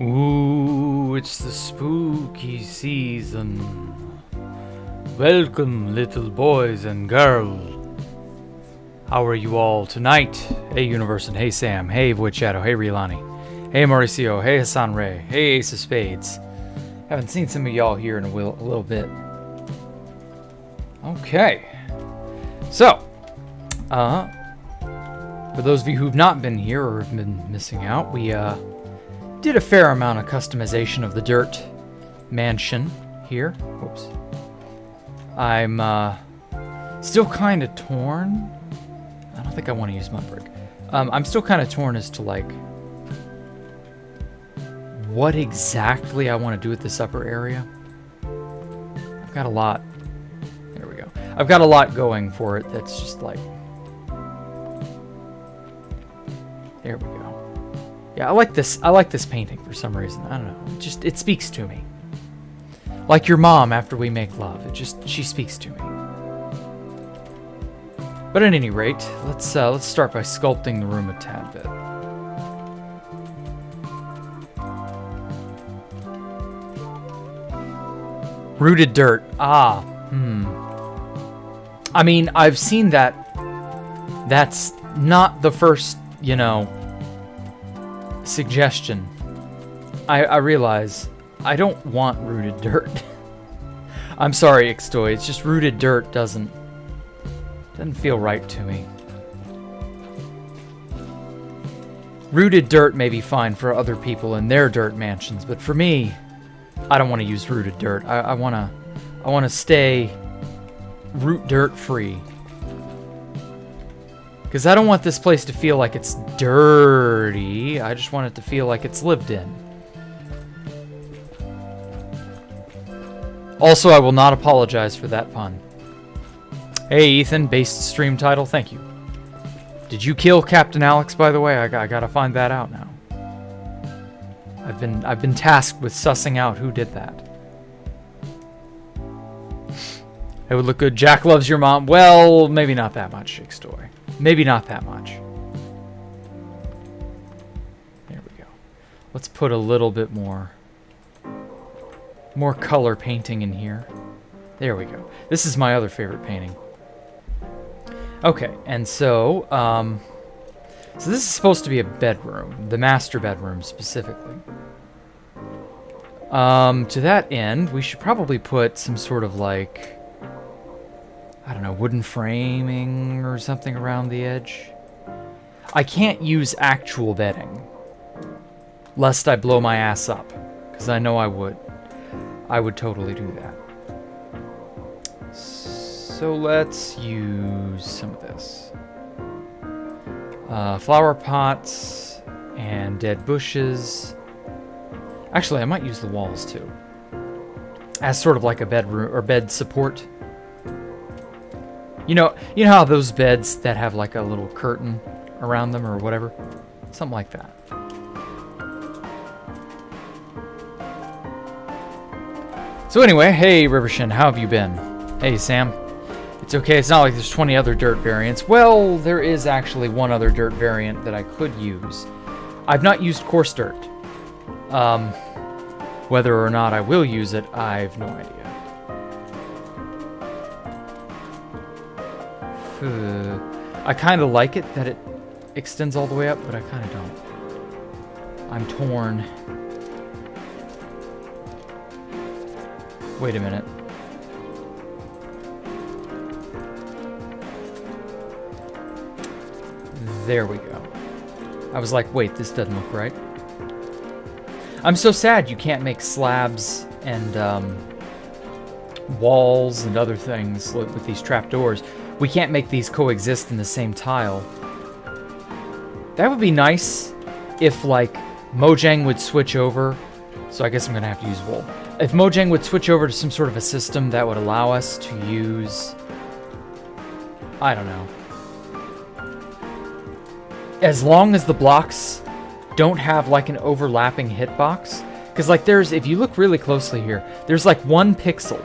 Ooh, it's the spooky season. Welcome, little boys and girls. How are you all tonight? Hey, Universe, and hey, Sam. Hey, Void Shadow. Hey, Rilani. Hey, Mauricio. Hey, Hassan Ray. Hey, Ace of Spades. Haven't seen some of y'all here in a little bit. Okay. So, for those of you who've not been here or have been missing out, we, did a fair amount of customization of the dirt mansion here. Whoops. I'm still kind of torn. I don't think I want to use mud brick. I'm still kind of torn as to like what exactly I want to do with this upper area. I've got a lot. There we go. I've got a lot going for it. That's just like. There we go. Yeah, I like this. I like this painting for some reason. I don't know. It speaks to me. Like your mom after we make love. She speaks to me. But at any rate, let's start by sculpting the room a tad bit. Rooted dirt. I mean, I've seen that. That's not the first, suggestion. I realize I don't want rooted dirt. I'm sorry, Ixtoy. It's just rooted dirt doesn't feel right to me. Rooted dirt may be fine for other people in their dirt mansions, but for me, I don't want to use rooted dirt. I want to stay root dirt free. Because I don't want this place to feel like it's dirty. I just want it to feel like it's lived in. Also, I will not apologize for that pun. Hey, Ethan, based stream title, thank you. Did you kill Captain Alex, by the way? I gotta find that out now. I've been tasked with sussing out who did that. It would look good. Jack loves your mom. Well, maybe not that much, Ixtoy. Maybe not that much. There we go. Let's put a little bit more color painting in here. There we go. This is my other favorite painting. Okay, and so this is supposed to be a bedroom, the master bedroom specifically. To that end, we should probably put some sort of like, I don't know, wooden framing or something around the edge. I can't use actual bedding, lest I blow my ass up, because I know I would. I would totally do that. So let's use some of this. Flower pots and dead bushes. Actually, I might use the walls too, as sort of like a bedroom or bed support. You know how those beds that have like a little curtain around them or whatever? Something like that. So anyway, hey Rivershin, how have you been? Hey Sam. It's okay, it's not like there's 20 other dirt variants. Well, there is actually one other dirt variant that I could use. I've not used coarse dirt. Whether or not I will use it, I've no idea. I kind of like it that it extends all the way up, but I kind of don't. I'm torn. Wait a minute. There we go. I was like, wait, this doesn't look right. I'm so sad you can't make slabs and walls and other things with these trapdoors. We can't make these coexist in the same tile. That would be nice if, like, Mojang would switch over. So I guess I'm going to have to use wool. If Mojang would switch over to some sort of a system that would allow us to use, I don't know. As long as the blocks don't have like an overlapping hitbox. Because like if you look really closely here, there's like one pixel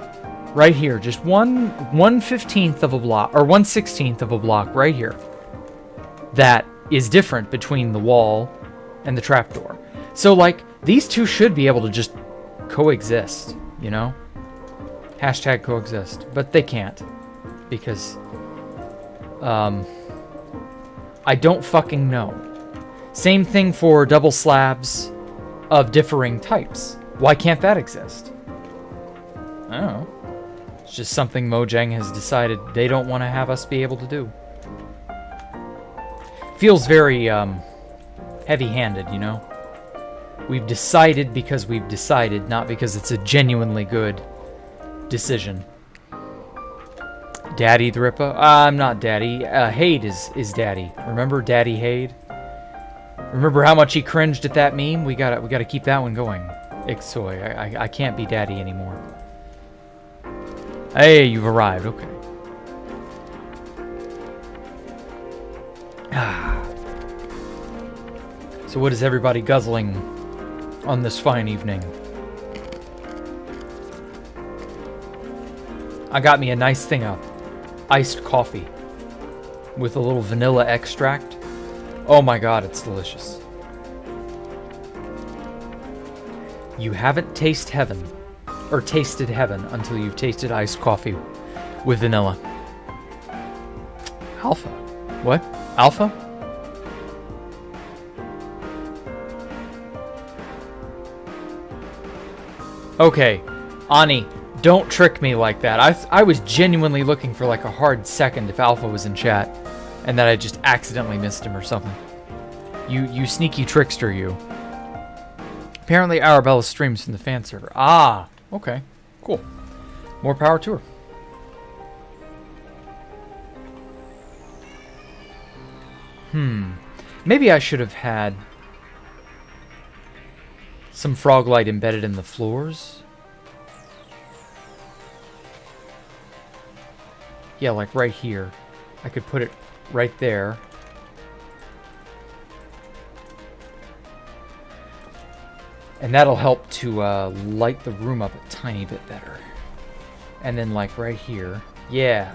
right here. Just 1/15 of a block, or 1/16 of a block right here. That is different between the wall and the trapdoor. So like These two should be able to just coexist, you know? Hashtag coexist. But they can't. Because, I don't fucking know. Same thing for double slabs of differing types. Why can't that exist? I don't know. It's just something Mojang has decided they don't want to have us be able to do. Feels very, heavy-handed, you know? We've decided because we've decided, not because it's a genuinely good decision. Daddy Therippa? I'm not Daddy. Hade is Daddy. Remember Daddy Hade? Remember how much he cringed at that meme? We gotta keep that one going. Ixoy, I can't be Daddy anymore. Hey, you've arrived. Okay. So what is everybody guzzling on this fine evening? I got me a nice thing of iced coffee with a little vanilla extract. Oh my god, it's delicious. You haven't tasted heaven until you've tasted iced coffee with vanilla. Alpha. What? Alpha? Okay, Ani, don't trick me like that. I was genuinely looking for like a hard second if Alpha was in chat, and that I just accidentally missed him or something. You sneaky trickster, you. Apparently Arabella streams from the fan server. Ah, okay, cool. More power to her. Maybe I should have had some frog light embedded in the floors. Yeah, like right here. I could put it right there. And that'll help to light the room up a tiny bit better. And then like right here. Yeah.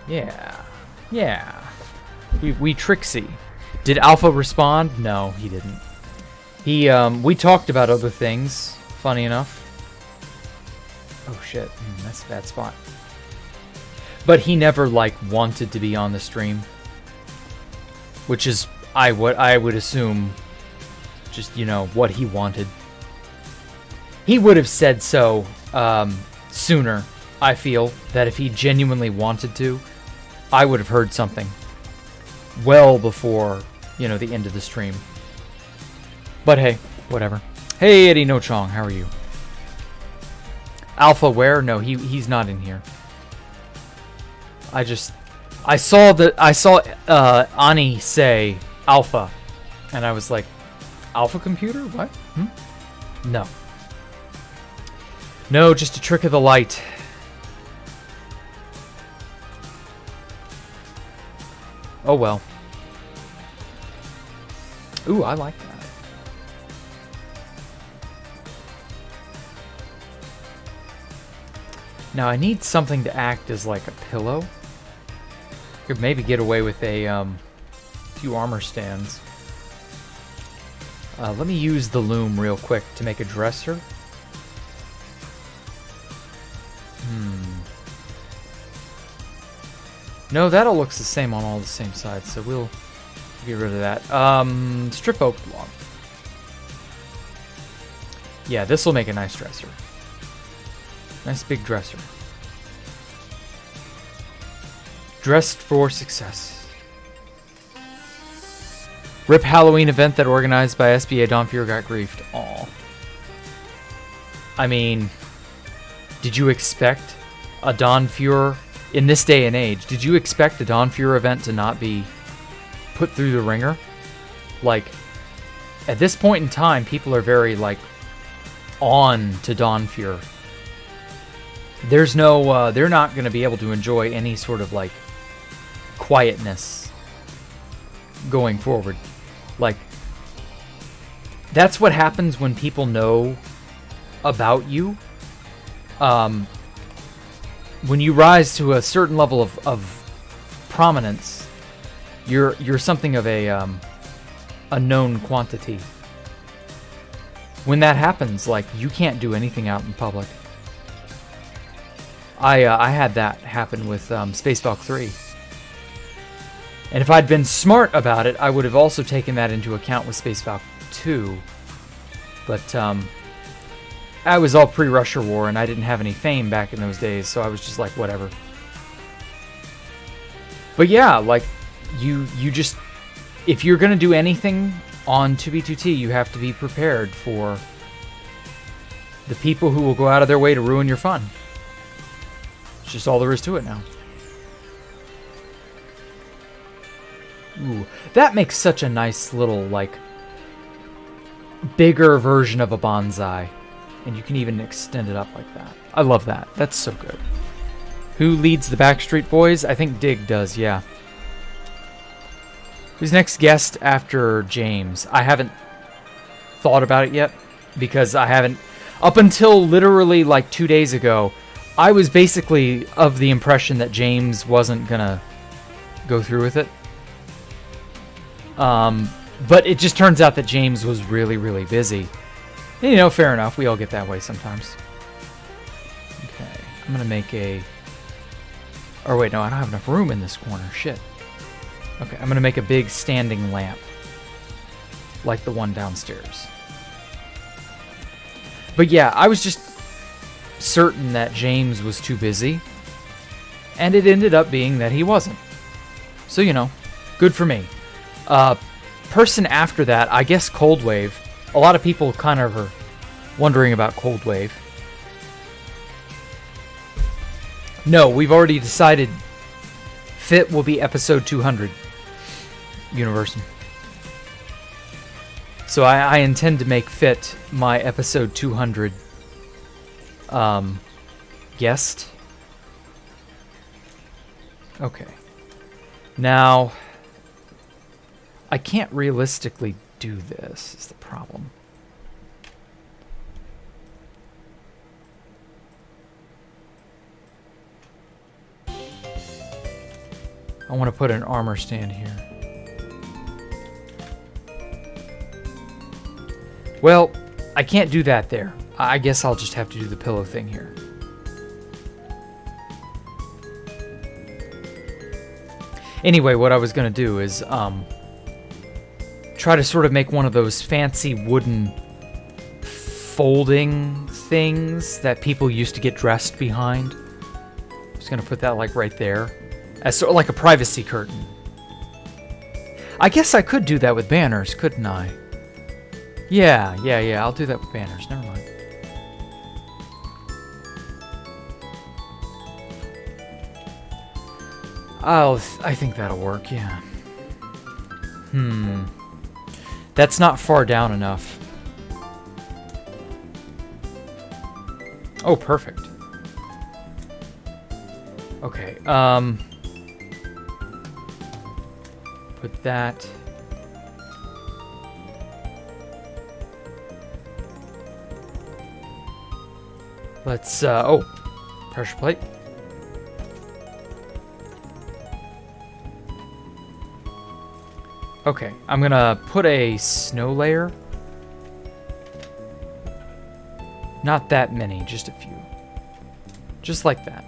Yeah. Yeah. We Trixie. Did Alpha respond? No, he didn't. We talked about other things, funny enough. Oh shit, that's a bad spot. But he never, like, wanted to be on the stream. Which is, I would assume, just, you know, what he wanted. He would have said so, sooner, I feel, that if he genuinely wanted to, I would have heard something. Well before, you know, the end of the stream. But hey, whatever. Hey, Eddie No Chong, how are you? Alpha where? No, he's not in here. I saw Ani say Alpha, and I was like, Alpha computer? What? No. No, just a trick of the light. Oh well. Ooh, I like that. Now I need something to act as like a pillow. Could maybe get away with a few armor stands. Let me use the loom real quick to make a dresser. No, that all looks the same on all the same sides, so we'll get rid of that. Strip oak log. Yeah, this will make a nice dresser. Nice big dresser. Dressed for success. RIP Halloween event that organized by SBA Dawn Fuhrer got griefed. Aw. I mean, did you expect a Dawn Fuhrer in this day and age? Did you expect a Dawn Fuhrer event to not be put through the ringer? Like, at this point in time, people are very, like, on to Dawn Fuhrer. There's no, they're not going to be able to enjoy any sort of, like, quietness going forward. Like, that's what happens when people know about you. When you rise to a certain level of prominence, you're something of a known quantity. when that happens, like, you can't do anything out in public. I had that happen with Space Valk 3. And if I'd been smart about it, I would have also taken that into account with Space Valk 2. But I was all pre-Russia War, and I didn't have any fame back in those days, so I was just like, whatever. But yeah, like, you just... If you're going to do anything on 2B2T, you have to be prepared for the people who will go out of their way to ruin your fun. It's just all there is to it now. Ooh, that makes such a nice little, like, bigger version of a bonsai. And you can even extend it up like that. I love that. That's so good. Who leads the Backstreet Boys? I think Dig does, yeah. Who's next guest after James? I haven't thought about it yet, because I haven't... Up until literally, like, 2 days ago, I was basically of the impression that James wasn't gonna go through with it. But it just turns out that James was really, really busy. And, you know, fair enough. We all get that way sometimes. Okay, I'm gonna make a... Or wait, no, I don't have enough room in this corner. Shit. Okay, I'm gonna make a big standing lamp, like the one downstairs. But yeah, I was just certain that James was too busy, and it ended up being that he wasn't. So, you know, good for me. Person after that, I guess Cold Wave. A lot of people kind of are wondering about Cold Wave. No, we've already decided Fit will be episode 200. Universal. So I intend to make Fit my episode 200 guest. Okay. Now, I can't realistically do this, is the problem. I want to put an armor stand here. Well, I can't do that there. I guess I'll just have to do the pillow thing here. Anyway, what I was going to do is try to sort of make one of those fancy wooden folding things that people used to get dressed behind. I'm just going to put that like right there as sort of like a privacy curtain. I guess I could do that with banners, couldn't I? Yeah, I'll do that with banners. Never mind. I think that'll work, yeah. That's not far down enough. Oh, perfect. Okay, put that... Let's, oh, pressure plate. Okay, I'm gonna put a snow layer. Not that many, just a few. Just like that.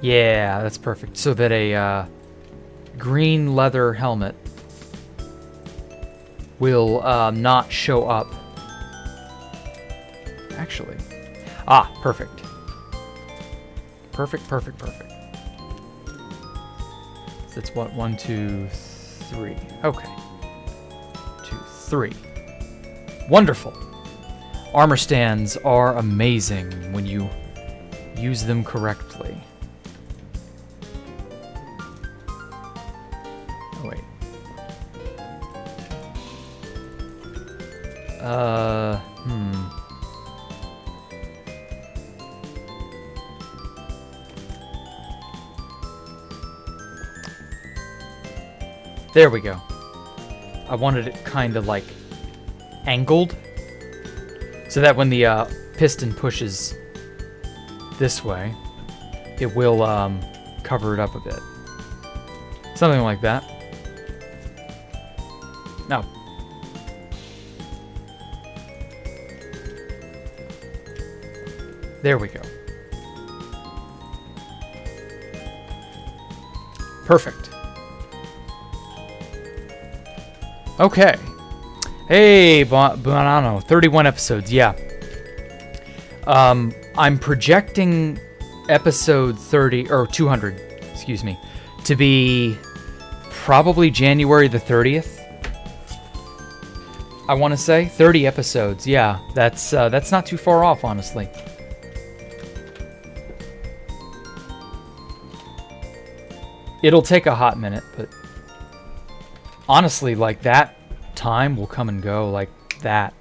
Yeah, that's perfect. So that a green leather helmet will not show up. Actually. Ah, perfect. Perfect. That's what? 1, 2, 3. Okay. 2, 3. Wonderful. Armor stands are amazing when you use them correctly. Oh, wait. There we go. I wanted it kind of like angled so that when the piston pushes this way, it will cover it up a bit. Something like that. No, There we go. Perfect. Okay. Hey, Bonanno, 31 episodes, yeah. I'm projecting episode 30, or 200, excuse me, to be probably January the 30th. I want to say 30 episodes, yeah. That's not too far off, honestly. It'll take a hot minute, but honestly, like, that time will come and go like that.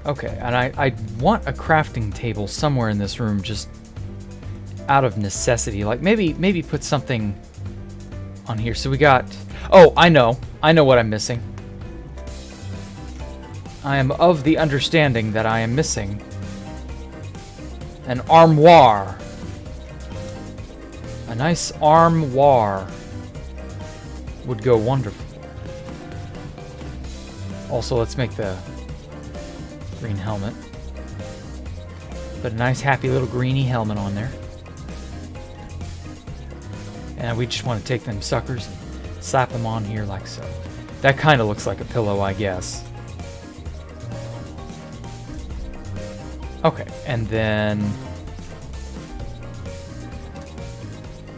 Okay, and I want a crafting table somewhere in this room, just out of necessity. Like, maybe put something on here. So we got... Oh, I know what I'm missing. I am of the understanding that I am missing an armoire. A nice armoire would go wonderful. Also, let's make the green helmet. Put a nice, happy little greeny helmet on there. And we just want to take them suckers and slap them on here like so. That kind of looks like a pillow, I guess. Okay, and then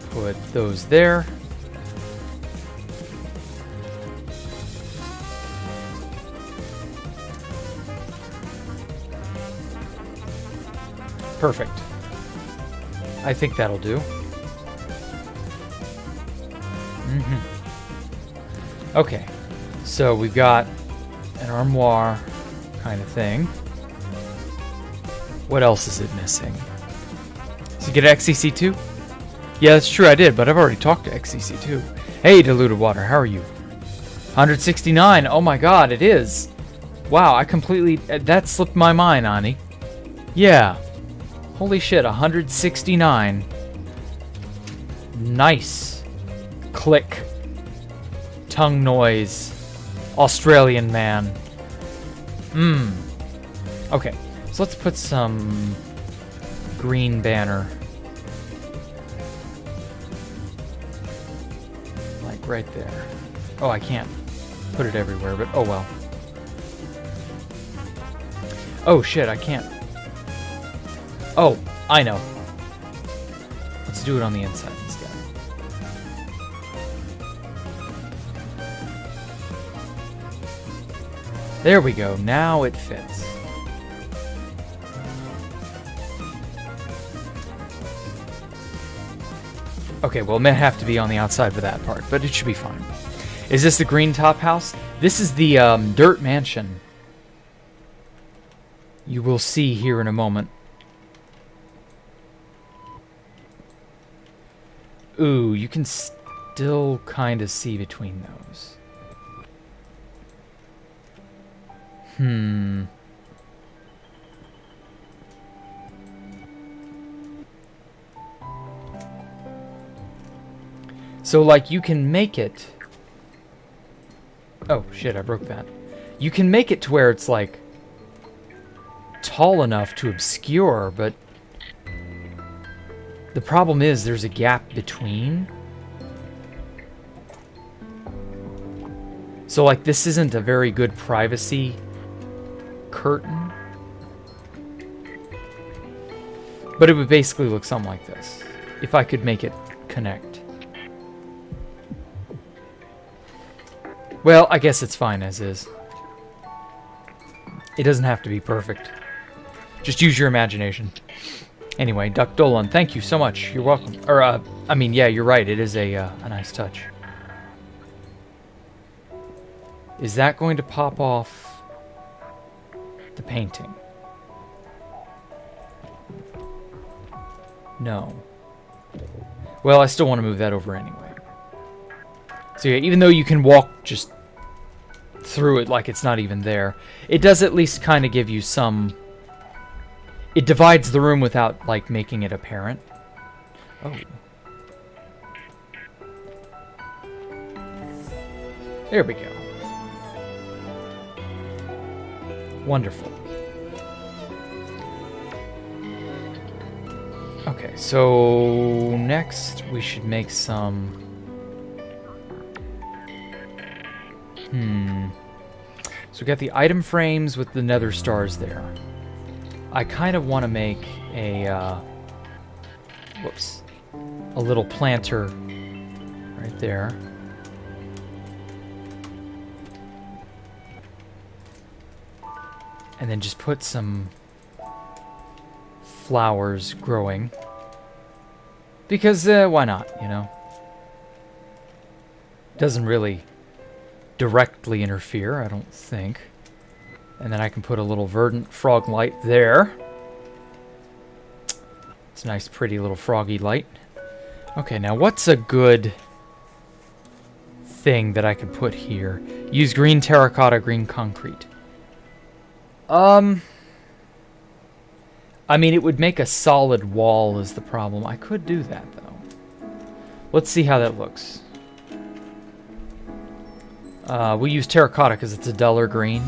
put those there. Perfect. I think that'll do. Okay, so we've got an armoire kind of thing. What else is it missing? Did you get XCC2? Yeah, that's true, I did, but I've already talked to XCC2. Hey, Diluted Water, how are you? 169, oh my god, it is. Wow, I completely... That slipped my mind, Ani. Yeah. Holy shit, 169. Nice. Click. Tongue noise. Australian man. Okay, so let's put some green banner. Like right there. Oh, I can't put it everywhere, but oh well. Oh shit, I can't. Oh, I know. Let's do it on the inside instead. There we go. Now it fits. Okay, well, it may have to be on the outside for that part, but it should be fine. Is this the green top house? This is the dirt mansion. You will see here in a moment. Ooh, you can still kind of see between those. So, like, you can make it... Oh, shit, I broke that. You can make it to where it's, like, tall enough to obscure, but... The problem is there's a gap between. So, like, this isn't a very good privacy curtain. But it would basically look something like this, if I could make it connect. Well, I guess it's fine as is. It doesn't have to be perfect. Just use your imagination. Anyway, Duck Dolan, thank you so much. You're welcome. Or, I mean, yeah, you're right. It is a nice touch. Is that going to pop off the painting? No. Well, I still want to move that over anyway. So yeah, even though you can walk just through it like it's not even there, it does at least kind of give you some... It divides the room without, like, making it apparent. Oh. There we go. Wonderful. Okay, so next we should make some... So we got the item frames with the nether stars there. I kind of want to make a... whoops. A little planter right there. And then just put some flowers growing. Because, why not, you know? Doesn't really directly interfere, I don't think. And then I can put a little verdant frog light there. It's a nice, pretty little froggy light. Okay, now what's a good thing that I could put here? Use green terracotta, green concrete. I mean, it would make a solid wall is the problem. I could do that, though. Let's see how that looks. We'll use terracotta because it's a duller green.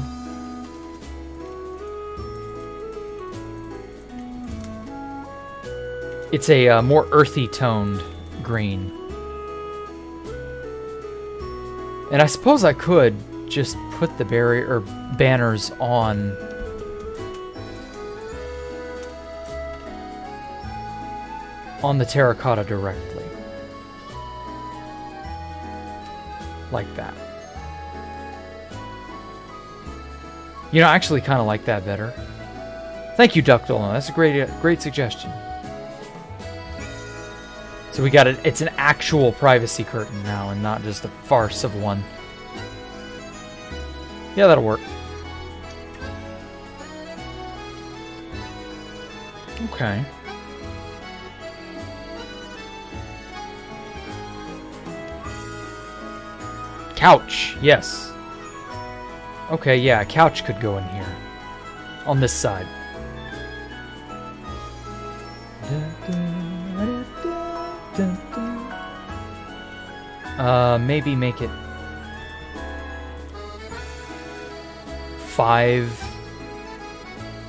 It's a more earthy toned green. And I suppose I could just put the barrier or banners on the terracotta directly. Like that. You know, I actually kind of like that better. Thank you, Ductolin. That's a great suggestion. So we got it. It's an actual privacy curtain now, and not just a farce of one. Yeah, that'll work. Okay. Couch, yes. Okay, yeah, a couch could go in here. On this side. Maybe make it 5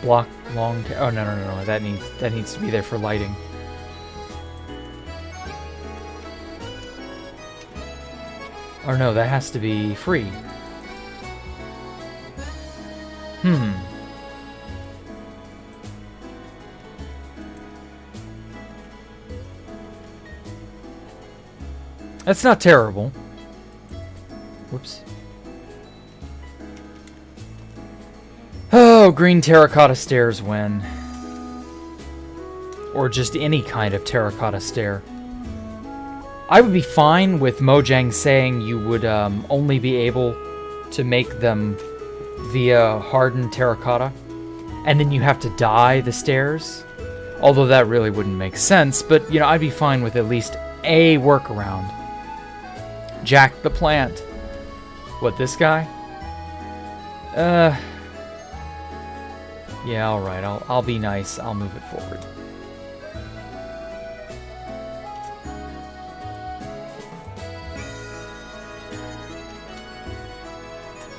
block long. Oh no! That needs to be there for lighting. Or no, that has to be free. That's not terrible. Whoops. Oh, green terracotta stairs win. Or just any kind of terracotta stair. I would be fine with Mojang saying you would only be able to make them via hardened terracotta, and then you have to dye the stairs. Although that really wouldn't make sense, but you know, I'd be fine with at least a workaround. Jack the plant. What, this guy? Yeah, alright, I'll be nice. I'll move it forward.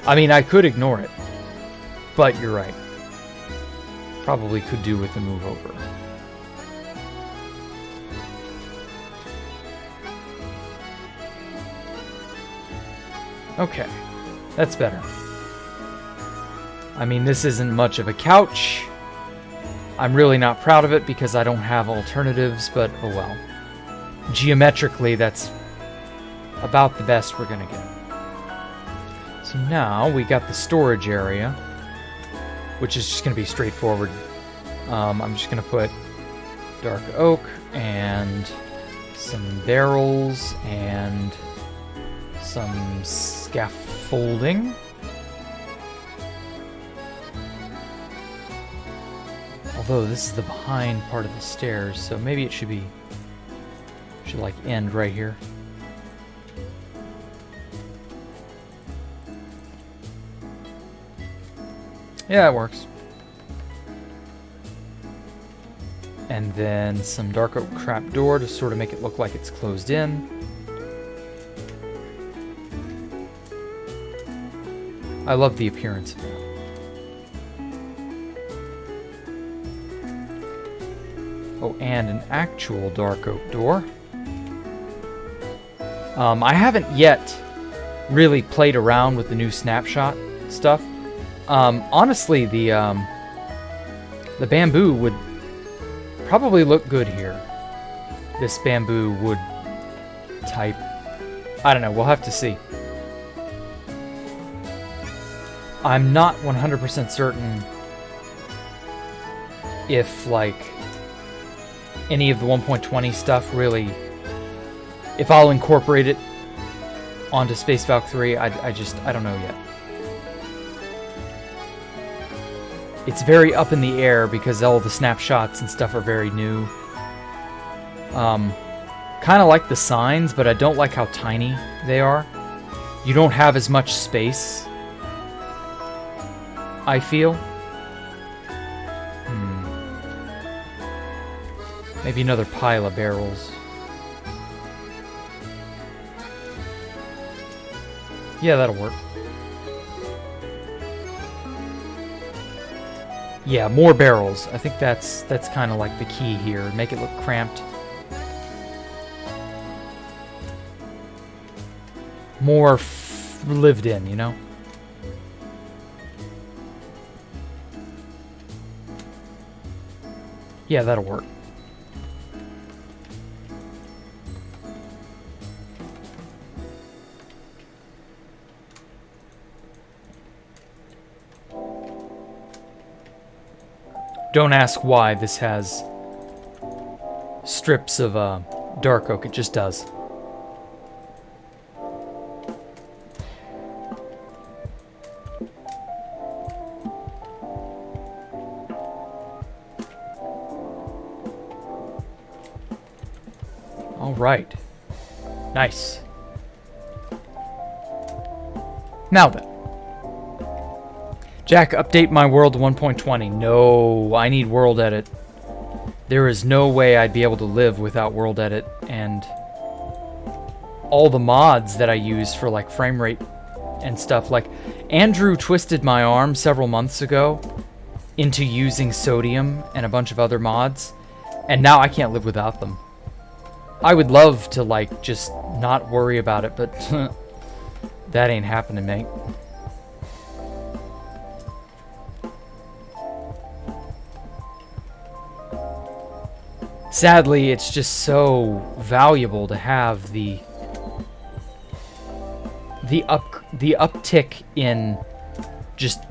I mean, I could ignore it, but you're right. Probably could do with a move over. Okay, that's better. I mean, this isn't much of a couch. I'm really not proud of it because I don't have alternatives, but oh well. Geometrically, that's about the best we're gonna get. So now we got the storage area, which is just going to be straightforward. I'm just going to put dark oak and some barrels and some scaffolding. Although this is the behind part of the stairs, so maybe it should like end right here. Yeah, it works. And then some dark oak trapdoor to sort of make it look like it's closed in. I love the appearance of that. Oh, and an actual dark oak door. I haven't yet really played around with the new snapshot stuff. Honestly, the bamboo would probably look good here. This bamboo wood type. I don't know, we'll have to see. I'm not 100% certain if, like, any of the 1.20 stuff really, if I'll incorporate it onto Space Valkyrie. I don't know yet. It's very up in the air because all the snapshots and stuff are very new. Kind of like the signs, but I don't like how tiny they are. You don't have as much space, I feel. Maybe another pile of barrels. Yeah, that'll work. Yeah, more barrels. I think that's kind of like the key here. Make it look cramped. More lived in, you know? Yeah, that'll work. Don't ask why this has strips of dark oak. It just does. All right. Nice. Now then. Jack, update my world to 1.20. No, I need world edit. There is no way I'd be able to live without world edit, and all the mods that I use for like frame rate and stuff. Like, Andrew twisted my arm several months ago into using sodium and a bunch of other mods, and now I can't live without them. I would love to like just not worry about it, but that ain't happening, mate. Sadly, it's just so valuable to have the uptick in just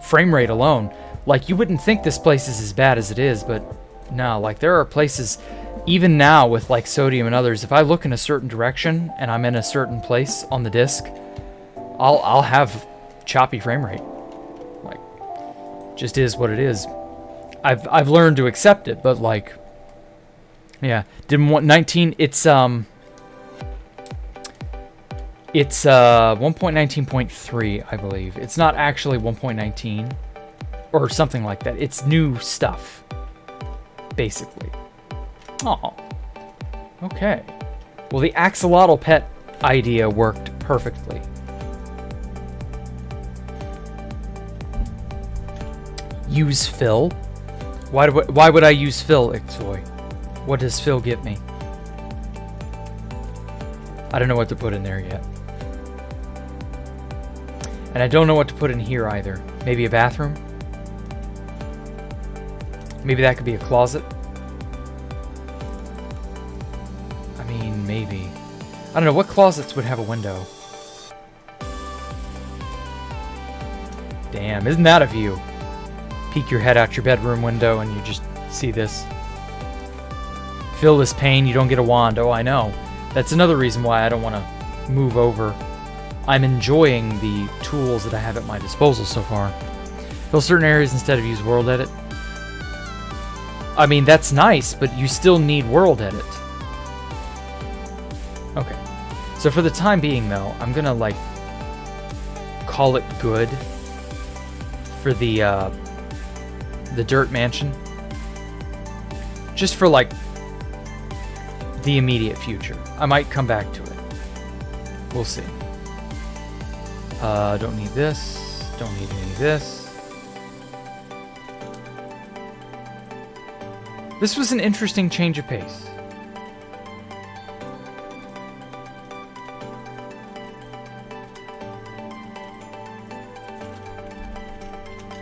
frame rate alone. Like, you wouldn't think this place is as bad as it is, but no, like, there are places even now with like sodium and others. If I look in a certain direction and I'm in a certain place on the disc, I'll have choppy frame rate. Like, just is what it is. I've learned to accept it, but like, yeah, didn't want 19. It's 1.19.3, I believe. It's not actually 1.19 or something like that. It's new stuff, basically. Oh, okay. Well, the axolotl pet idea worked perfectly. Use fill? Why would I use fill, Ixoy? What does fill give me? I don't know what to put in there yet. And I don't know what to put in here either. Maybe a bathroom? Maybe that could be a closet? I mean, maybe. I don't know, what closets would have a window? Damn, isn't that a view? Peek your head out your bedroom window and you just see this. Feel this pain, you don't get a wand. Oh, I know. That's another reason why I don't want to move over. I'm enjoying the tools that I have at my disposal so far. Fill certain areas instead of use world edit. I mean, that's nice, but you still need world edit. Okay. So for the time being, though, I'm gonna, like, call it good for the dirt mansion. Just for, like, the immediate future. I might come back to it. We'll see. Don't need this. Don't need any of this. This was an interesting change of pace.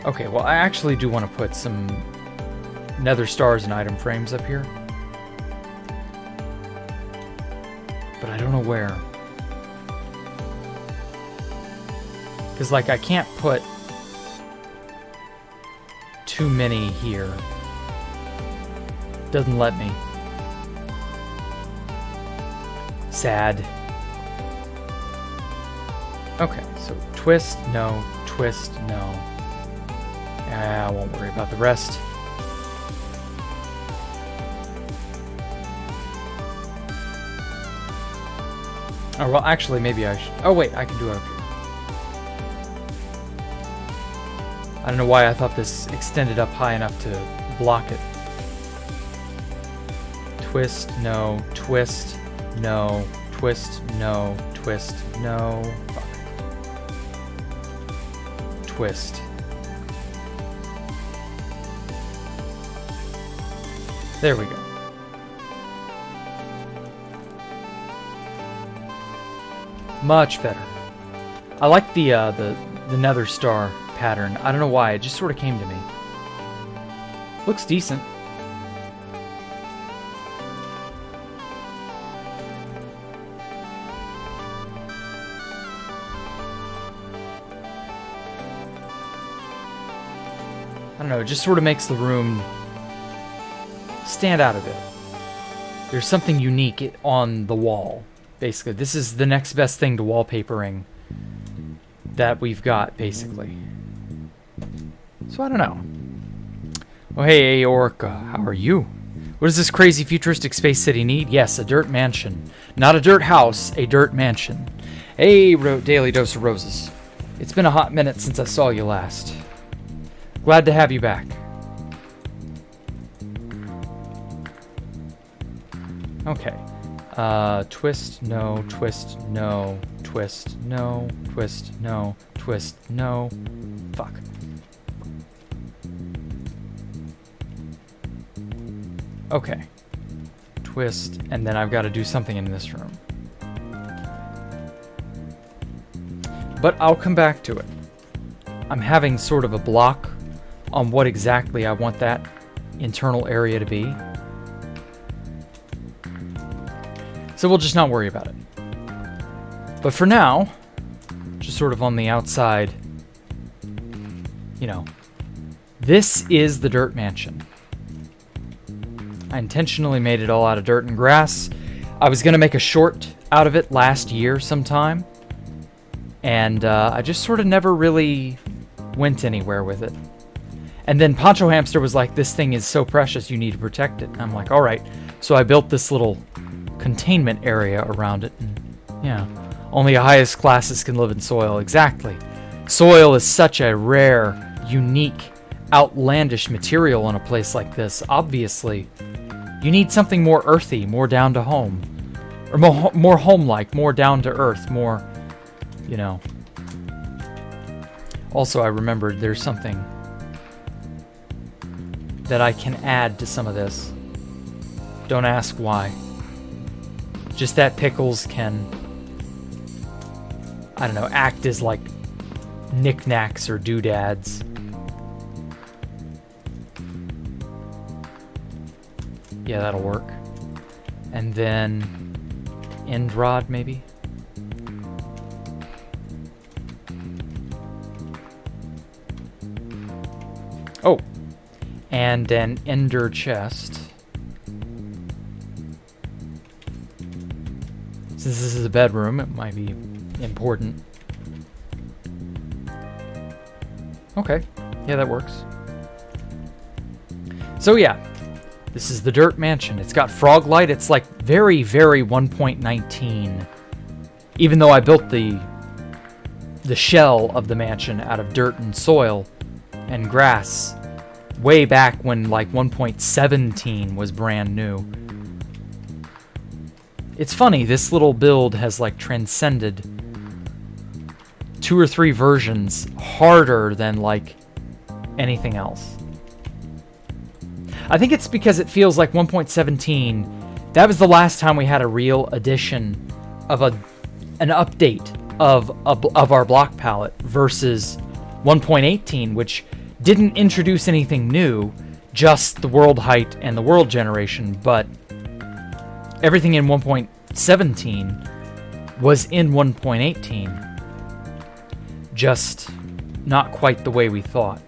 Okay, well, I actually do want to put some nether stars and item frames up here. But I don't know where. Because, like, I can't put too many here. Doesn't let me. Sad. Okay, so twist, no. Twist, no. I won't worry about the rest. Oh, well, actually, maybe I should... Oh, wait, I can do it up here. I don't know why I thought this extended up high enough to block it. Twist, no. Twist, no. Twist, no. Twist, no. Fuck. Twist. There we go. Much better. I like the nether star pattern. I don't know why, it just sort of came to me. Looks decent. I don't know, it just sort of makes the room stand out a bit. There's something unique on the wall, basically. This is the next best thing to wallpapering that we've got, basically. So I don't know. Oh, hey, Aorca, how are you? What does this crazy futuristic space city need? Yes, a dirt mansion. Not a dirt house, a dirt mansion. Hey, Daily Dose of Roses. It's been a hot minute since I saw you last. Glad to have you back. Okay. Twist, no, twist, no, twist, no, twist, no, twist, no. Fuck. Okay. Twist, and then I've got to do something in this room. But I'll come back to it. I'm having sort of a block on what exactly I want that internal area to be. So we'll just not worry about it. But for now, just sort of on the outside, you know, this is the dirt mansion. I intentionally made it all out of dirt and grass. I was going to make a short out of it last year sometime. And I just sort of never really went anywhere with it. And then Poncho Hamster was like, this thing is so precious, you need to protect it. And I'm like, all right. So I built this little containment area around it. And yeah, only the highest classes can live in soil. Exactly. Soil is such a rare, unique, outlandish material in a place like this. Obviously, you need something more earthy, more down to home. Or more home-like, more down to earth, more, you know. Also, I remembered there's something that I can add to some of this. Don't ask why. Just that pickles can, I don't know, act as like knickknacks or doodads. Yeah, that'll work. And then end rod, maybe? Oh, and an ender chest. Since this is a bedroom, it might be important. Okay, yeah, that works. So yeah, this is the dirt mansion. It's got frog light. It's like very, very 1.19. Even though I built the shell of the mansion out of dirt and soil and grass way back when like 1.17 was brand new. It's funny, this little build has like transcended 2 or 3 versions harder than like anything else. I think it's because it feels like 1.17, that was the last time we had a real addition of an update of our block palette versus 1.18, which didn't introduce anything new, just the world height and the world generation, but everything in 1.17 was in 1.18, just not quite the way we thought.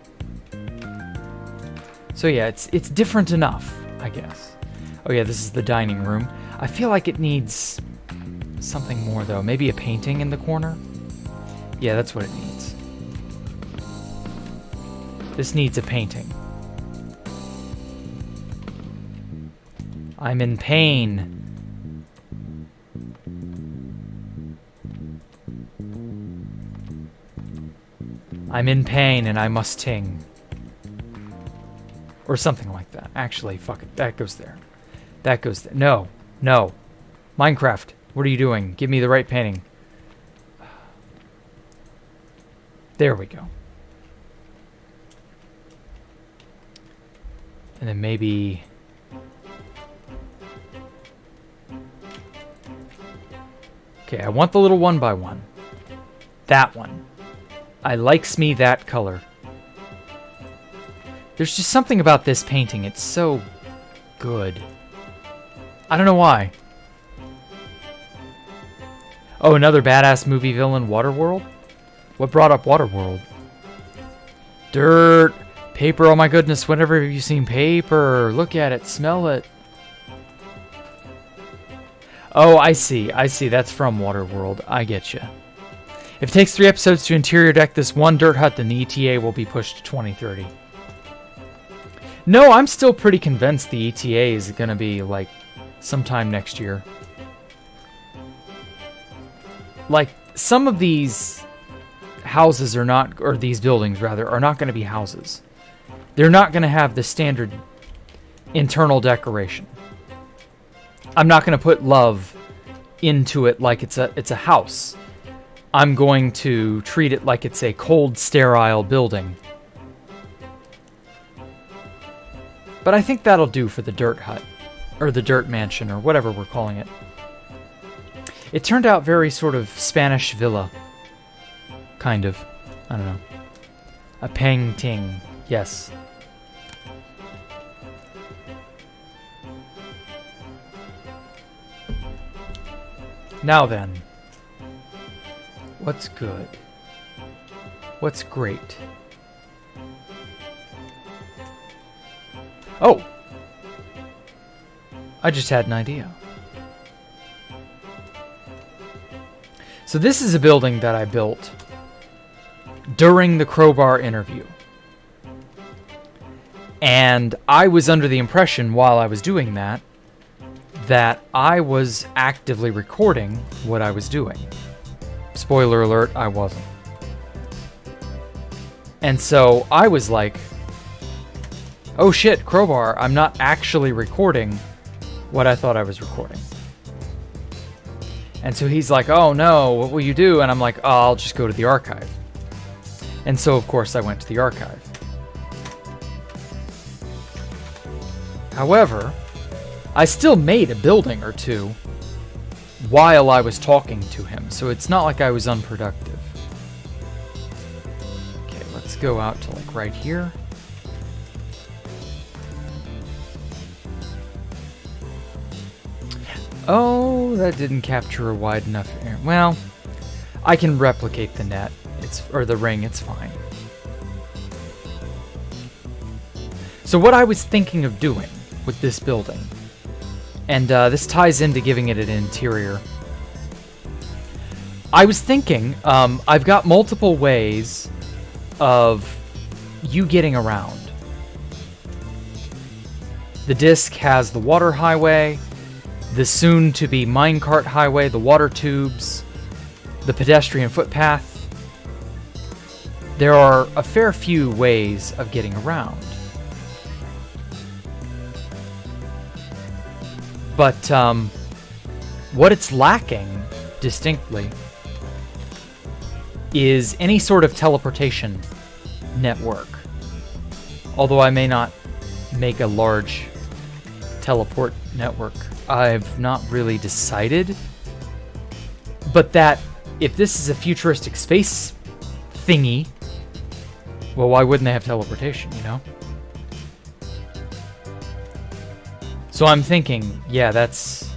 So yeah, it's different enough, I guess. Oh yeah, this is the dining room. I feel like it needs something more though. Maybe a painting in the corner? Yeah, that's what it needs. This needs a painting. I'm in pain. I'm in pain and I must ting. Or something like that. Actually, fuck it. That goes there. That goes there. No. No. Minecraft, what are you doing? Give me the right painting. There we go. And then maybe... Okay, I want the little 1x1. That one. I likes me that color. There's just something about this painting. It's so good. I don't know why. Oh, another badass movie villain, Waterworld? What brought up Waterworld? Dirt. Paper, oh my goodness. Whenever have you seen paper? Look at it. Smell it. Oh, I see. I see. That's from Waterworld. I get you. If it takes 3 episodes to interior deck this one dirt hut, then the ETA will be pushed to 2030. No, I'm still pretty convinced the ETA is going to be, like, sometime next year. Like, some of these houses are not, or these buildings, rather, are not going to be houses. They're not going to have the standard internal decoration. I'm not going to put love into it like it's a house. I'm going to treat it like it's a cold, sterile building. But I think that'll do for the dirt hut, or the dirt mansion, or whatever we're calling it. It turned out very sort of Spanish villa. Kind of. I don't know. A painting. Yes. Now then. What's good? What's great? Oh! I just had an idea. So this is a building that I built during the Crowbar interview. And I was under the impression while I was doing that I was actively recording what I was doing. Spoiler alert, I wasn't. And so I was like, oh shit, Crowbar, I'm not actually recording what I thought I was recording. And so he's like, oh no, what will you do? And I'm like, oh, I'll just go to the archive. And so, of course, I went to the archive. However, I still made a building or two while I was talking to him, so it's not like I was unproductive. Okay, let's go out to like right here. Oh, that didn't capture a wide enough area. Well, I can replicate the net. Or the ring, it's fine. So what I was thinking of doing with this building, and this ties into giving it an interior. I was thinking, I've got multiple ways of you getting around. The disc has the water highway, the soon-to-be minecart highway, the water tubes, the pedestrian footpath. There are a fair few ways of getting around. But what it's lacking, distinctly, is any sort of teleportation network. Although I may not make a large teleport network? I've not really decided. But that, if this is a futuristic space thingy, well, why wouldn't they have teleportation, you know? So I'm thinking, yeah, that's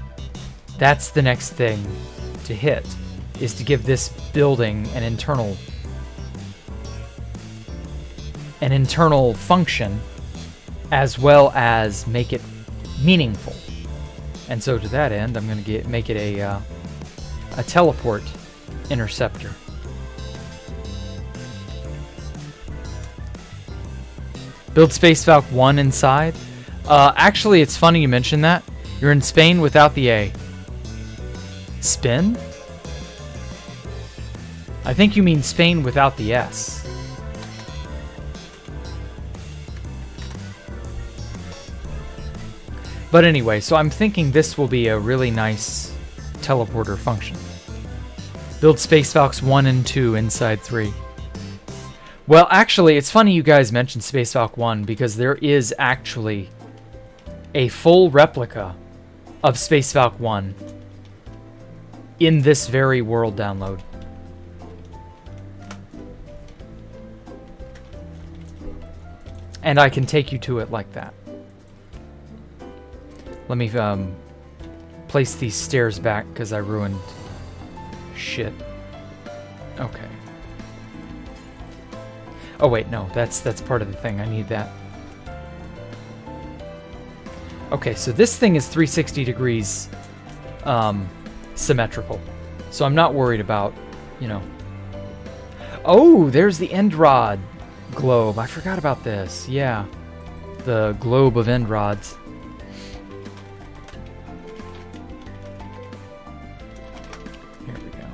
the next thing to hit, is to give this building an internal function, as well as make it meaningful. And so to that end, I'm going to make it a teleport interceptor. Build Space Valk 1 inside. Actually, it's funny you mentioned that. You're in Spain without the A. Spin? I think you mean Spain without the S. But anyway, so I'm thinking this will be a really nice teleporter function. Build Space Valks 1 and 2 inside 3. Well, actually, it's funny you guys mentioned Space Valk 1 because there is actually a full replica of Space Valk 1 in this very world download. And I can take you to it like that. Let me place these stairs back because I ruined shit. Okay. Oh wait, no, that's part of the thing. I need that. Okay, so this thing is 360 degrees symmetrical. So I'm not worried about, you know. Oh, there's the end rod globe. I forgot about this. Yeah. The globe of end rods. Here we go.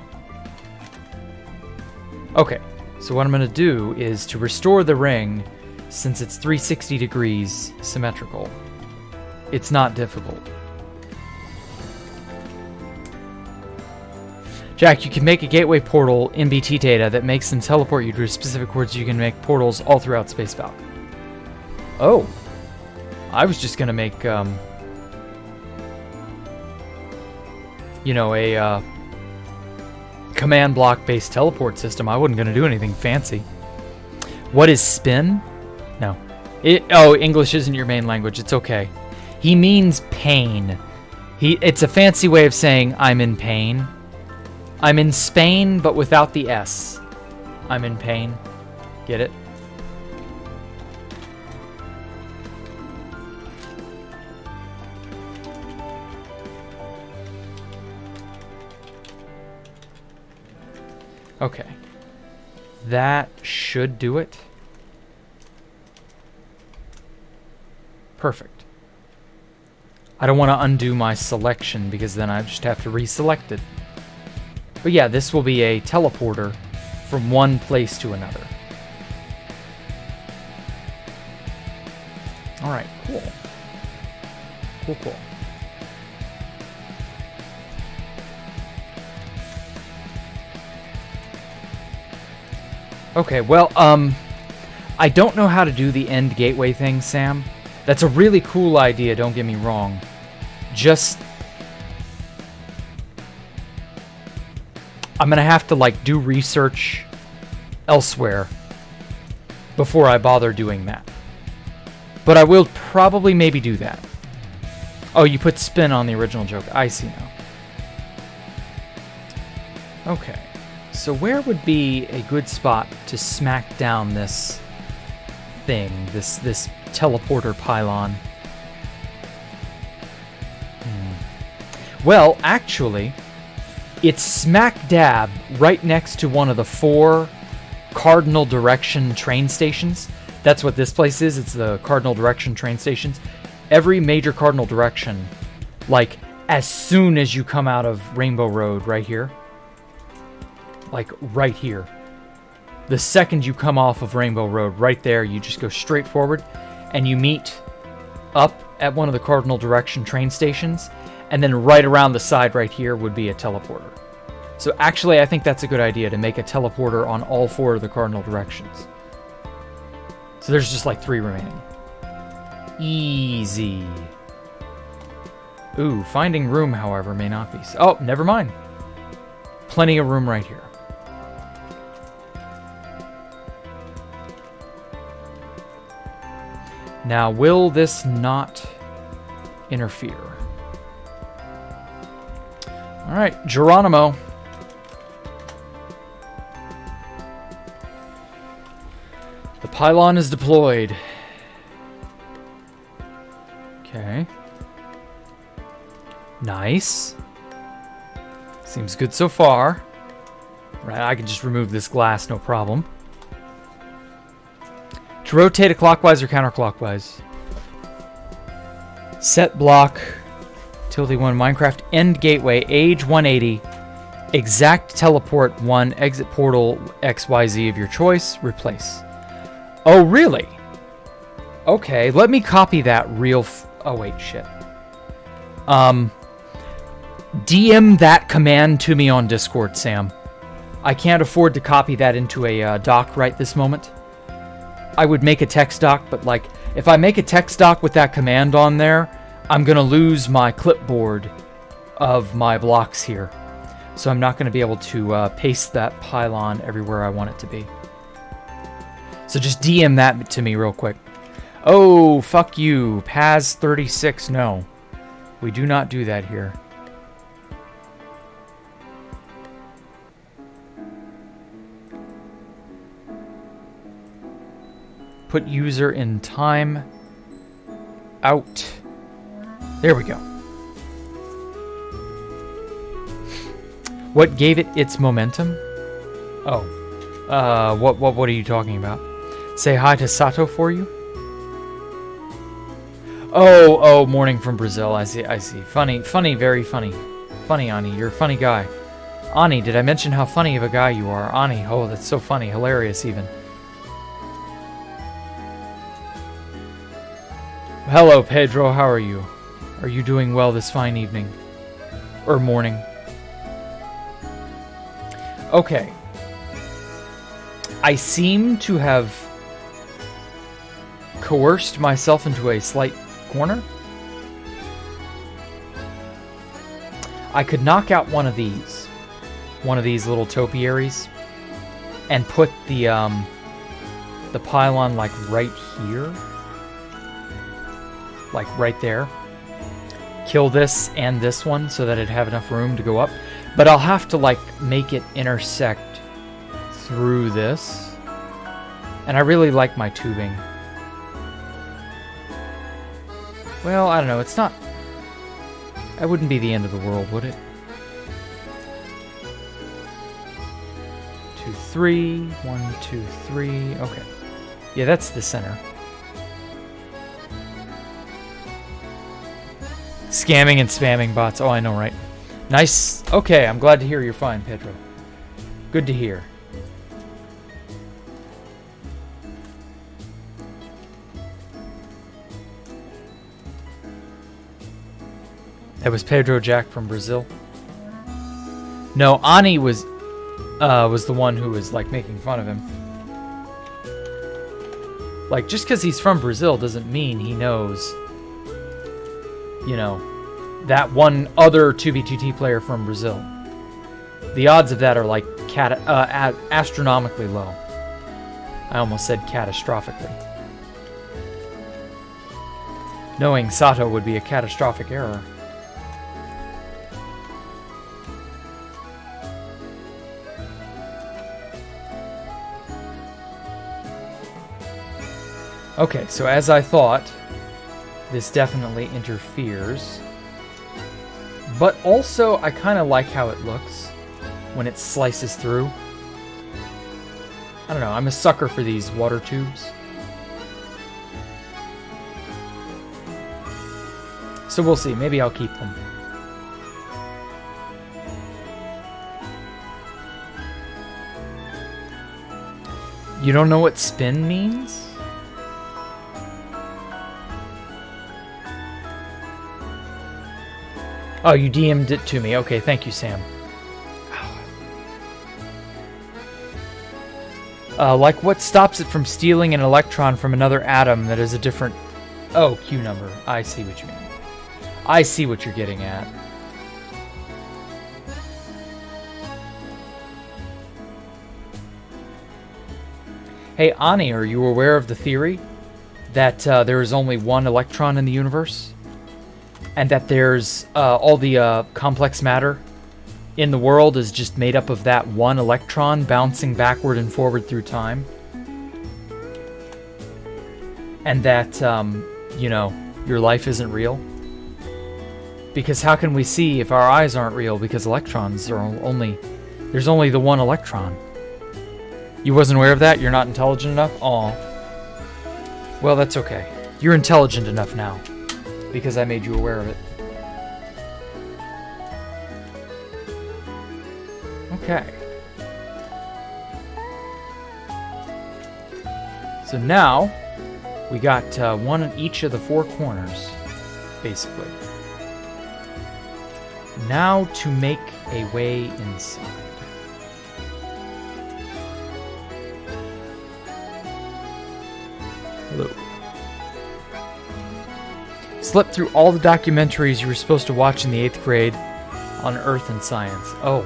Okay. So what I'm going to do is to restore the ring, since it's 360 degrees symmetrical. It's not difficult. Jack, you can make a gateway portal in BT data that makes them teleport you to specific words. You can make portals all throughout Space Valk. Oh. I was just going to make, you know, a command block based teleport system. I wasn't going to do anything fancy. What is spin? No. Oh, English isn't your main language. It's okay. He means pain. It's a fancy way of saying I'm in pain. I'm in Spain, but without the S. I'm in pain. Get it? Okay. That should do it. Perfect. I don't want to undo my selection because then I just have to reselect it. But yeah, this will be a teleporter from one place to another. Alright, cool. Cool. Okay, well, I don't know how to do the end gateway thing, Sam. That's a really cool idea, don't get me wrong. Just... I'm gonna have to, like, do research elsewhere before I bother doing that. But I will probably maybe do that. Oh, you put spin on the original joke. I see now. Okay. So where would be a good spot to smack down this thing, this teleporter pylon? Well, actually, it's smack dab right next to one of the 4 cardinal direction train stations. That's what this place is. It's the cardinal direction train stations. Every major cardinal direction, like as soon as you come out of Rainbow Road right here, like right here, the second you come off of Rainbow Road, right there, you just go straight forward and you meet up at one of the cardinal direction train stations, and then right around the side right here would be a teleporter. So actually, I think that's a good idea to make a teleporter on all 4 of the cardinal directions. So there's just like 3 remaining. Easy. Ooh, finding room, however, may not be. Oh, never mind. Plenty of room right here. Now, will this not interfere? All right, Geronimo. The pylon is deployed. Okay. Nice. Seems good so far. Right, I can just remove this glass, no problem. To rotate it clockwise or counterclockwise. Set block. Tilde 1 Minecraft end gateway age 180. Exact teleport 1 exit portal XYZ of your choice. Replace. Oh, really? Okay, let me copy that real... oh, wait, shit. DM that command to me on Discord, Sam. I can't afford to copy that into a doc right this moment. I would make a text doc, but like, if I make a text doc with that command on there, I'm gonna lose my clipboard of my blocks here. So I'm not gonna be able to paste that pylon everywhere I want it to be. So just DM that to me real quick. Oh, fuck you. Paz 36, no. We do not do that here. Put user in time out. There we go. What gave it its momentum? Oh. What are you talking about? Say hi to Sato for you? Oh, morning from Brazil. I see. Funny, very funny. Funny, Ani. You're a funny guy. Ani, did I mention how funny of a guy you are? Ani, oh, that's so funny. Hilarious, even. Hello, Pedro. How are you? Are you doing well this fine evening? Or morning? Okay. I seem to have coerced myself into a slight corner. I could knock out one of these little topiaries, and put the pylon like right here, like right there. Kill this and this one so that it'd have enough room to go up, but I'll have to like make it intersect through this, and I really like my tubing. Well, I don't know, it's not... That wouldn't be the end of the world, would it? 2, 3. 1, 2, 3. Okay. Yeah, that's the center. Scamming and spamming bots. Oh, I know, right? Nice. Okay, I'm glad to hear you're fine, Pedro. Good to hear. That was Pedro Jack from Brazil. No, Ani was the one who was like making fun of him. Like, just because he's from Brazil doesn't mean he knows, you know, that one other 2v2t player from Brazil. The odds of that are like astronomically low. I almost said catastrophically. Knowing Sato would be a catastrophic error. Okay, so as I thought, this definitely interferes. But also, I kind of like how it looks when it slices through. I don't know, I'm a sucker for these water tubes. So we'll see, maybe I'll keep them. You don't know what spin means? Oh, you DM'd it to me. Okay, thank you, Sam. Like what stops it from stealing an electron from another atom that is a different Oh, Q number. I see what you mean. I see what you're getting at. Hey, Ani, are you aware of the theory that there is only one electron in the universe? And that there's all the complex matter in the world is just made up of that one electron bouncing backward and forward through time? And that, you know, your life isn't real? Because how can we see if our eyes aren't real? Because electrons are only... There's only the one electron. You wasn't aware of that? You're not intelligent enough? Aw. Well, that's okay. You're intelligent enough now. Because I made you aware of it. Okay. So now, we got one in each of the four corners, basically. Now to make a way inside. Hello. Slept through all the documentaries you were supposed to watch in the 8th grade on Earth and science. Oh.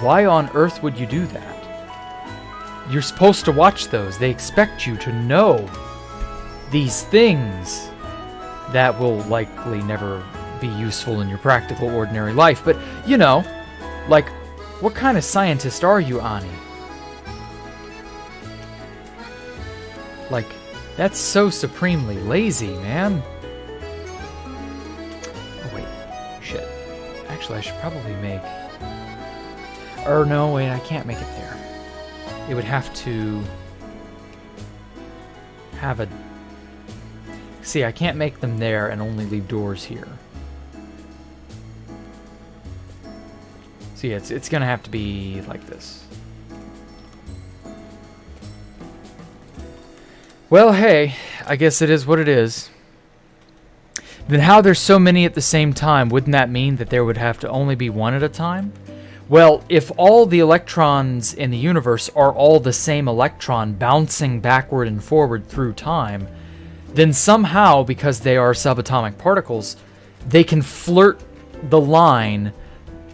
Why on earth would you do that? You're supposed to watch those. They expect you to know these things that will likely never be useful in your practical, ordinary life. But, you know, like, what kind of scientist are you, Ani? Like, that's so supremely lazy, man. Oh, wait. Shit. Actually, I should probably make... Or no, wait, I can't make it there. It would have to have a... See, I can't make them there and only leave doors here. See, it's gonna have to be like this. Well, hey, I guess it is what it is. Then how there's so many at the same time, wouldn't that mean that there would have to only be one at a time? Well, if all the electrons in the universe are all the same electron bouncing backward and forward through time, then somehow, because they are subatomic particles, they can flirt the line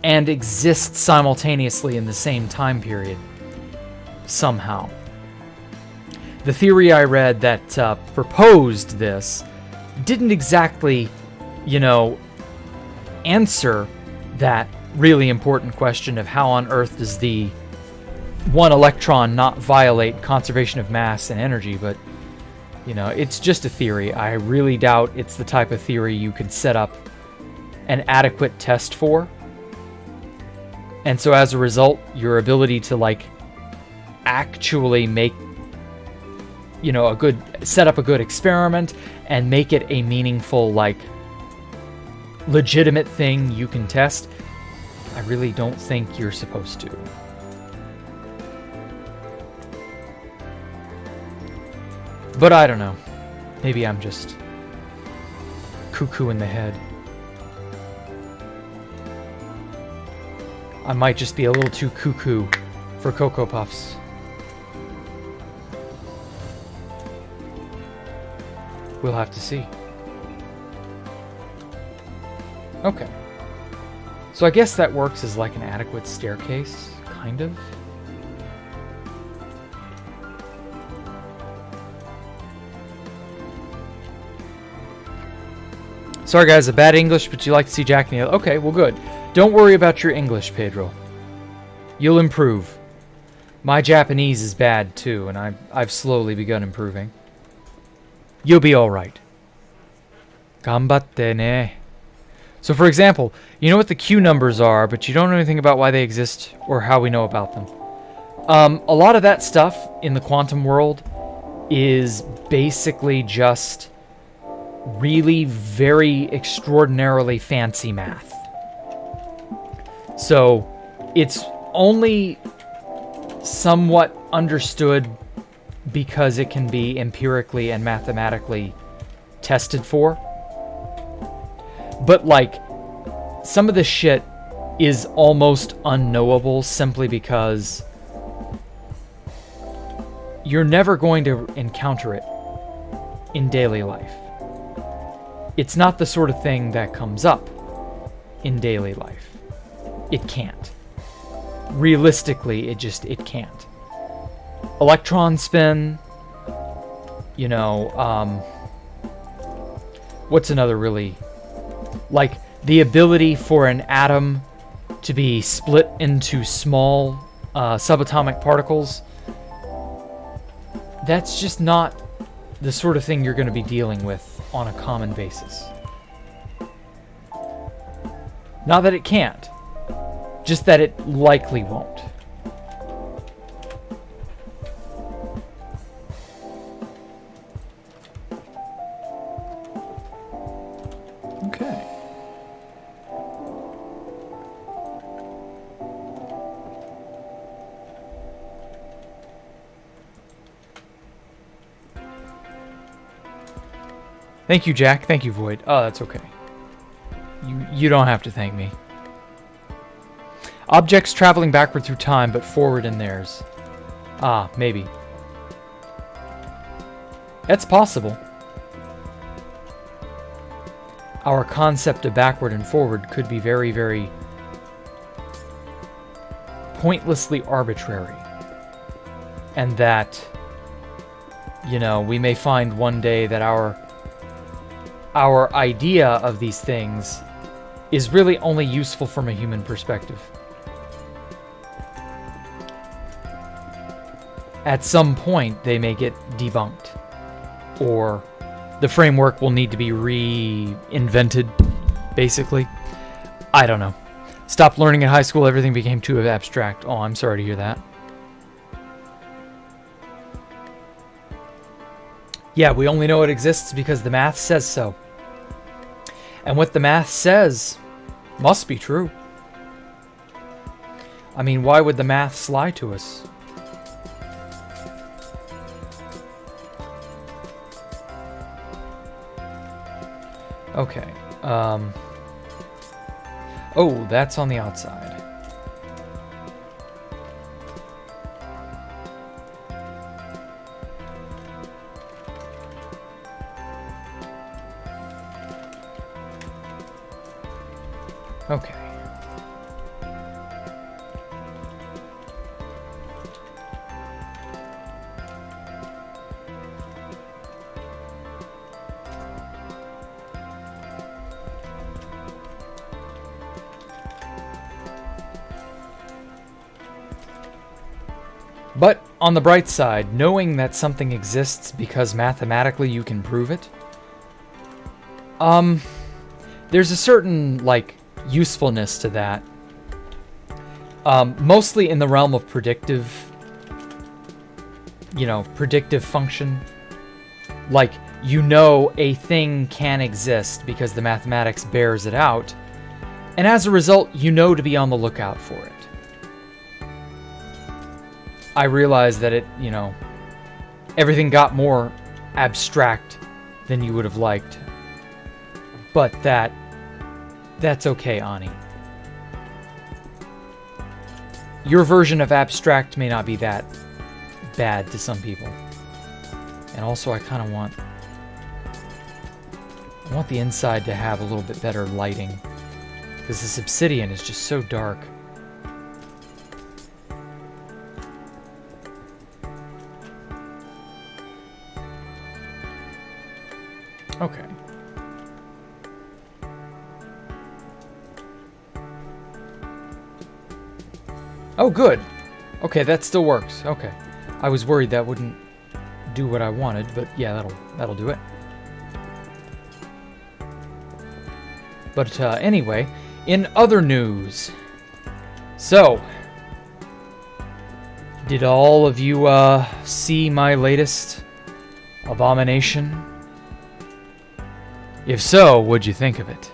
and exist simultaneously in the same time period. Somehow. The theory I read that proposed this didn't exactly, you know, answer that really important question of how on earth does the one electron not violate conservation of mass and energy, but, you know, it's just a theory. I really doubt it's the type of theory you could set up an adequate test for. And so as a result, your ability to, like, actually make, you know, set up a good experiment and make it a meaningful, like, legitimate thing you can test, I really don't think you're supposed to. But I don't know. Maybe I'm just cuckoo in the head. I might just be a little too cuckoo for Cocoa Puffs. We'll have to see. Okay. So I guess that works as like an adequate staircase, kind of. Sorry guys, a bad English, but you like to see Jack and the other. Okay, well good. Don't worry about your English, Pedro. You'll improve. My Japanese is bad too, and I've slowly begun improving. You'll be alright. Ganbatte ne. So for example, you know what the Q numbers are, but you don't know anything about why they exist or how we know about them. A lot of that stuff in the quantum world is basically just really very extraordinarily fancy math. So it's only somewhat understood because it can be empirically and mathematically tested for. But, like, some of this shit is almost unknowable simply because you're never going to encounter it in daily life. It's not the sort of thing that comes up in daily life. It can't. Realistically, it can't. Electron spin, you know, what's another really, like the ability for an atom to be split into small subatomic particles. That's just not the sort of thing you're going to be dealing with on a common basis. Not that it can't, just that it likely won't. Okay. Thank you, Jack. Thank you, Void. Oh, that's okay. You don't have to thank me. Objects traveling backward through time, but forward in theirs. Ah, maybe. That's possible. Our concept of backward and forward could be very, very pointlessly arbitrary. And that, you know, we may find one day that our idea of these things is really only useful from a human perspective. At some point, they may get debunked, or the framework will need to be reinvented, basically. I don't know. Stopped learning in high school, everything became too abstract. Oh, I'm sorry to hear that. Yeah, we only know it exists because the math says so. And what the math says must be true. I mean, why would the maths lie to us? Okay. Oh, that's on the outside. Okay. But on the bright side, knowing that something exists because mathematically you can prove it, there's a certain, like, usefulness to that. Mostly in the realm of predictive, predictive function. Like, you know a thing can exist because the mathematics bears it out, and as a result, you know to be on the lookout for it. I realize that everything got more abstract than you would have liked. But that's okay, Ani. Your version of abstract may not be that bad to some people. And also I kind of want the inside to have a little bit better lighting, because this obsidian is just so dark. Okay. Oh, good. Okay, that still works. Okay. I was worried that wouldn't do what I wanted, but yeah, that'll do it. But anyway, in other news. So, did all of you see my latest abomination? If so, what'd you think of it?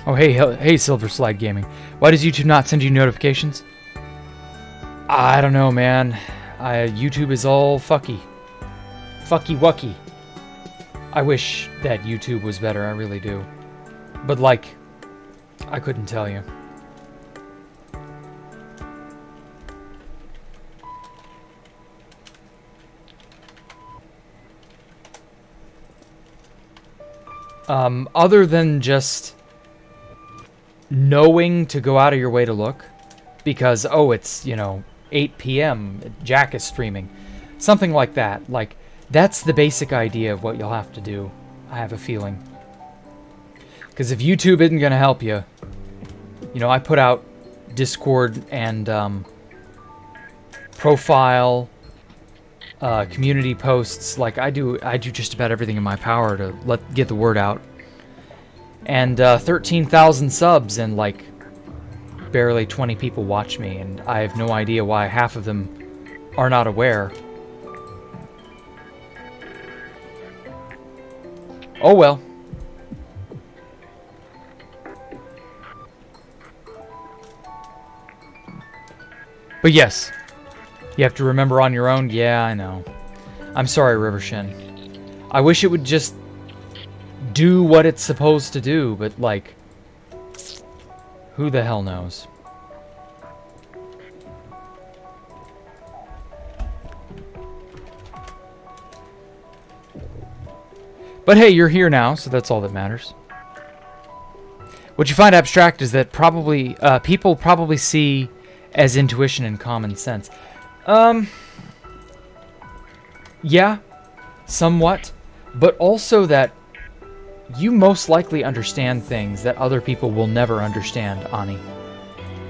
Oh, hey, Silver Slide Gaming. Why does YouTube not send you notifications? I don't know, man. YouTube is all fucky. Fucky wucky. I wish that YouTube was better, I really do. But, like, I couldn't tell you. Other than just knowing to go out of your way to look, because, oh, it's, 8 p.m., Jack is streaming. Something like that. Like, that's the basic idea of what you'll have to do, I have a feeling. Because if YouTube isn't going to help you, I put out Discord and profile, community posts. Like, I do just about everything in my power to get the word out. And 13,000 subs and, like, barely 20 people watch me, and I have no idea why half of them are not aware. Oh well. But yes, you have to remember on your own. Yeah, I know. I'm sorry, Rivershin. I wish it would just do what it's supposed to do, but, like, who the hell knows? But hey, you're here now, so that's all that matters. What you find abstract is that probably people probably see as intuition and common sense. Yeah, somewhat, but also that you most likely understand things that other people will never understand, Ani.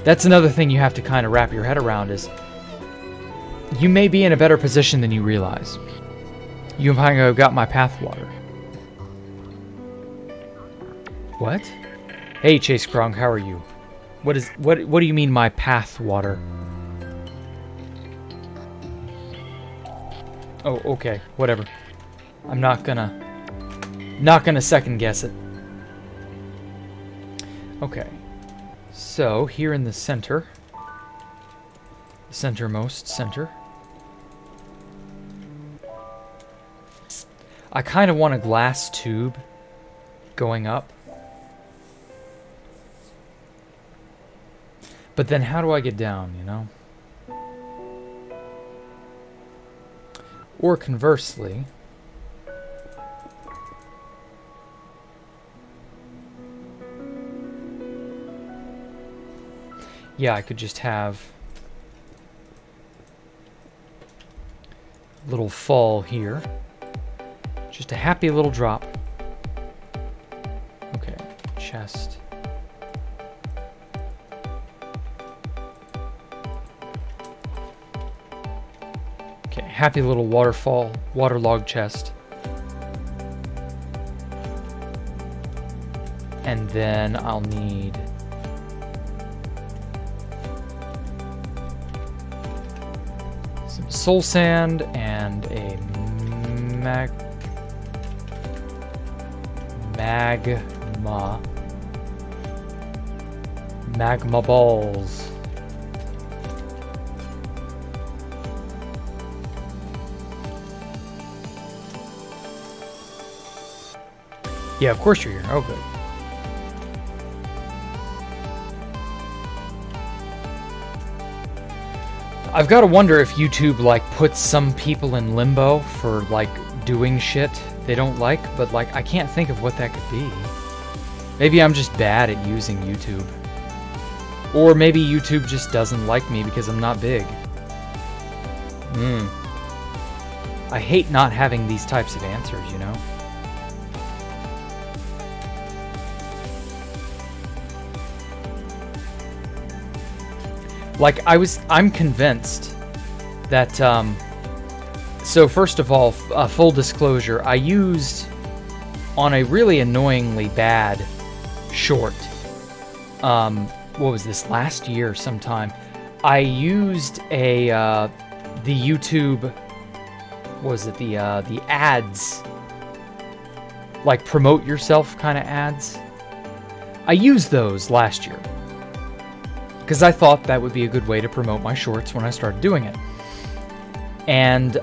That's another thing you have to kind of wrap your head around, is you may be in a better position than you realize. You might have got my path water. What? Hey, Chase Krong, how are you? What do you mean, my path water? Oh, okay, whatever. I'm not gonna second guess it. Okay. So, here in the center, the centermost center, I kind of want a glass tube going up. But then how do I get down, Or conversely, yeah, I could just have a little fall here. Just a happy little drop. Okay, chest. Okay, happy little waterfall, waterlogged chest. And then I'll need some soul sand and a magma balls. Yeah, of course you're here. Oh, good. I've got to wonder if YouTube, like, puts some people in limbo for, like, doing shit they don't like, but, like, I can't think of what that could be. Maybe I'm just bad at using YouTube. Or maybe YouTube just doesn't like me because I'm not big. I hate not having these types of answers, Like, I'm convinced that, so first of all, full disclosure, I used, on a really annoyingly bad short, what was this, last year sometime, I used the YouTube, what was it, the ads, like promote yourself kind of ads. I used those last year, because I thought that would be a good way to promote my shorts when I started doing it. And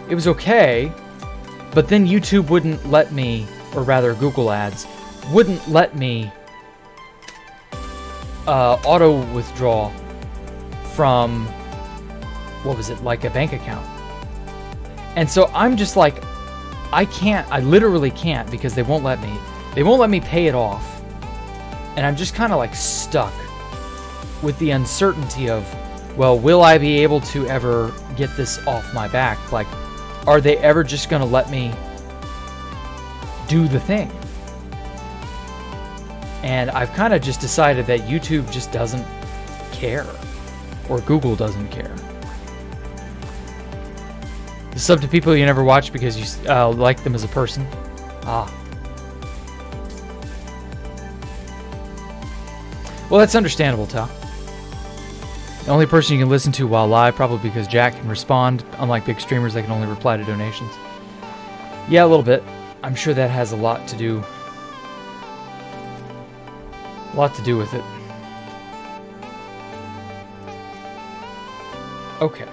it was okay, but then YouTube wouldn't let me, or rather Google Ads, wouldn't let me auto withdraw from, what was it, like a bank account. And so I'm just like, I can't, I literally can't, because they won't let me. They won't let me pay it off. And I'm just kind of like stuck with the uncertainty of, well, will I be able to ever get this off my back? Like, are they ever just going to let me do the thing? And I've kind of just decided that YouTube just doesn't care, or Google doesn't care. The sub to people you never watch because you like them as a person. Ah. Well, that's understandable, Tal. The only person you can listen to while live, probably because Jack can respond. Unlike big streamers, they can only reply to donations. Yeah, a little bit. I'm sure that has a lot to do with it. Okay.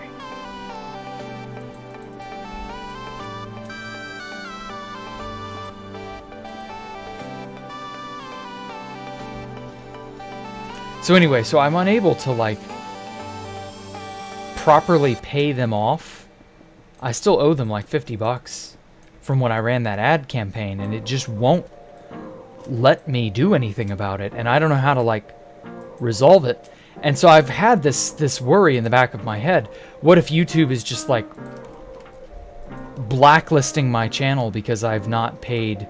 So anyway, so I'm unable to like properly pay them off. I still owe them like $50 from when I ran that ad campaign, and it just won't let me do anything about it, and I don't know how to like resolve it. And so I've had this worry in the back of my head. What if YouTube is just like blacklisting my channel because I've not paid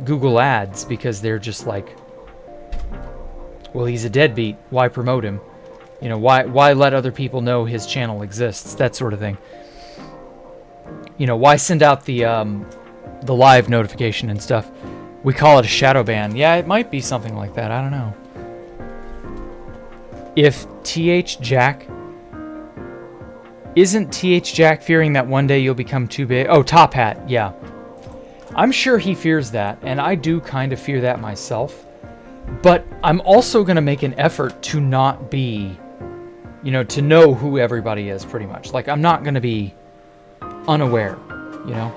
Google Ads, because they're just like, well, he's a deadbeat, why promote him? You know, why let other people know his channel exists? That sort of thing. You know, why send out the live notification and stuff? We call it a shadow ban. Yeah, it might be something like that. I don't know. If TH Jack... Isn't TH Jack fearing that one day you'll become too big? Oh, Top Hat, yeah. I'm sure he fears that, and I do kind of fear that myself. But I'm also going to make an effort to not be, you know, to know who everybody is, pretty much. Like, I'm not going to be unaware, you know?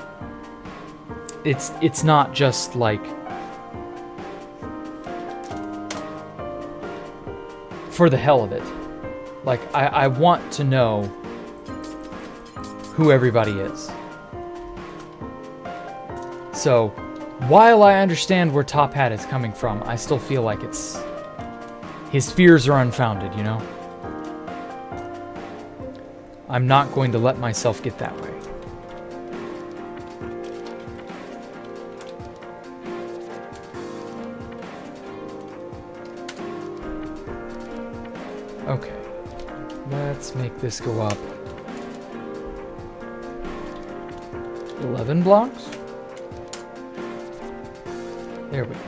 It's not just, like, for the hell of it. Like, I want to know who everybody is. So, while I understand where Top Hat is coming from, I still feel like it's... his fears are unfounded, you know? I'm not going to let myself get that way. Okay. Let's make this go up 11 blocks? There we go.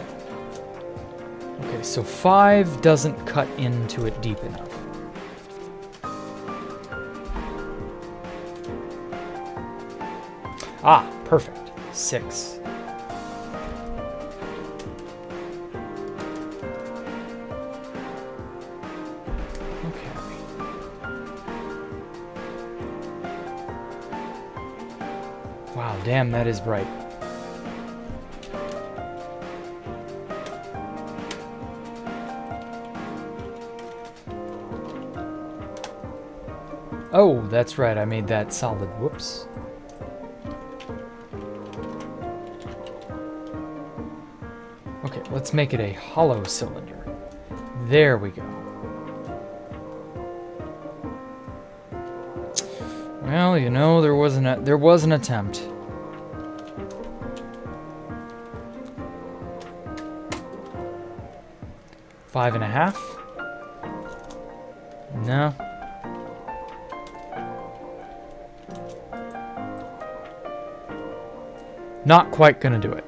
Okay, so 5 doesn't cut into it deep enough. Ah, perfect. 6. Okay. Wow, damn, that is bright. Oh, that's right, I made that solid. Whoops. Okay, let's make it a hollow cylinder. There we go. Well, you know, there was an attempt. Five and a half? No. Not quite gonna do it.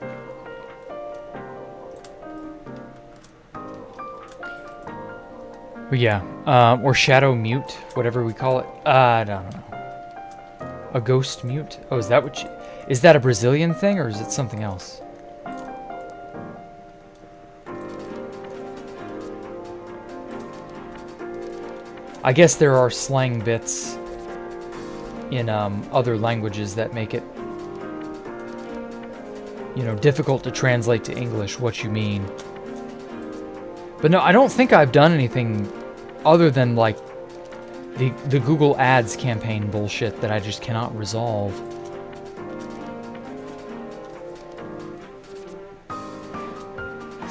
But yeah, or shadow mute, whatever we call it. I don't know. A ghost mute? Oh, is that what you... Is that a Brazilian thing, or is it something else? I guess there are slang bits in other languages that make it, you know, difficult to translate to English what you mean. But no, I don't think I've done anything other than, like, the Google Ads campaign bullshit that I just cannot resolve.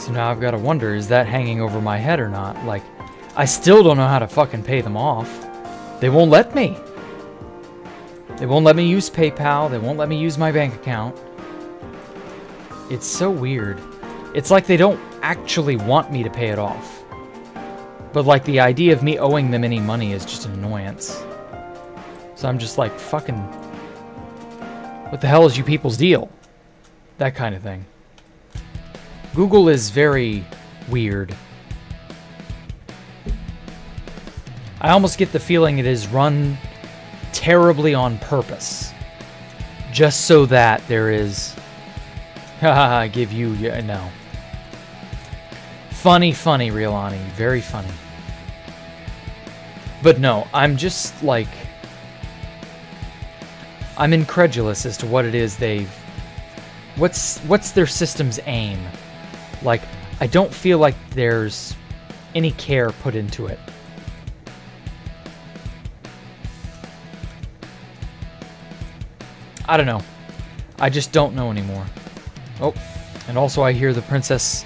So now I've got to wonder, is that hanging over my head or not? Like, I still don't know how to fucking pay them off. They won't let me. They won't let me use PayPal. They won't let me use my bank account. It's so weird. It's like they don't actually want me to pay it off. But like the idea of me owing them any money is just an annoyance. So I'm just like, fucking, what the hell is you people's deal? That kind of thing. Google is very weird. I almost get the feeling it is run terribly on purpose. Just so that there is... Haha, give you... Yeah, no. Funny, Riolani. Very funny. But no, I'm just like... I'm incredulous as to what it is they've... What's their system's aim? Like, I don't feel like there's any care put into it. I don't know. I just don't know anymore. Oh, and also I hear the Princess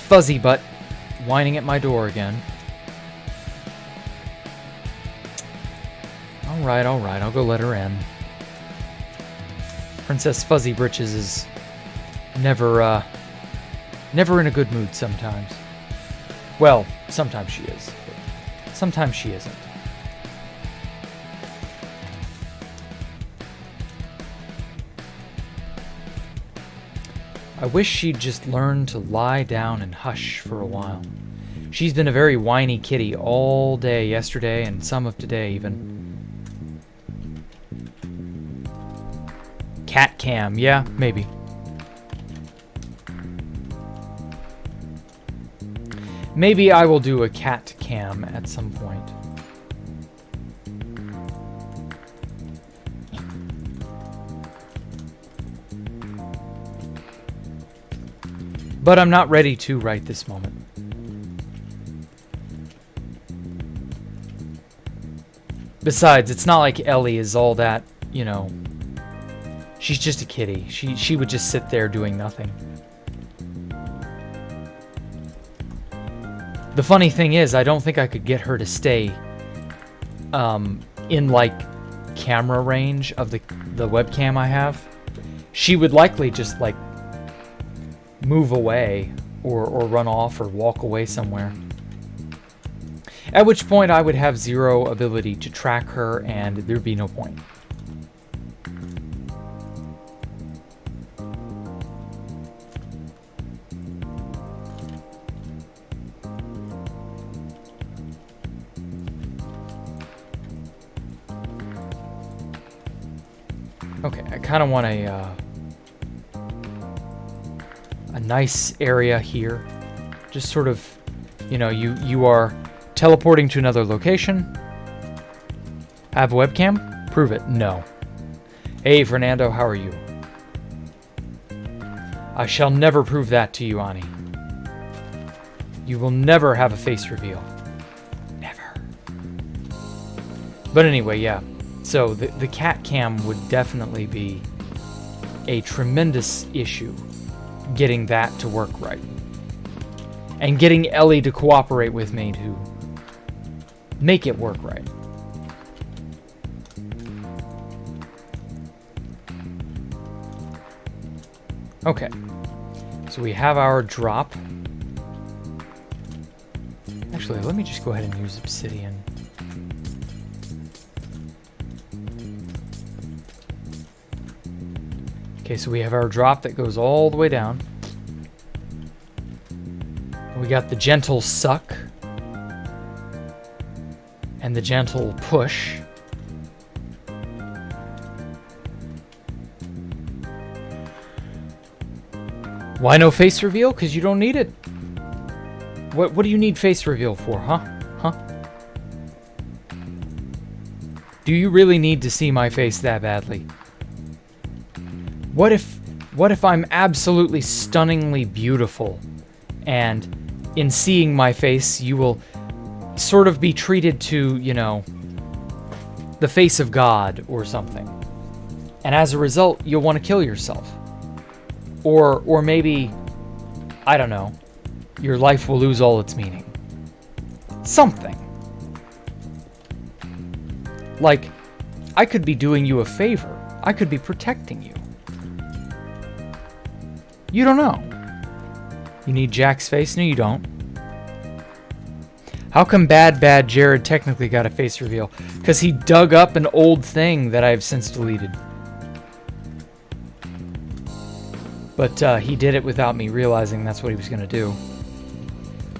Fuzzy Butt whining at my door again. Alright, I'll go let her in. Princess Fuzzy Britches is never in a good mood sometimes. Well, sometimes she is, but sometimes she isn't. I wish she'd just learn to lie down and hush for a while. She's been a very whiny kitty all day yesterday and some of today even. Cat cam, yeah, maybe. Maybe I will do a cat cam at some point. But I'm not ready to right this moment. Besides, it's not like Ellie is all that, you know... She's just a kitty. She would just sit there doing nothing. The funny thing is, I don't think I could get her to stay in, like, camera range of the webcam I have. She would likely just, like, move away or run off or walk away somewhere. At which point I would have zero ability to track her and there'd be no point. Okay, I kind of want a nice area here. Just sort of, you know, you are teleporting to another location. Have a webcam? Prove it. No. Hey, Fernando, how are you? I shall never prove that to you, Ani. You will never have a face reveal. Never. But anyway, yeah. So the cat cam would definitely be a tremendous issue getting that to work right. And getting Ellie to cooperate with me to make it work right. Okay. So we have our drop. Actually, let me just go ahead and use obsidian. Okay, so we have our drop that goes all the way down. We got the gentle suck. And the gentle push. Why no face reveal? Because you don't need it. What do you need face reveal for, huh? Huh? Do you really need to see my face that badly? What if I'm absolutely stunningly beautiful and in seeing my face you will sort of be treated to, you know, the face of God or something. And as a result, you'll want to kill yourself. Or maybe, I don't know, your life will lose all its meaning. Something. Like, I could be doing you a favor. I could be protecting you. You don't know. You need Jack's face? No, you don't. How come bad Jared technically got a face reveal? Because he dug up an old thing that I've since deleted. But he did it without me realizing that's what he was going to do.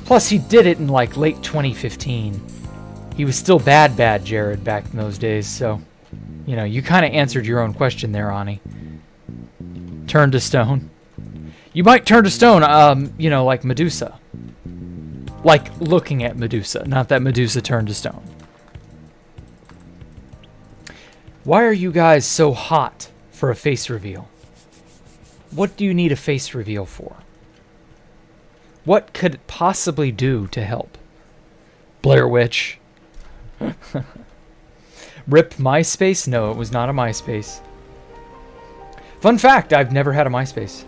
Plus, he did it in like late 2015. He was still bad Jared back in those days, so... You know, you kind of answered your own question there, Ani. Turn to stone. You might turn to stone, you know, like Medusa. Like looking at Medusa, not that Medusa turned to stone. Why are you guys so hot for a face reveal? What do you need a face reveal for? What could it possibly do to help? Blair Witch. Rip MySpace? No, it was not a MySpace. Fun fact, I've never had a MySpace.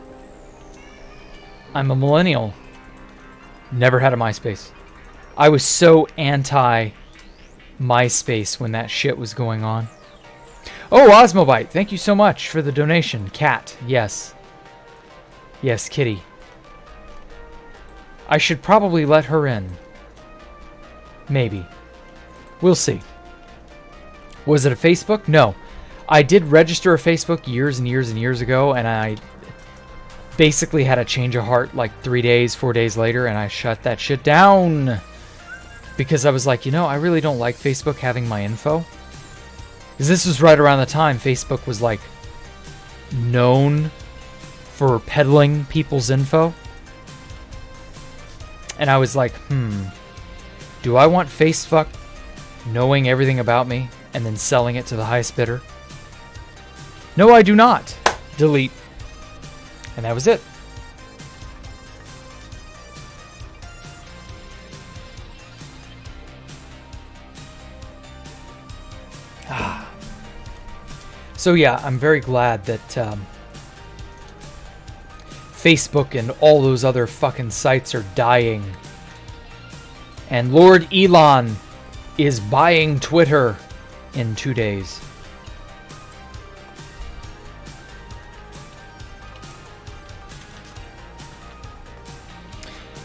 I'm a millennial. Never had a MySpace. I was so anti-MySpace when that shit was going on. Oh, Osmobite, thank you so much for the donation. Cat, yes. Yes, Kitty. I should probably let her in. Maybe. We'll see. Was it a Facebook? No. I did register a Facebook years and years and years ago, and I basically had a change of heart like 4 days later, and I shut that shit down. Because I was like, you know, I really don't like Facebook having my info. Because this was right around the time Facebook was like known for peddling people's info. And I was like, do I want Facebook knowing everything about me and then selling it to the highest bidder? No, I do not. Delete. And that was it. So yeah, I'm very glad that Facebook and all those other fucking sites are dying. And Lord Elon is buying Twitter in 2 days.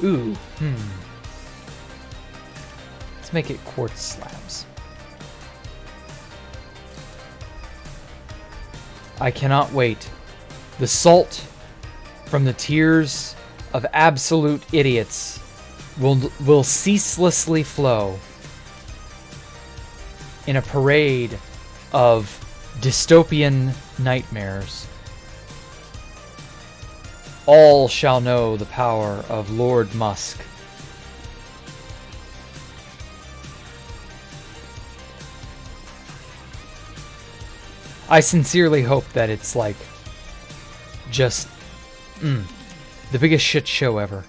Ooh, Let's make it quartz slabs. I cannot wait. The salt from the tears of absolute idiots will ceaselessly flow in a parade of dystopian nightmares. All shall know the power of Lord Musk. I sincerely hope that it's like just the biggest shit show ever.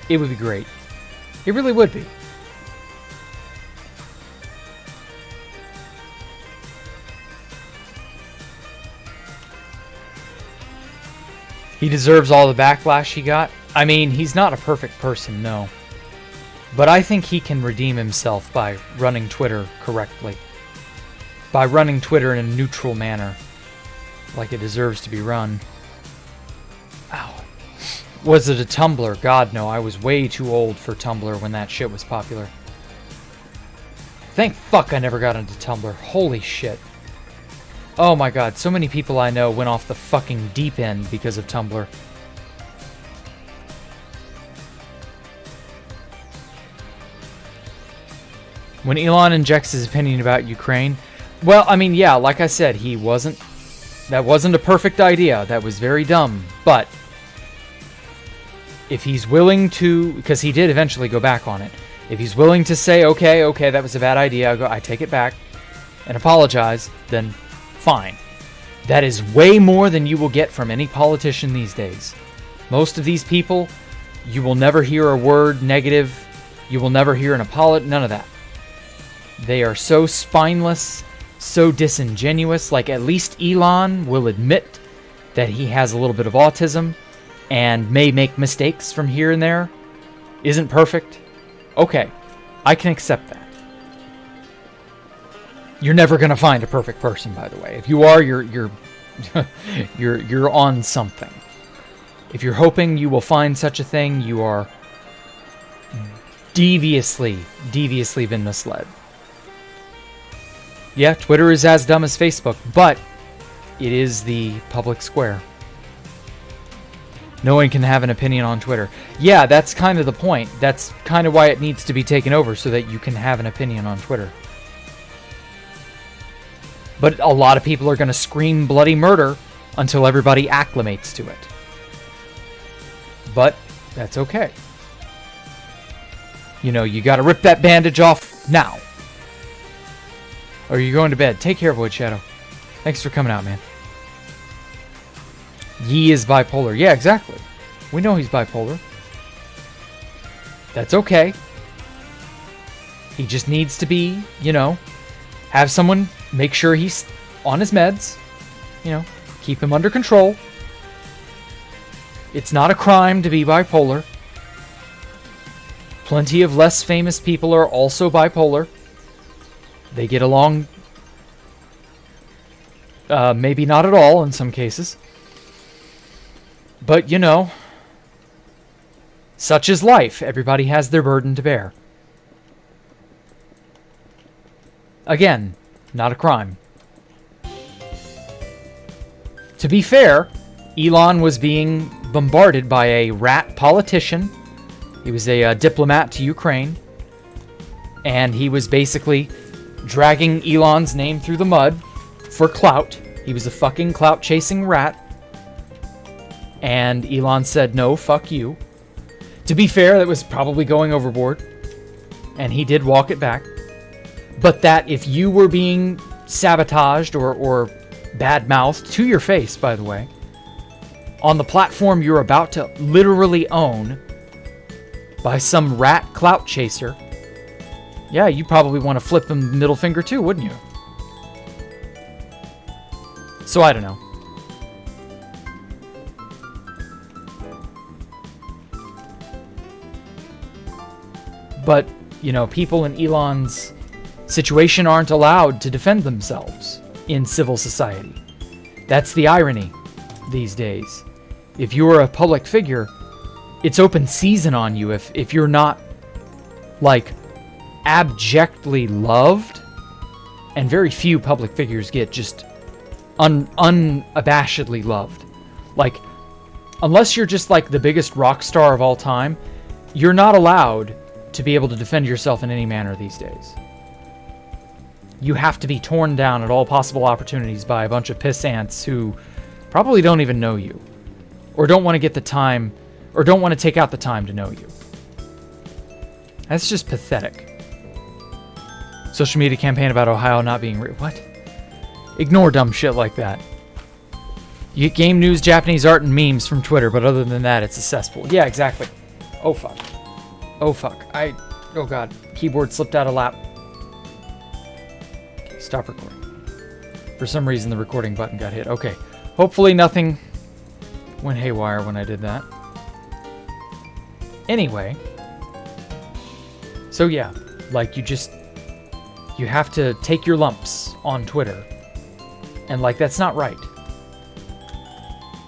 It would be great. It really would be. He deserves all the backlash he got. I mean, he's not a perfect person, no. But I think he can redeem himself by running Twitter correctly. By running Twitter in a neutral manner. Like it deserves to be run. Ow. Was it a Tumblr? God, no. I was way too old for Tumblr when that shit was popular. Thank fuck I never got into Tumblr. Holy shit. Oh my god, so many people I know went off the fucking deep end because of Tumblr. When Elon injects his opinion about Ukraine, well, I mean, yeah, like I said, that wasn't a perfect idea. That was very dumb. But if he's willing to, because he did eventually go back on it, if he's willing to say, okay, that was a bad idea, I take it back and apologize, then fine. That is way more than you will get from any politician these days. Most of these people, you will never hear a word negative. You will never hear an apology, none of that. They are so spineless, so disingenuous. Like, at least Elon will admit that he has a little bit of autism and may make mistakes from here and there, isn't perfect. Okay, I can accept that. You're never going to find a perfect person, by the way. If you are, you're you're on something. If you're hoping you will find such a thing, you are deviously been misled. Yeah, Twitter is as dumb as Facebook, but it is the public square. No one can have an opinion on Twitter. Yeah, that's kind of the point. That's kind of why it needs to be taken over, so that you can have an opinion on Twitter. But a lot of people are going to scream bloody murder until everybody acclimates to it. But that's okay. You know, you got to rip that bandage off now. Or you're going to bed. Take care, Void Shadow. Thanks for coming out, man. Yi is bipolar. Yeah, exactly. We know he's bipolar. That's okay. He just needs to be, you know, have someone make sure he's on his meds. You know, keep him under control. It's not a crime to be bipolar. Plenty of less famous people are also bipolar. They get along, maybe not at all in some cases. But, you know, such is life. Everybody has their burden to bear. Again, not a crime. To be fair, Elon was being bombarded by a rat politician. He was a diplomat to Ukraine. And he was basically dragging Elon's name through the mud for clout. He was a fucking clout-chasing rat. And Elon said, no, fuck you. To be fair, that was probably going overboard. And he did walk it back. But that if you were being sabotaged or bad-mouthed, to your face, by the way, on the platform you're about to literally own by some rat clout chaser, yeah, you probably want to flip him the middle finger too, wouldn't you? So I don't know. But, you know, people in Elon's situation aren't allowed to defend themselves in civil society. That's the irony these days. If you're a public figure, it's open season on you if you're not, like, abjectly loved. And very few public figures get just unabashedly loved. Like, unless you're just, like, the biggest rock star of all time, you're not allowed to be able to defend yourself in any manner these days. You have to be torn down at all possible opportunities by a bunch of pissants who probably don't even know you, or don't want to get the time, or don't want to take out the time to know you. That's just pathetic. Social media campaign about Ohio not being what? Ignore dumb shit like that. You get game news, Japanese art, and memes from Twitter, but other than that, it's a cesspool. Yeah, exactly. Oh, fuck. Oh, fuck. Oh, God. Keyboard slipped out of lap. Okay, stop recording. For some reason, the recording button got hit. Okay. Hopefully nothing went haywire when I did that. Anyway. So, yeah. Like, you have to take your lumps on Twitter. And, like, that's not right.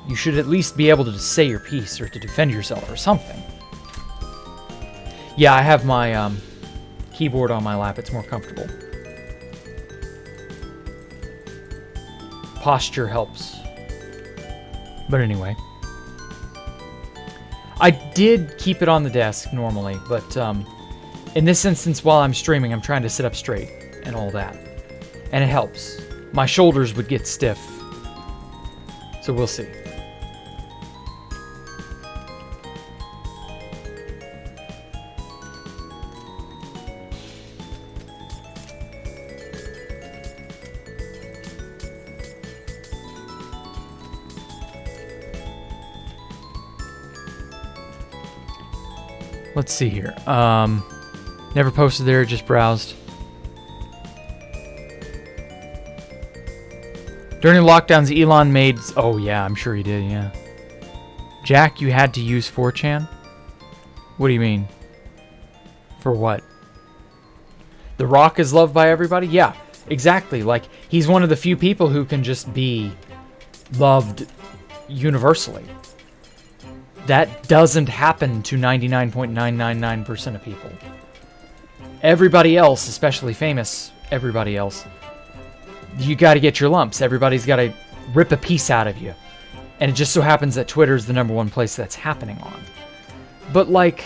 You should at least be able to say your piece or to defend yourself or something. Yeah, I have my keyboard on my lap. It's more comfortable. Posture helps. But anyway. I did keep it on the desk normally, but in this instance, while I'm streaming, I'm trying to sit up straight and all that. And it helps. My shoulders would get stiff. So we'll see. Let's see here. Never posted there, just browsed. During the lockdowns, Elon made... Oh, yeah, I'm sure he did, yeah. Jack, you had to use 4chan? What do you mean? For what? The Rock is loved by everybody? Yeah, exactly. Like, he's one of the few people who can just be loved universally. That doesn't happen to 99.999% of people. Everybody else, especially famous, everybody else, you got to get your lumps. Everybody's got to rip a piece out of you. And it just so happens that Twitter's the #1 place that's happening on. But, like,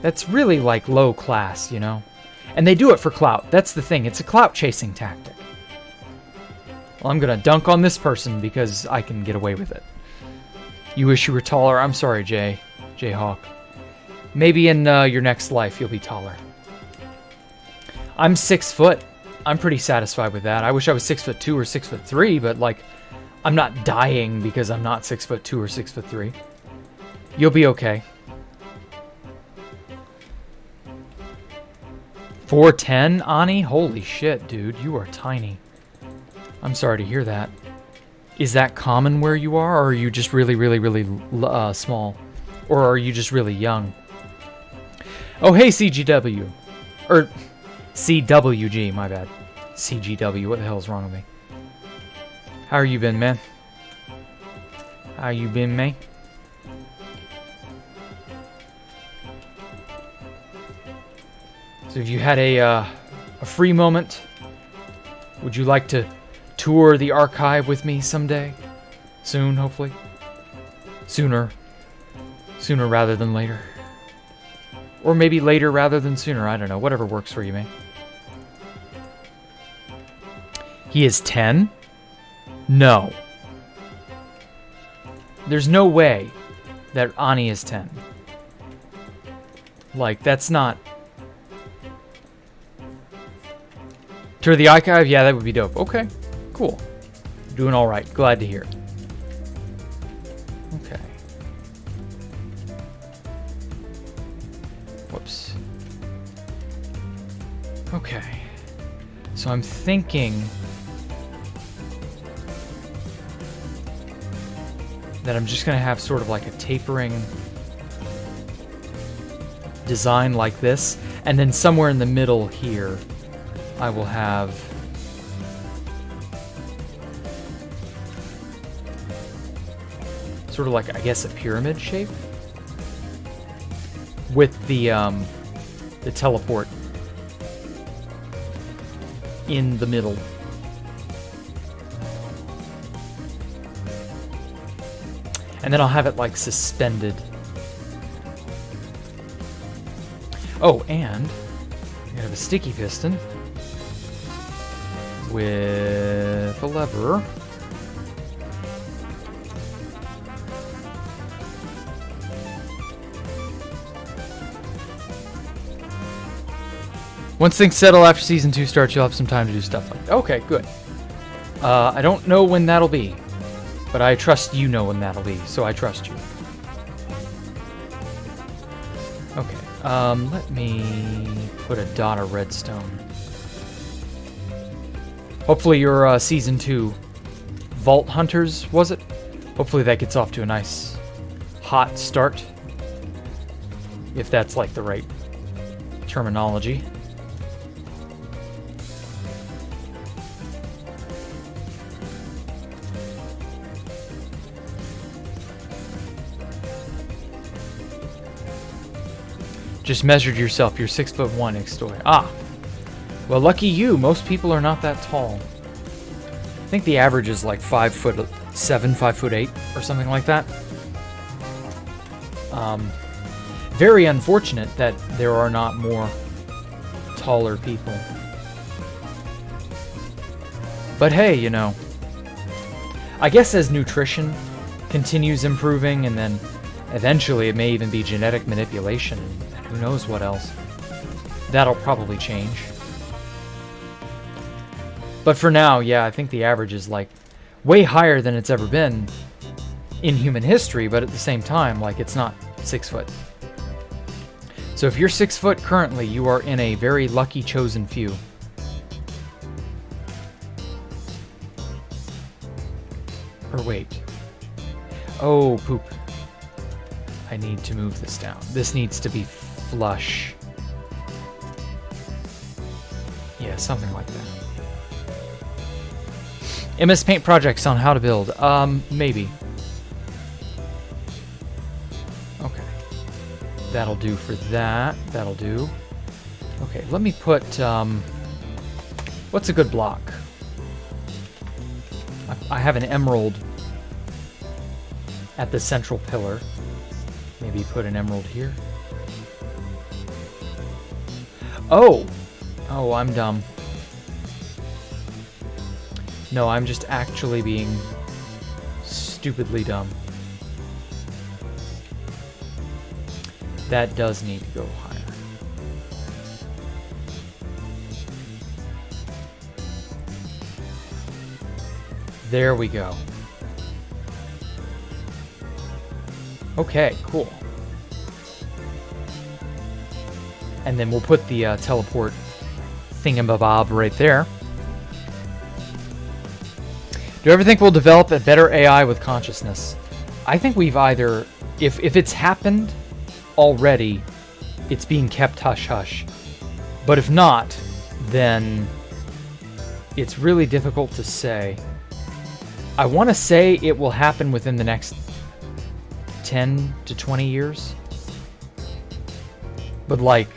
that's really, like, low class, you know? And they do it for clout. That's the thing. It's a clout-chasing tactic. Well, I'm going to dunk on this person because I can get away with it. You wish you were taller? I'm sorry, Jayhawk. Maybe in your next life you'll be taller. I'm 6 foot. I'm pretty satisfied with that. I wish I was 6'2" or 6'3", but like, I'm not dying because I'm not 6'2" or 6'3". You'll be okay. 4'10", Ani? Holy shit, dude, you are tiny. I'm sorry to hear that. Is that common where you are, or are you just really, really, really small? Or are you just really young? Oh, hey, CGW. Or CWG, my bad. CGW, what the hell is wrong with me? How you been, man? How you been, man? So if you had a free moment, would you like to tour the archive with me someday? Soon, hopefully. Sooner rather than later. Or maybe later rather than sooner, I don't know. Whatever works for you, man. He is 10? No. There's no way that Ani is 10. Like, that's not... Tour the archive? Yeah, that would be dope. Okay, cool. Doing all right. Glad to hear. Okay. Whoops. Okay. So I'm thinking that I'm just going to have sort of like a tapering design like this, and then somewhere in the middle here I will have sort of like, I guess, a pyramid shape with the teleport in the middle. And then I'll have it like suspended. Oh, and I have a sticky piston with a lever. Once things settle after Season 2 starts, you'll have some time to do stuff like that. Okay, good. I don't know when that'll be, but I trust you know when that'll be, so I trust you. Okay, let me put a dot of redstone. Hopefully your Season 2 Vault Hunters, was it? Hopefully that gets off to a nice hot start. If that's like the right terminology. Just measured yourself. You're 6'1", Ixtoy. Ah. Well, lucky you. Most people are not that tall. I think the average is like 5'7", 5'8", or something like that. Very unfortunate that there are not more taller people. But hey, you know, I guess as nutrition continues improving, and then eventually it may even be genetic manipulation, and who knows what else, that'll probably change. But for now, yeah, I think the average is like way higher than it's ever been in human history, but at the same time, like, it's not 6 foot. So if you're 6 foot currently, you are in a very lucky chosen few. Or wait. Oh, poop. I need to move this down. This needs to be flush. Yeah, something like that. MS Paint projects on how to build. Maybe. Okay. That'll do for that. That'll do. Okay, let me put, what's a good block? I have an emerald at the central pillar. Maybe put an emerald here. Oh! Oh, I'm dumb. No, I'm just actually being stupidly dumb. That does need to go higher. There we go. Okay, cool. And then we'll put the teleport thingamabob right there. Do you ever think we'll develop a better AI with consciousness? I think we've either... If it's happened already, it's being kept hush-hush. But if not, then it's really difficult to say. I want to say it will happen within the next 10 to 20 years. But, like,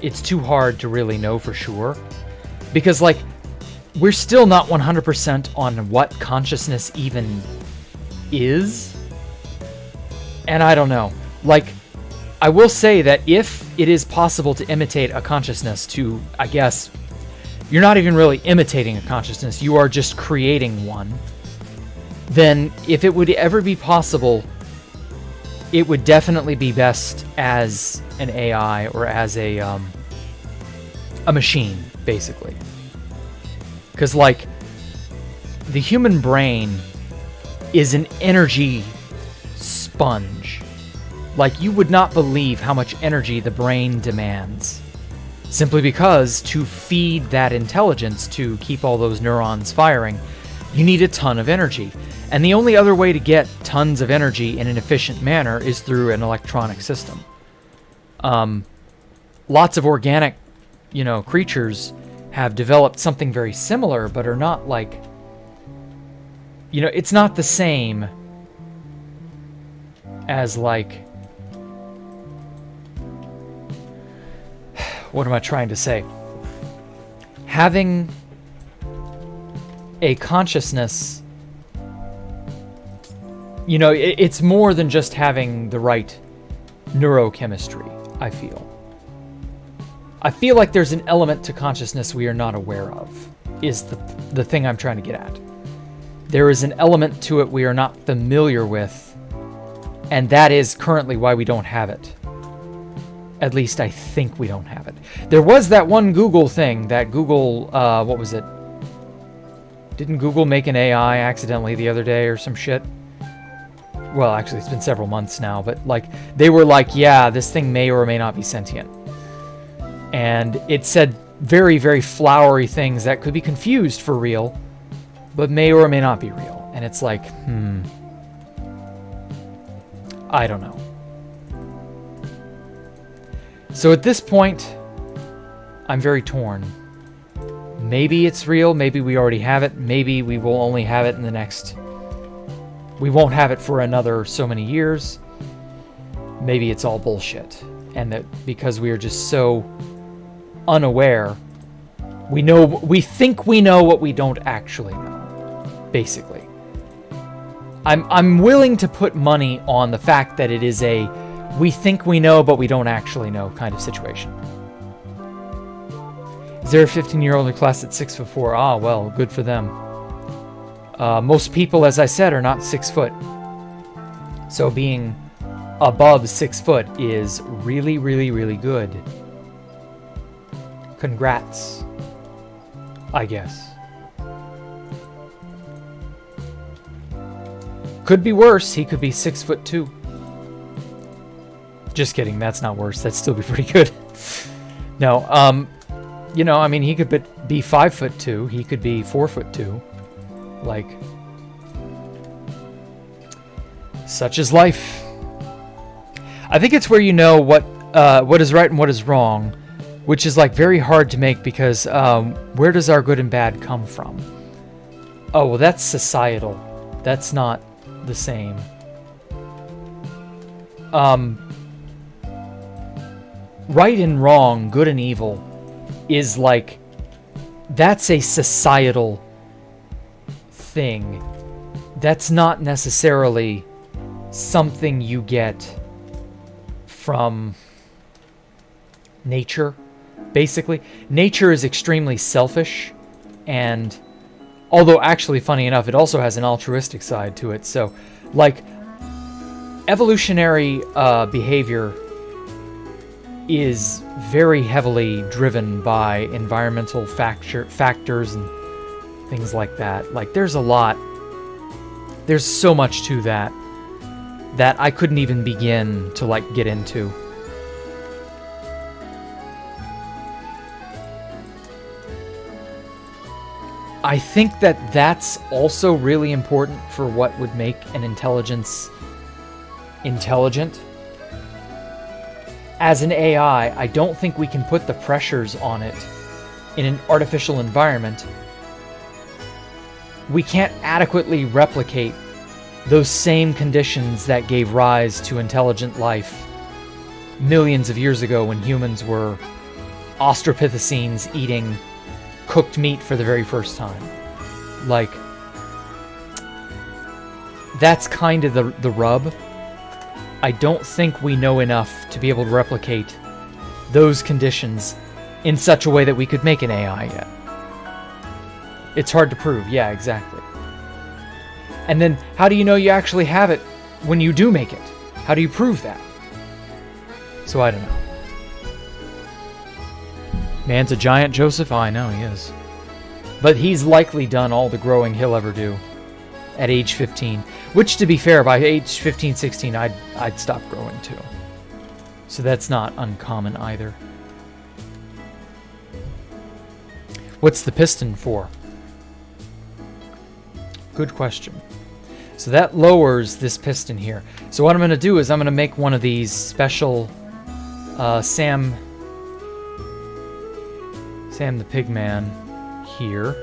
it's too hard to really know for sure. Because, like, we're still not 100% on what consciousness even is. And I don't know. Like, I will say that if it is possible to imitate a consciousness to, I guess, you're not even really imitating a consciousness, you are just creating one, then if it would ever be possible, it would definitely be best as an AI or as a machine, basically. Because, like, the human brain is an energy sponge. Like, you would not believe how much energy the brain demands. Simply because to feed that intelligence, to keep all those neurons firing, you need a ton of energy. And the only other way to get tons of energy in an efficient manner is through an electronic system. Lots of organic, creatures have developed something very similar, but are not like, it's not the same as, like, what am I trying to say? Having a consciousness, it's more than just having the right neurochemistry, I feel. I feel like there's an element to consciousness we are not aware of, is the thing I'm trying to get at. There is an element to it we are not familiar with, and that is currently why we don't have it. At least I think we don't have it. There was that one Google thing, that Google, what was it? Didn't Google make an AI accidentally the other day or some shit? Well, actually, it's been several months now, but, like, they were like, yeah, this thing may or may not be sentient. And it said very, very flowery things that could be confused for real, but may or may not be real. And it's like, I don't know. So at this point, I'm very torn. Maybe it's real, maybe we already have it, maybe we will only have it in the next... We won't have it for another so many years. Maybe it's all bullshit. And that because we are just so unaware, we think we know what we don't actually know, basically. I'm willing to put money on the fact that it is a we think we know but we don't actually know kind of situation. Is there a 15-year-old in class that's 6'4"? Ah, well, good for them. Most people, as I said, are not 6 foot. So being above 6 foot is really, really, really good. Congrats, I guess. Could be worse. He could be 6'2". Just kidding. That's not worse. That'd still be pretty good. No, I mean, he could be 5'2". He could be 4'2". Like, Such is life. I think it's where you know what is right and what is wrong, which is like very hard to make because where does our good and bad come from? Oh, well, that's societal. That's not the same. Right and wrong, good and evil, is like, that's a societal thing. That's not necessarily something you get from nature, basically. Nature is extremely selfish, and although actually, funny enough, it also has an altruistic side to it. So, like, evolutionary behavior is very heavily driven by environmental factors and things like that. Like, there's so much to that I couldn't even begin to, like, get into. I think that that's also really important for what would make an intelligence intelligent. As an AI, I don't think we can put the pressures on it in an artificial environment. We can't adequately replicate those same conditions that gave rise to intelligent life millions of years ago when humans were Australopithecines eating cooked meat for the very first time. Like, that's kind of the rub. I don't think we know enough to be able to replicate those conditions in such a way that we could make an AI yet. It's hard to prove. Yeah, exactly. And then, how do you know you actually have it when you do make it? How do you prove that? So I don't know. Man's a giant, Joseph? Oh, I know, he is. But he's likely done all the growing he'll ever do at age 15. Which, to be fair, by age 15, 16, I'd stop growing too. So that's not uncommon either. What's the piston for? Good question. So that lowers this piston here. So what I'm going to do is I'm going to make one of these special Sam the Pigman here.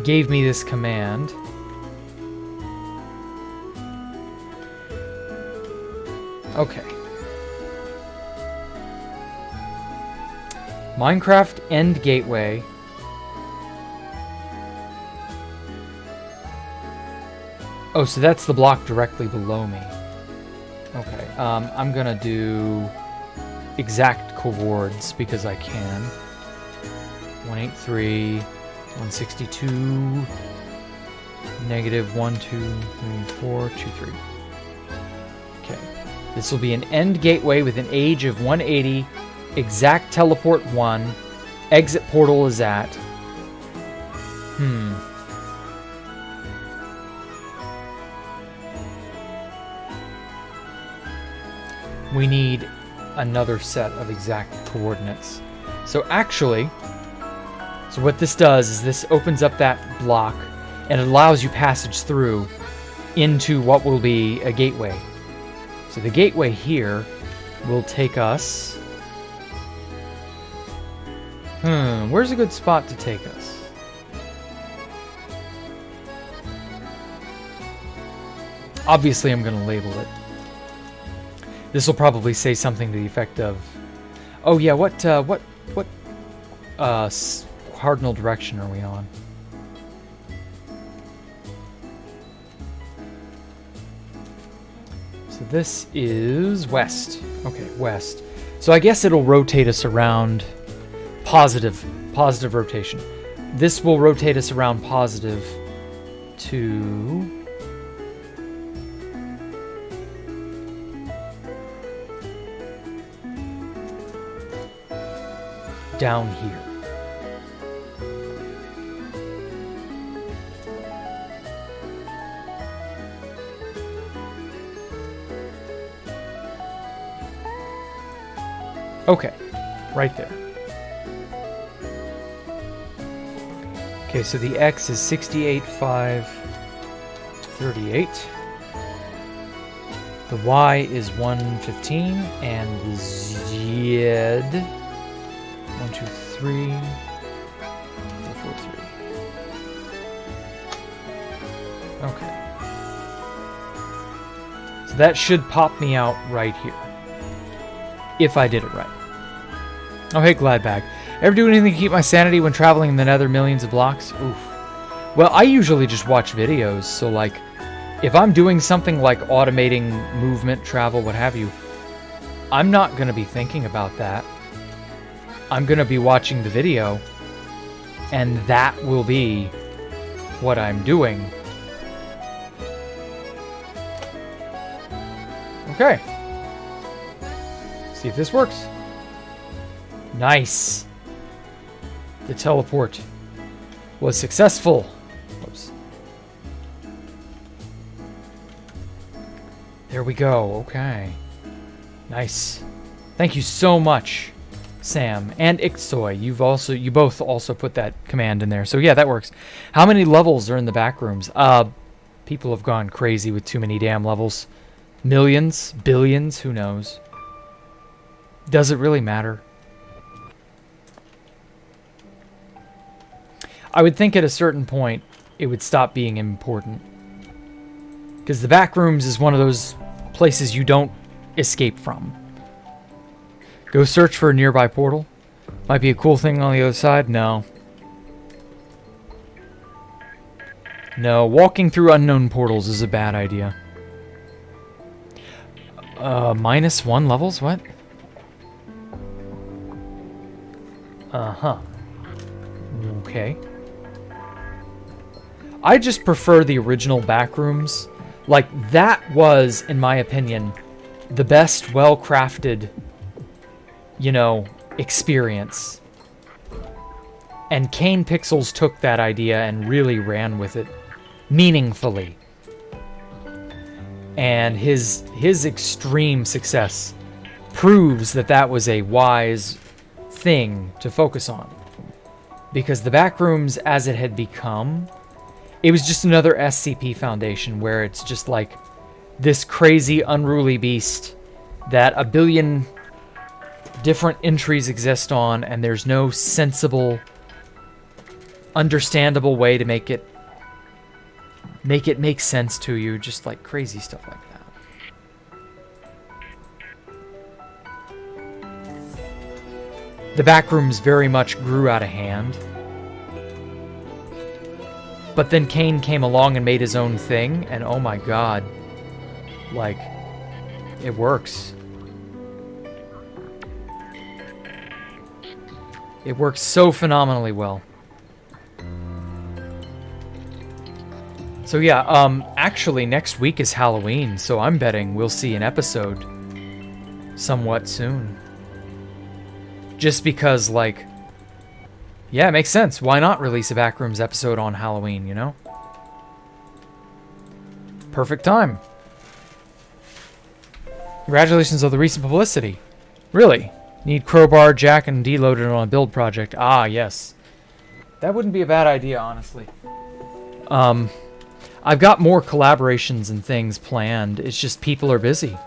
Gave me this command. Okay. Minecraft End Gateway. Oh, so that's the block directly below me. Okay, I'm gonna do exact coords because I can. 183, 162, negative 1, 2, 3, 4, 2, 3. Okay, this will be an end gateway with an age of 180, exact teleport 1, exit portal is at. We need another set of exact coordinates. So actually, so what this does is this opens up that block and it allows you passage through into what will be a gateway. So the gateway here will take us... where's a good spot to take us? Obviously, I'm going to label it. This will probably say something to the effect of, "Oh yeah, what cardinal direction are we on?" So this is west. Okay, west. So I guess it'll rotate us around positive rotation. This will rotate us around positive to down here. Okay, right there. Okay, so the X is 68,538. The Y is 115, and the Z 1, 2, 3, 4, 3. Okay. So that should pop me out right here. If I did it right. Oh, hey, Gladbag. Ever do anything to keep my sanity when traveling in the nether millions of blocks? Oof. Well, I usually just watch videos, so like, if I'm doing something like automating movement, travel, what have you, I'm not going to be thinking about that. I'm going to be watching the video, and that will be what I'm doing. Okay. See if this works. Nice. The teleport was successful. Whoops. There we go. Okay. Nice. Thank you so much, Sam and Ixoy. You both also put that command in there. So yeah, that works. How many levels are in the back rooms? People have gone crazy with too many damn levels. Millions, billions, who knows? Does it really matter? I would think at a certain point it would stop being important. Because the back rooms is one of those places you don't escape from. Go search for a nearby portal. Might be a cool thing on the other side. No. No, walking through unknown portals is a bad idea. -1 levels? What? Uh-huh. Okay. I just prefer the original backrooms. Like, that was, in my opinion, the best, well-crafted, you know, experience. And Kane Pixels took that idea and really ran with it meaningfully. And his extreme success proves that that was a wise thing to focus on. Because the backrooms, as it had become, it was just another SCP Foundation where it's just like this crazy, unruly beast that a billion different entries exist on, and there's no sensible, understandable way to make it make sense to you. Just like crazy stuff like that. The backrooms very much grew out of hand. But then Kane came along and made his own thing, and oh my god. Like, it works. It works so phenomenally well. So yeah, actually next week is Halloween, so I'm betting we'll see an episode somewhat soon. Just because, like, yeah, it makes sense. Why not release a Backrooms episode on Halloween, you know? Perfect time. Congratulations on the recent publicity. Really? Need Crowbar, Jack, and D loaded on a build project. Ah, yes. That wouldn't be a bad idea, honestly. I've got more collaborations and things planned. It's just people are busy.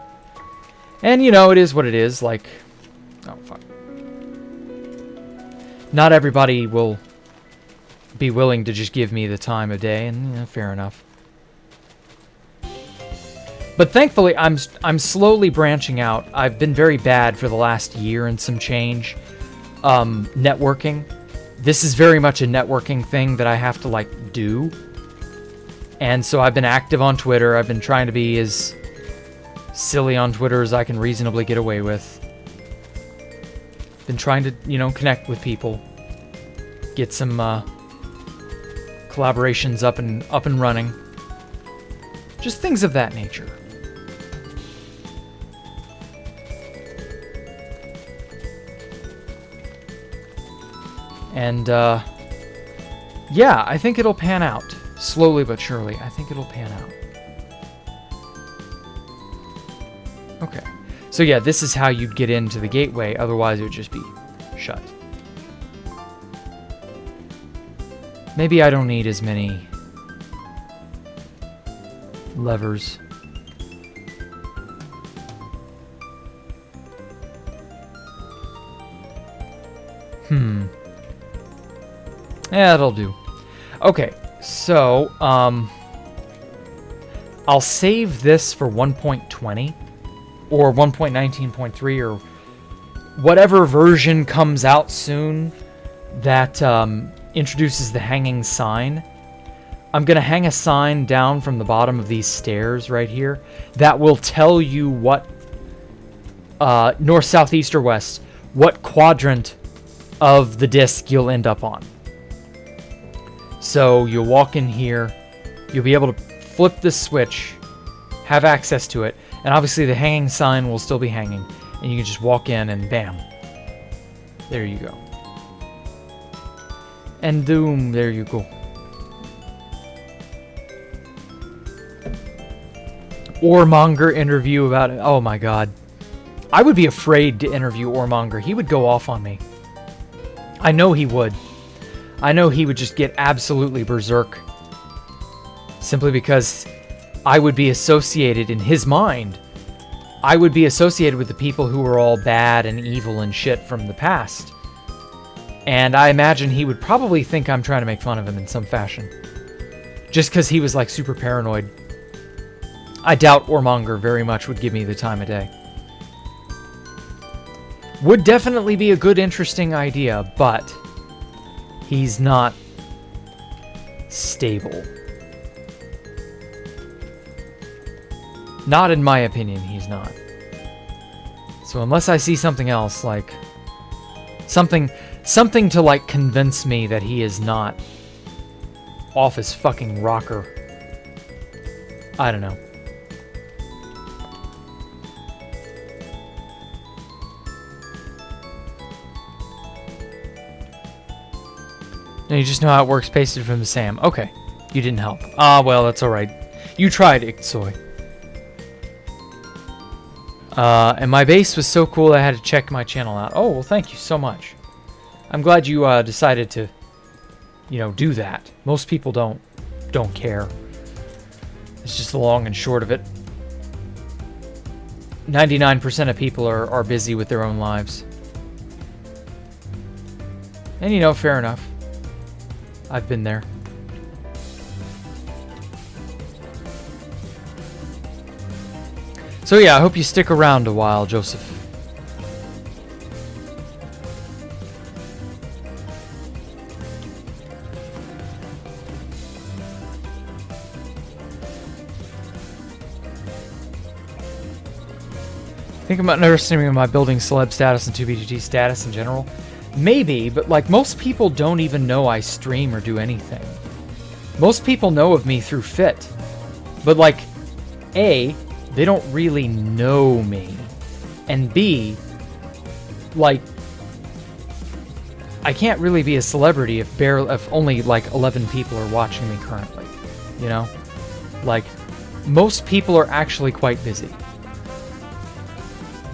And, you know, it is what it is. Like, oh, fuck. Not everybody will be willing to just give me the time of day, and you know, fair enough. But thankfully, I'm slowly branching out. I've been very bad for the last year and some change. Networking. This is very much a networking thing that I have to, like, do. And so I've been active on Twitter. I've been trying to be as silly on Twitter as I can reasonably get away with. Been trying to, you know, connect with people. Get some collaborations up and running. Just things of that nature. And, yeah, I think it'll pan out. Slowly but surely, I think it'll pan out. Okay. So yeah, this is how you'd get into the gateway, otherwise it would just be shut. Maybe I don't need as many levers. Yeah, that'll do. Okay, so, I'll save this for 1.20 or 1.19.3 or whatever version comes out soon that introduces the hanging sign. I'm going to hang a sign down from the bottom of these stairs right here that will tell you what north, south, east, or west, what quadrant of the disc you'll end up on. So you'll walk in here, you'll be able to flip this switch, have access to it, and obviously the hanging sign will still be hanging, and you can just walk in and bam, there you go. And boom, there you go. Warmonger interview about it. Oh my god. I would be afraid to interview Warmonger. He would go off on me. I know he would. I know he would just get absolutely berserk. Simply because I would be associated, in his mind, I would be associated with the people who were all bad and evil and shit from the past. And I imagine he would probably think I'm trying to make fun of him in some fashion. Just because he was like super paranoid. I doubt Warmonger very much would give me the time of day. Would definitely be a good, interesting idea, but he's not stable. Not in my opinion, he's not. So unless I see something else, like something to like convince me that he is not off his fucking rocker, I don't know. No, you just know how it works, pasted from the SAM. Okay, you didn't help. Ah, well, that's alright. You tried, Iktsoy. And my base was so cool I had to check my channel out. Oh, well, thank you so much. I'm glad you decided to, you know, do that. Most people don't care. It's just the long and short of it. 99% of people are busy with their own lives. And, you know, fair enough. I've been there. So yeah, I hope you stick around a while, Joseph. Think about underestimating my building celeb status and 2BGT status in general. Maybe, but like most people don't even know I stream or do anything. Most people know of me through Fit. But like, A, they don't really know me. And B, like, I can't really be a celebrity if only like 11 people are watching me currently. You know? Like, most people are actually quite busy.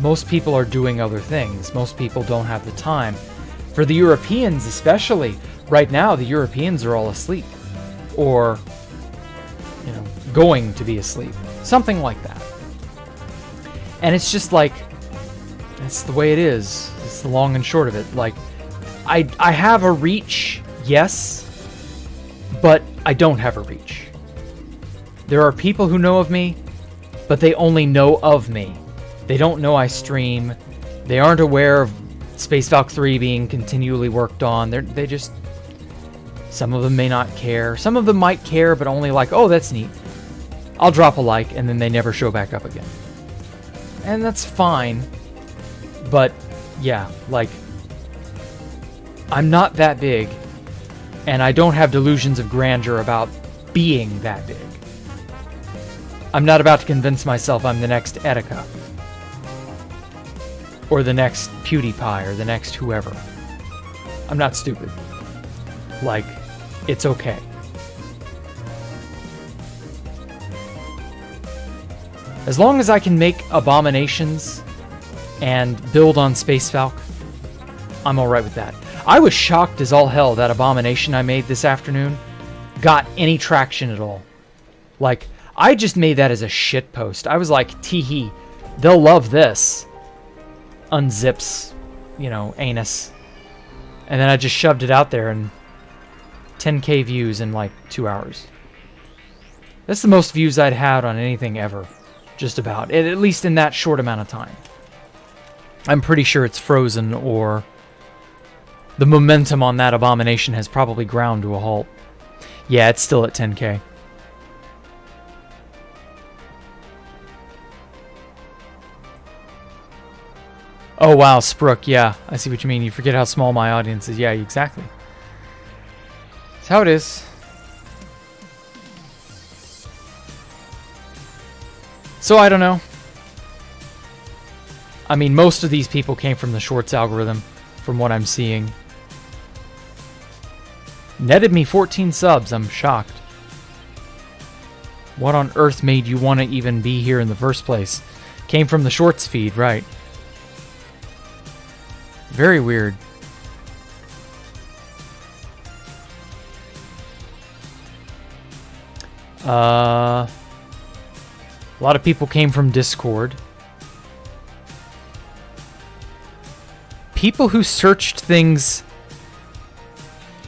Most people are doing other things. Most people don't have the time. For the Europeans especially, right now the Europeans are all asleep. Or, you know, going to be asleep. Something like that. And it's just like, that's the way it is. It's the long and short of it. Like, I have a reach, yes, but I don't have a reach. There are people who know of me, but they only know of me. They don't know I stream. They aren't aware of Space Valk 3 being continually worked on. They just... Some of them may not care. Some of them might care, but only like, oh, that's neat. I'll drop a like, and then they never show back up again. And that's fine. But, yeah, like... I'm not that big, and I don't have delusions of grandeur about being that big. I'm not about to convince myself I'm the next Etika. Or the next PewDiePie, or the next whoever. I'm not stupid. Like, it's okay. As long as I can make abominations and build on Space Valk, I'm alright with that. I was shocked as all hell that abomination I made this afternoon got any traction at all. Like, I just made that as a shit post. I was like, tee-hee, they'll love this. Unzips, you know, anus. And then I just shoved it out there and 10K views in like 2 hours. That's the most views I'd had on anything ever. Just about. At least in that short amount of time. I'm pretty sure it's frozen, or the momentum on that abomination has probably ground to a halt. Yeah, it's still at 10K. Oh wow, Sprook, yeah. I see what you mean. You forget how small my audience is. Yeah, exactly. That's how it is. So I don't know. I mean, most of these people came from the Shorts algorithm, from what I'm seeing. Netted me 14 subs. I'm shocked. What on earth made you want to even be here in the first place? Came from the Shorts feed, right? Very weird. A lot of people came from Discord. People who searched things,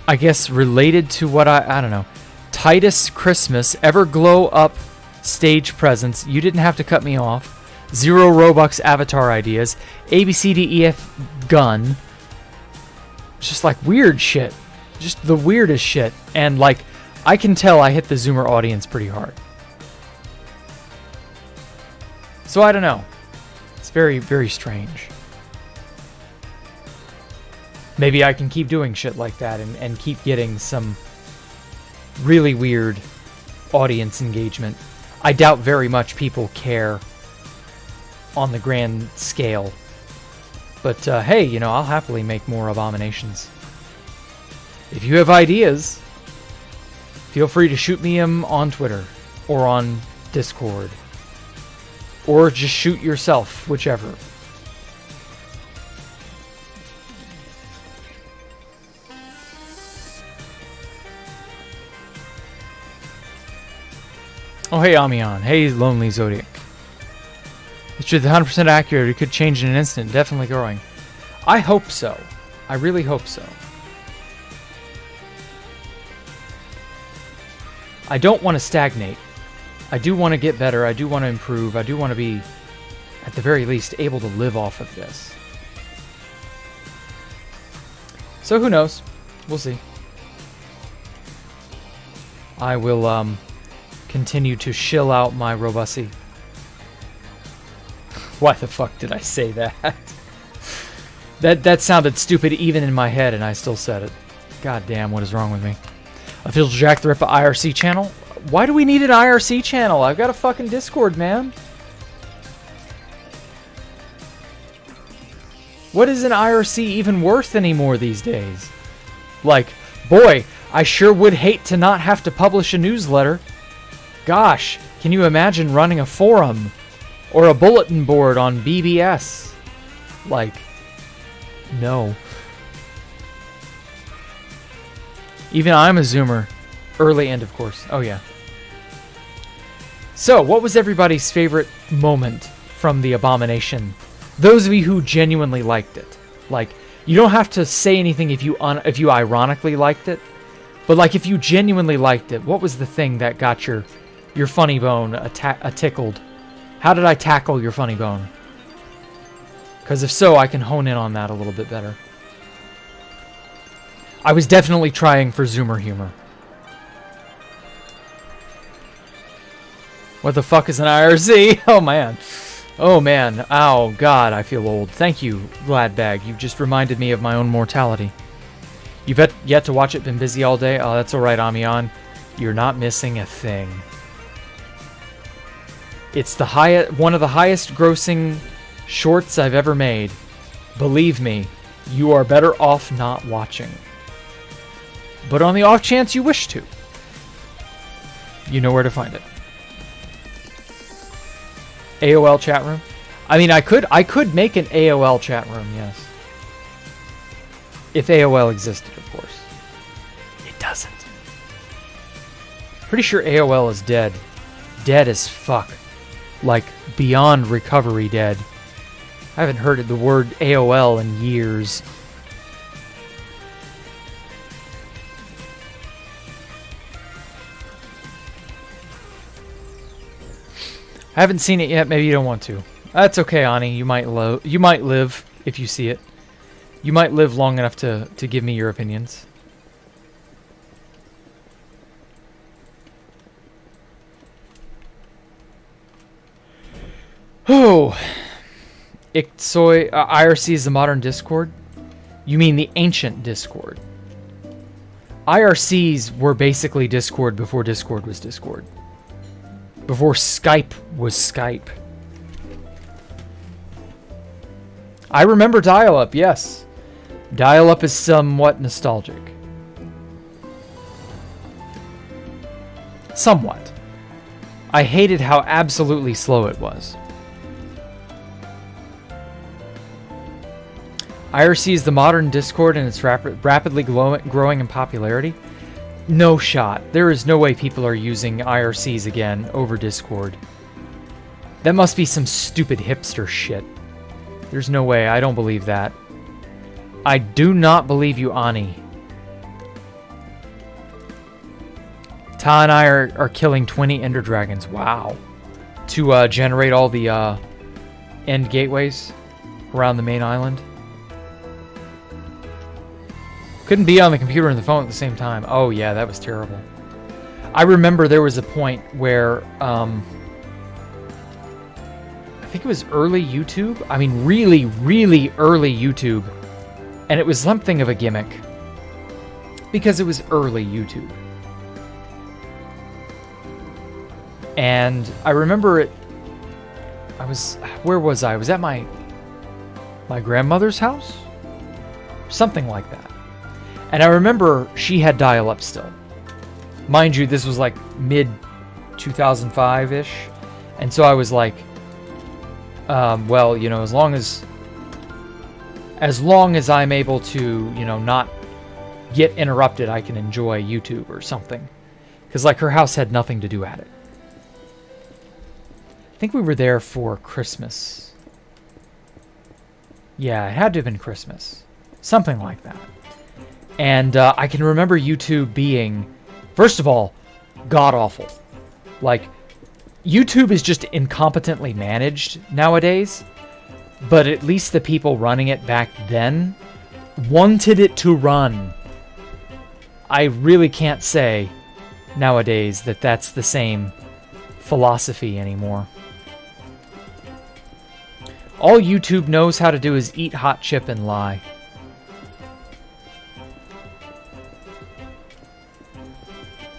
I guess, related to what I don't know. Titus Christmas, Everglow Up stage presence. You didn't have to cut me off. 0 Robux avatar ideas. ABCDEF gun. It's just like weird shit. Just the weirdest shit. And like, I can tell I hit the Zoomer audience pretty hard. So I don't know. It's very, very strange. Maybe I can keep doing shit like that and keep getting some really weird audience engagement. I doubt very much people care on the grand scale. But hey, you know, I'll happily make more abominations. If you have ideas, feel free to shoot me them on Twitter or on Discord. Or just shoot yourself, whichever. Oh, hey, Amion. Hey, Lonely Zodiac. It's just 100% accurate. It could change in an instant. Definitely growing. I hope so. I really hope so. I don't want to stagnate. I do want to get better. I do want to improve. I do want to be, at the very least, able to live off of this. So who knows? We'll see. I will continue to shill out my Robussy. Why the fuck did I say that? That sounded stupid even in my head, and I still said it. God damn, what is wrong with me? Official Jacktherippa IRC channel? Why do we need an IRC channel? I've got a fucking Discord, man. What is an IRC even worth anymore these days? Like, boy, I sure would hate to not have to publish a newsletter. Gosh, can you imagine running a forum or a bulletin board on BBS? Like, no. Even I'm a Zoomer. Early end, of course. Oh, yeah. So, what was everybody's favorite moment from the Abomination? Those of you who genuinely liked it. Like, you don't have to say anything if you ironically liked it. But, like, if you genuinely liked it, what was the thing that got your funny bone tickled? How did I tackle your funny bone? Because if so, I can hone in on that a little bit better. I was definitely trying for Zoomer humor. What the fuck is an IRC? Oh, man. Oh, man. Ow, God, I feel old. Thank you, Gladbag. You've just reminded me of my own mortality. You've yet to watch it, been busy all day? Oh, that's alright, Amion. You're not missing a thing. It's the one of the highest grossing shorts I've ever made. Believe me, you are better off not watching. But on the off chance you wish to, you know where to find it. AOL chat room? I mean, I could make an AOL chat room, yes. If AOL existed, of course. It doesn't. Pretty sure AOL is dead. Dead as fuck. Like, beyond recovery dead. I haven't heard the word AOL in years. I haven't seen it yet. Maybe you don't want to. That's okay, Ani. You might live if you see it. You might live long enough to give me your opinions. Oh, IRC is the modern Discord? You mean the ancient Discord? IRCs were basically Discord before Discord was Discord. Before Skype was Skype. I remember dial-up, yes. Dial-up is somewhat nostalgic. Somewhat. I hated how absolutely slow it was. IRC is the modern Discord and it's rapidly growing in popularity. No shot. There is no way people are using IRCs again over Discord. That must be some stupid hipster shit. There's no way. I don't believe that. I do not believe you, Ani. Ta and I are killing 20 Ender Dragons. Wow. To generate all the end gateways around the main island. Couldn't be on the computer and the phone at the same time. Oh yeah, that was terrible. I remember there was a point where, I think it was early YouTube. I mean, really, really early YouTube. And it was something of a gimmick. Because it was early YouTube. And I remember it, where was I? I was at my grandmother's house? Something like that. And I remember she had dial-up still. Mind you, this was like mid-2005-ish. And so I was like, well, you know, as long as I'm able to, you know, not get interrupted, I can enjoy YouTube or something. Because, like, her house had nothing to do at it. I think we were there for Christmas. Yeah, it had to have been Christmas. Something like that. And I can remember YouTube being, first of all, god-awful. Like, YouTube is just incompetently managed nowadays, but at least the people running it back then wanted it to run. I really can't say nowadays that that's the same philosophy anymore. All YouTube knows how to do is eat hot chip and lie.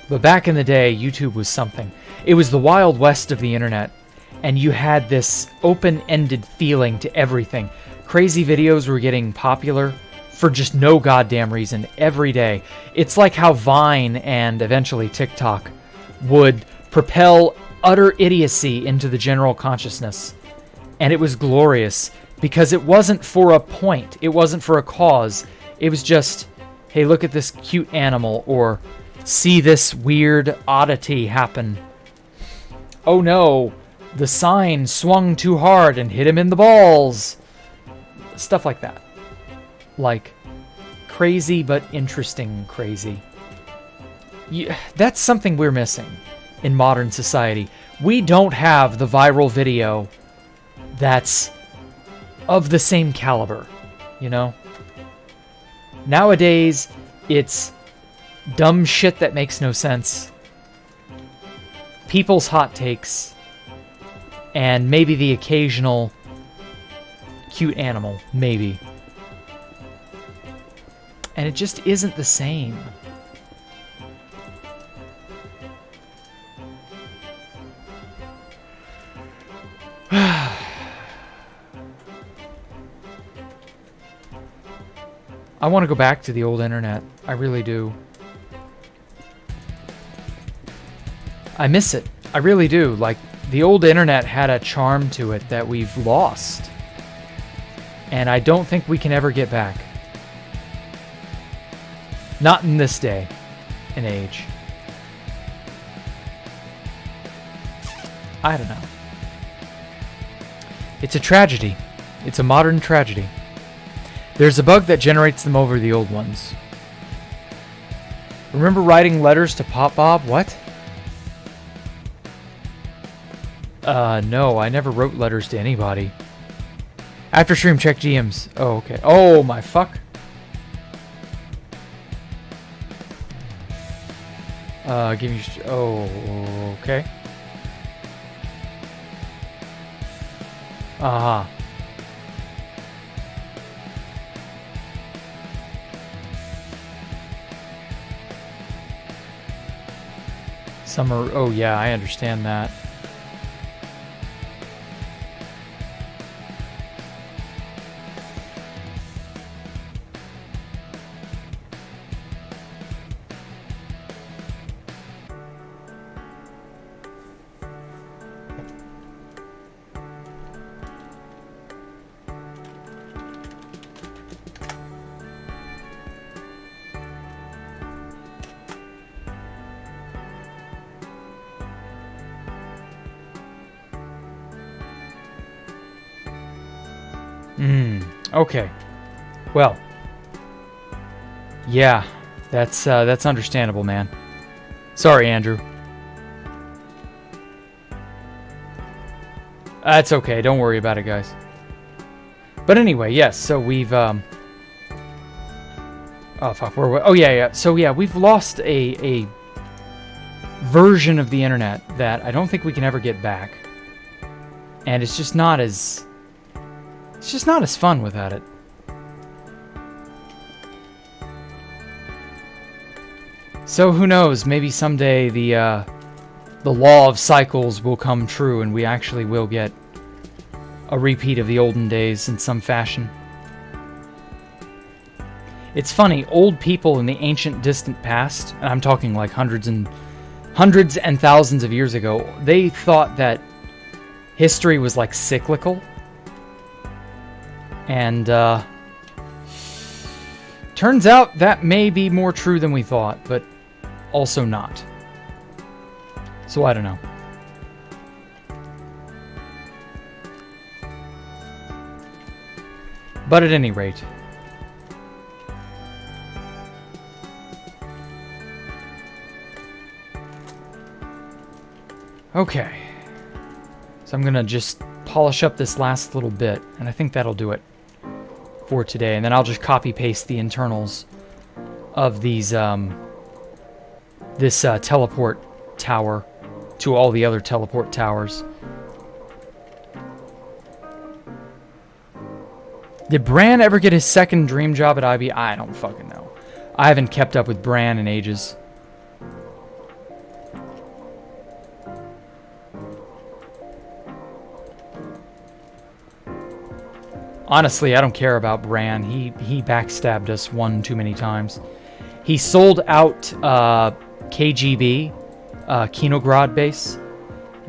But back in the day, YouTube was something. It was the Wild West of the internet, and you had this open-ended feeling to everything. Crazy videos were getting popular for just no goddamn reason every day. It's like how Vine and eventually TikTok would propel utter idiocy into the general consciousness. And it was glorious because it wasn't for a point. It wasn't for a cause. It was just, hey, look at this cute animal, or see this weird oddity happen. Oh no, the sign swung too hard and hit him in the balls. Stuff like that. Like, crazy but interesting crazy. That's something we're missing in modern society. We don't have the viral video that's of the same caliber, you know? Nowadays, it's dumb shit that makes no sense, people's hot takes, and maybe the occasional cute animal, maybe. And it just isn't the same. I want to go back to the old internet. I really do. I miss it. I really do. Like, the old internet had a charm to it that we've lost. And I don't think we can ever get back. Not in this day and age. I don't know. It's a tragedy. It's a modern tragedy. There's a bug that generates them over the old ones. Remember writing letters to Pop Bob? What? No, I never wrote letters to anybody. After stream, check GMs. Oh, okay. Oh, my fuck. Give me... Oh, okay. Uh-huh. Summer... Oh, yeah, I understand that. Okay. Well. Yeah, that's understandable, man. Sorry, Andrew. That's okay. Don't worry about it, guys. But anyway, yes. So we've oh fuck. Oh yeah. So yeah, we've lost a version of the internet that I don't think we can ever get back, and it's just not as fun without it. So who knows? Maybe someday the law of cycles will come true, and we actually will get a repeat of the olden days in some fashion. It's funny, old people in the ancient distant past, and I'm talking like hundreds and thousands of years ago, they thought that history was like cyclical. And turns out that may be more true than we thought, but also not. So I don't know. But at any rate, okay. So I'm gonna just polish up this last little bit, and I think that'll do it for today. And then I'll just copy paste the internals of these this teleport tower to all the other teleport towers. Did Bran ever get his second dream job at IB? I don't fucking know. I haven't kept up with Bran in ages. Honestly, I don't care about Bran. He backstabbed us one too many times. He sold out KGB, Kinograd base,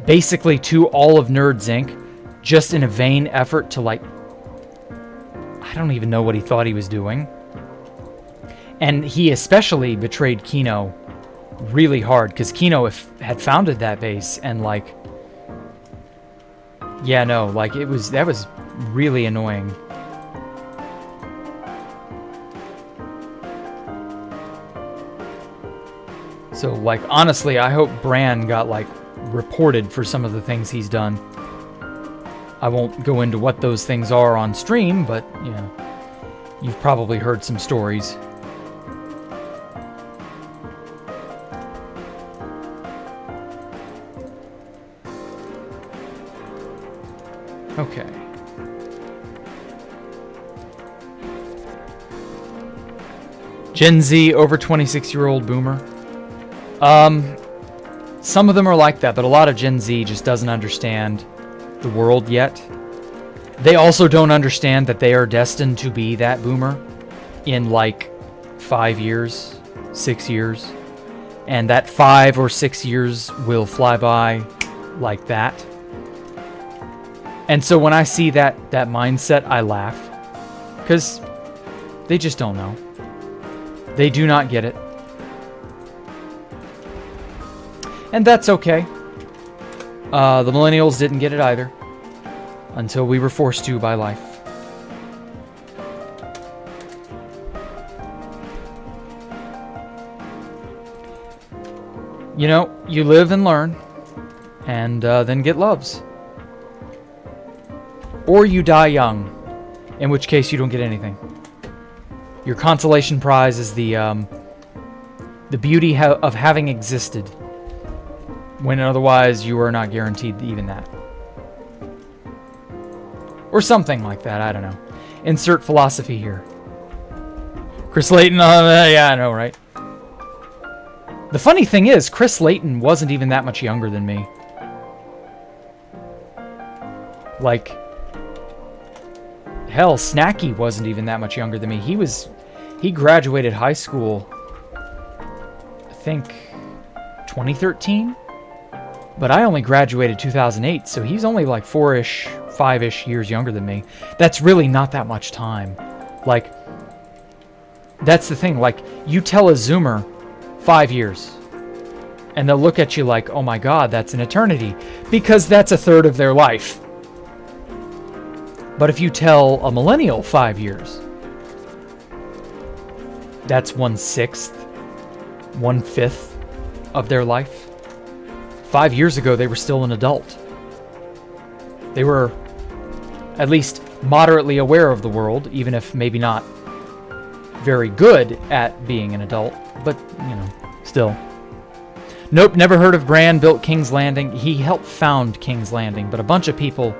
basically to all of Nerds Inc., just in a vain effort to, like, I don't even know what he thought he was doing. And he especially betrayed Kino really hard, because Kino had founded that base, and, like, yeah, no, like, that was really annoying. So, like, honestly, I hope Bran got, like, reported for some of the things he's done. I won't go into what those things are on stream, but, you know, you've probably heard some stories. Okay. Gen Z, over 26-year-old boomer. Some of them are like that, but a lot of Gen Z just doesn't understand the world yet. They also don't understand that they are destined to be that boomer in like 5 years, 6 years. And that 5 or 6 years will fly by like that. And so when I see that mindset, I laugh. Because they just don't know. They do not get it. And that's okay. The millennials didn't get it either. Until we were forced to by life. You know, you live and learn. And then get loves. Or you die young. In which case you don't get anything. Your consolation prize is the beauty of having existed. When otherwise you are not guaranteed even that. Or something like that, I don't know. Insert philosophy here. Chris Layton, yeah, I know, right? The funny thing is, Chris Layton wasn't even that much younger than me. Like, hell, Snacky wasn't even that much younger than me. He graduated high school, I think, 2013? But I only graduated 2008, so he's only like 4-ish, 5-ish years younger than me. That's really not that much time. Like, that's the thing. Like, you tell a Zoomer 5 years, and they'll look at you like, oh my god, that's an eternity. Because that's a third of their life. But if you tell a millennial 5 years, that's 1/6, 1/5 of their life. 5 years ago, they were still an adult. They were at least moderately aware of the world, even if maybe not very good at being an adult, but, you know, still. Nope, never heard of Bran built King's Landing. He helped found King's Landing, but a bunch of people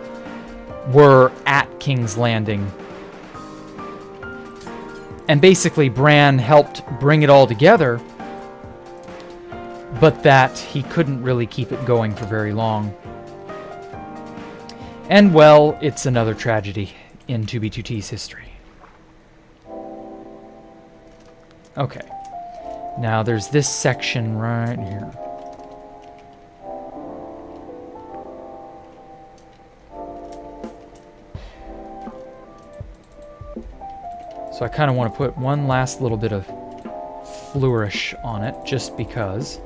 were at King's Landing. And basically, Bran helped bring it all together, but that he couldn't really keep it going for very long. And, well, it's another tragedy in 2B2T's history. Okay. Now, there's this section right here. So I kind of want to put one last little bit of flourish on it, just because.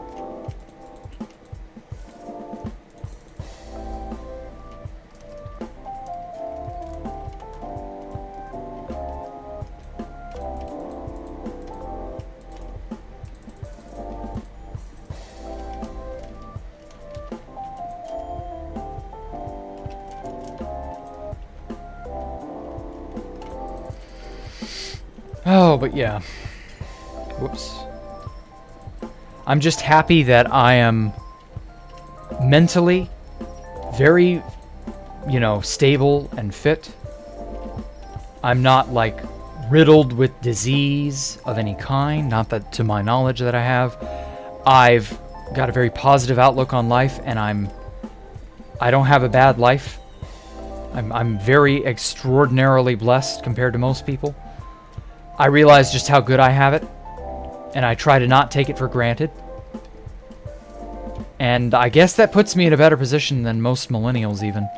Oh, but yeah. Whoops. I'm just happy that I am mentally very, you know, stable and fit. I'm not, like, riddled with disease of any kind. Not that, to my knowledge, that I have. I've got a very positive outlook on life, and I don't have a bad life. I'm very extraordinarily blessed compared to most people. I realize just how good I have it, and I try to not take it for granted. And I guess that puts me in a better position than most millennials, even.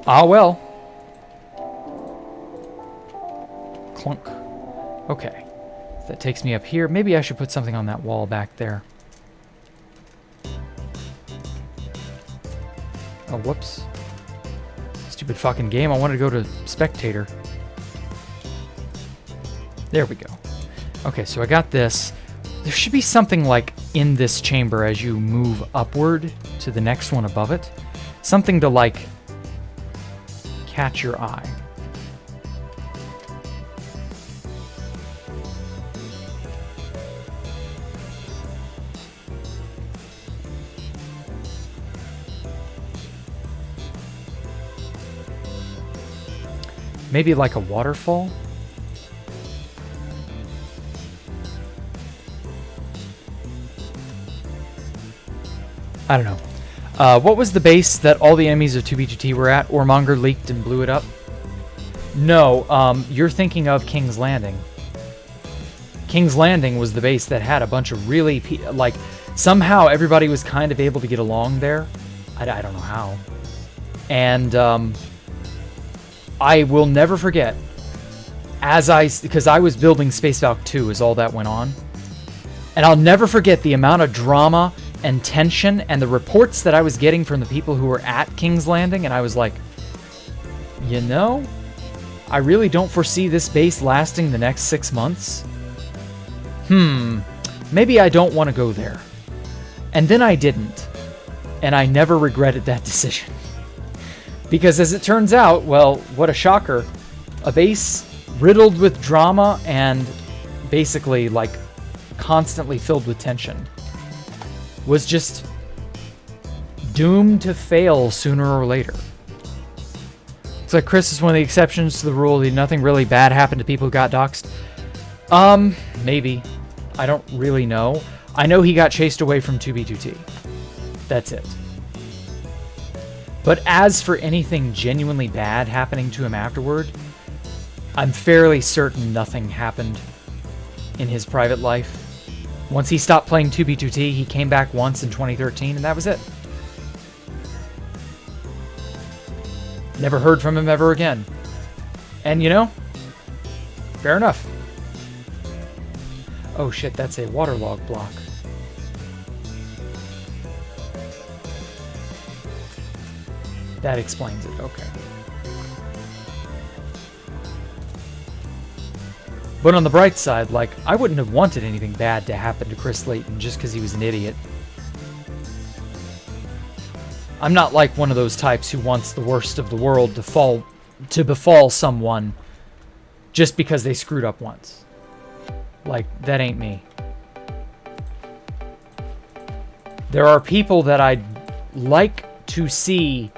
Ah, well. Clunk. Okay. That takes me up here. Maybe I should put something on that wall back there. Oh, whoops. Stupid fucking game. I wanted to go to spectator. There we go. Okay, so I got this. There should be something like in this chamber as you move upward to the next one above it. Something to like catch your eye. Maybe like a waterfall? I don't know. What was the base that all the enemies of 2B2T were at? Ormonger leaked and blew it up? No, you're thinking of King's Landing. King's Landing was the base that had a bunch of really... like, somehow everybody was kind of able to get along there. I don't know how. And I will never forget because I was building Space Valk 2 is all that went on. And I'll never forget the amount of drama and tension and the reports that I was getting from the people who were at King's Landing. And I was like, you know, I really don't foresee this base lasting the next 6 months. Maybe I don't want to go there. And then I didn't. And I never regretted that decision. Because as it turns out, well, what a shocker. A base riddled with drama and basically like constantly filled with tension was just doomed to fail sooner or later. It's like Chris is one of the exceptions to the rule that nothing really bad happened to people who got doxxed. Maybe. I don't really know. I know he got chased away from 2B2T. That's it. But as for anything genuinely bad happening to him afterward, I'm fairly certain nothing happened in his private life. Once he stopped playing 2B2T, he came back once in 2013, and that was it. Never heard from him ever again. And, you know, fair enough. Oh shit, that's a waterlog block. That explains it, okay. But on the bright side, like, I wouldn't have wanted anything bad to happen to Chris Layton just because he was an idiot. I'm not like one of those types who wants the worst of the world to befall someone just because they screwed up once. Like, that ain't me. There are people that I'd like to see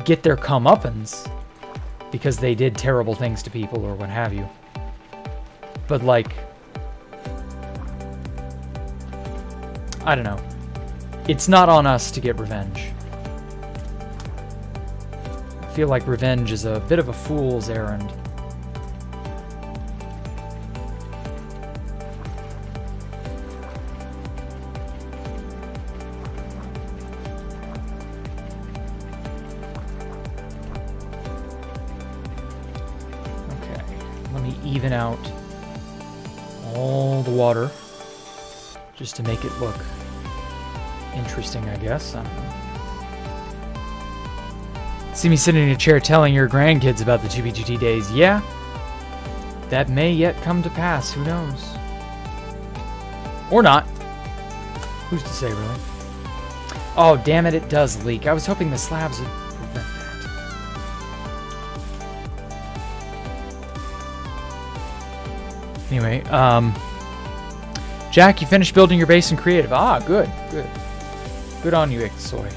get their comeuppance because they did terrible things to people or what have you. But, like, I don't know. It's not on us to get revenge. I feel like revenge is a bit of a fool's errand. Okay, let me even out all the water just to make it look interesting, I guess. I don't know. See me sitting in a chair telling your grandkids about the 2B2T days. Yeah, that may yet come to pass. Who knows? Or not. Who's to say, really? Oh, damn it, it does leak. I was hoping the slabs would prevent that. Anyway, Jack, you finished building your base in creative. Ah, good, good. Good on you, Ixoy.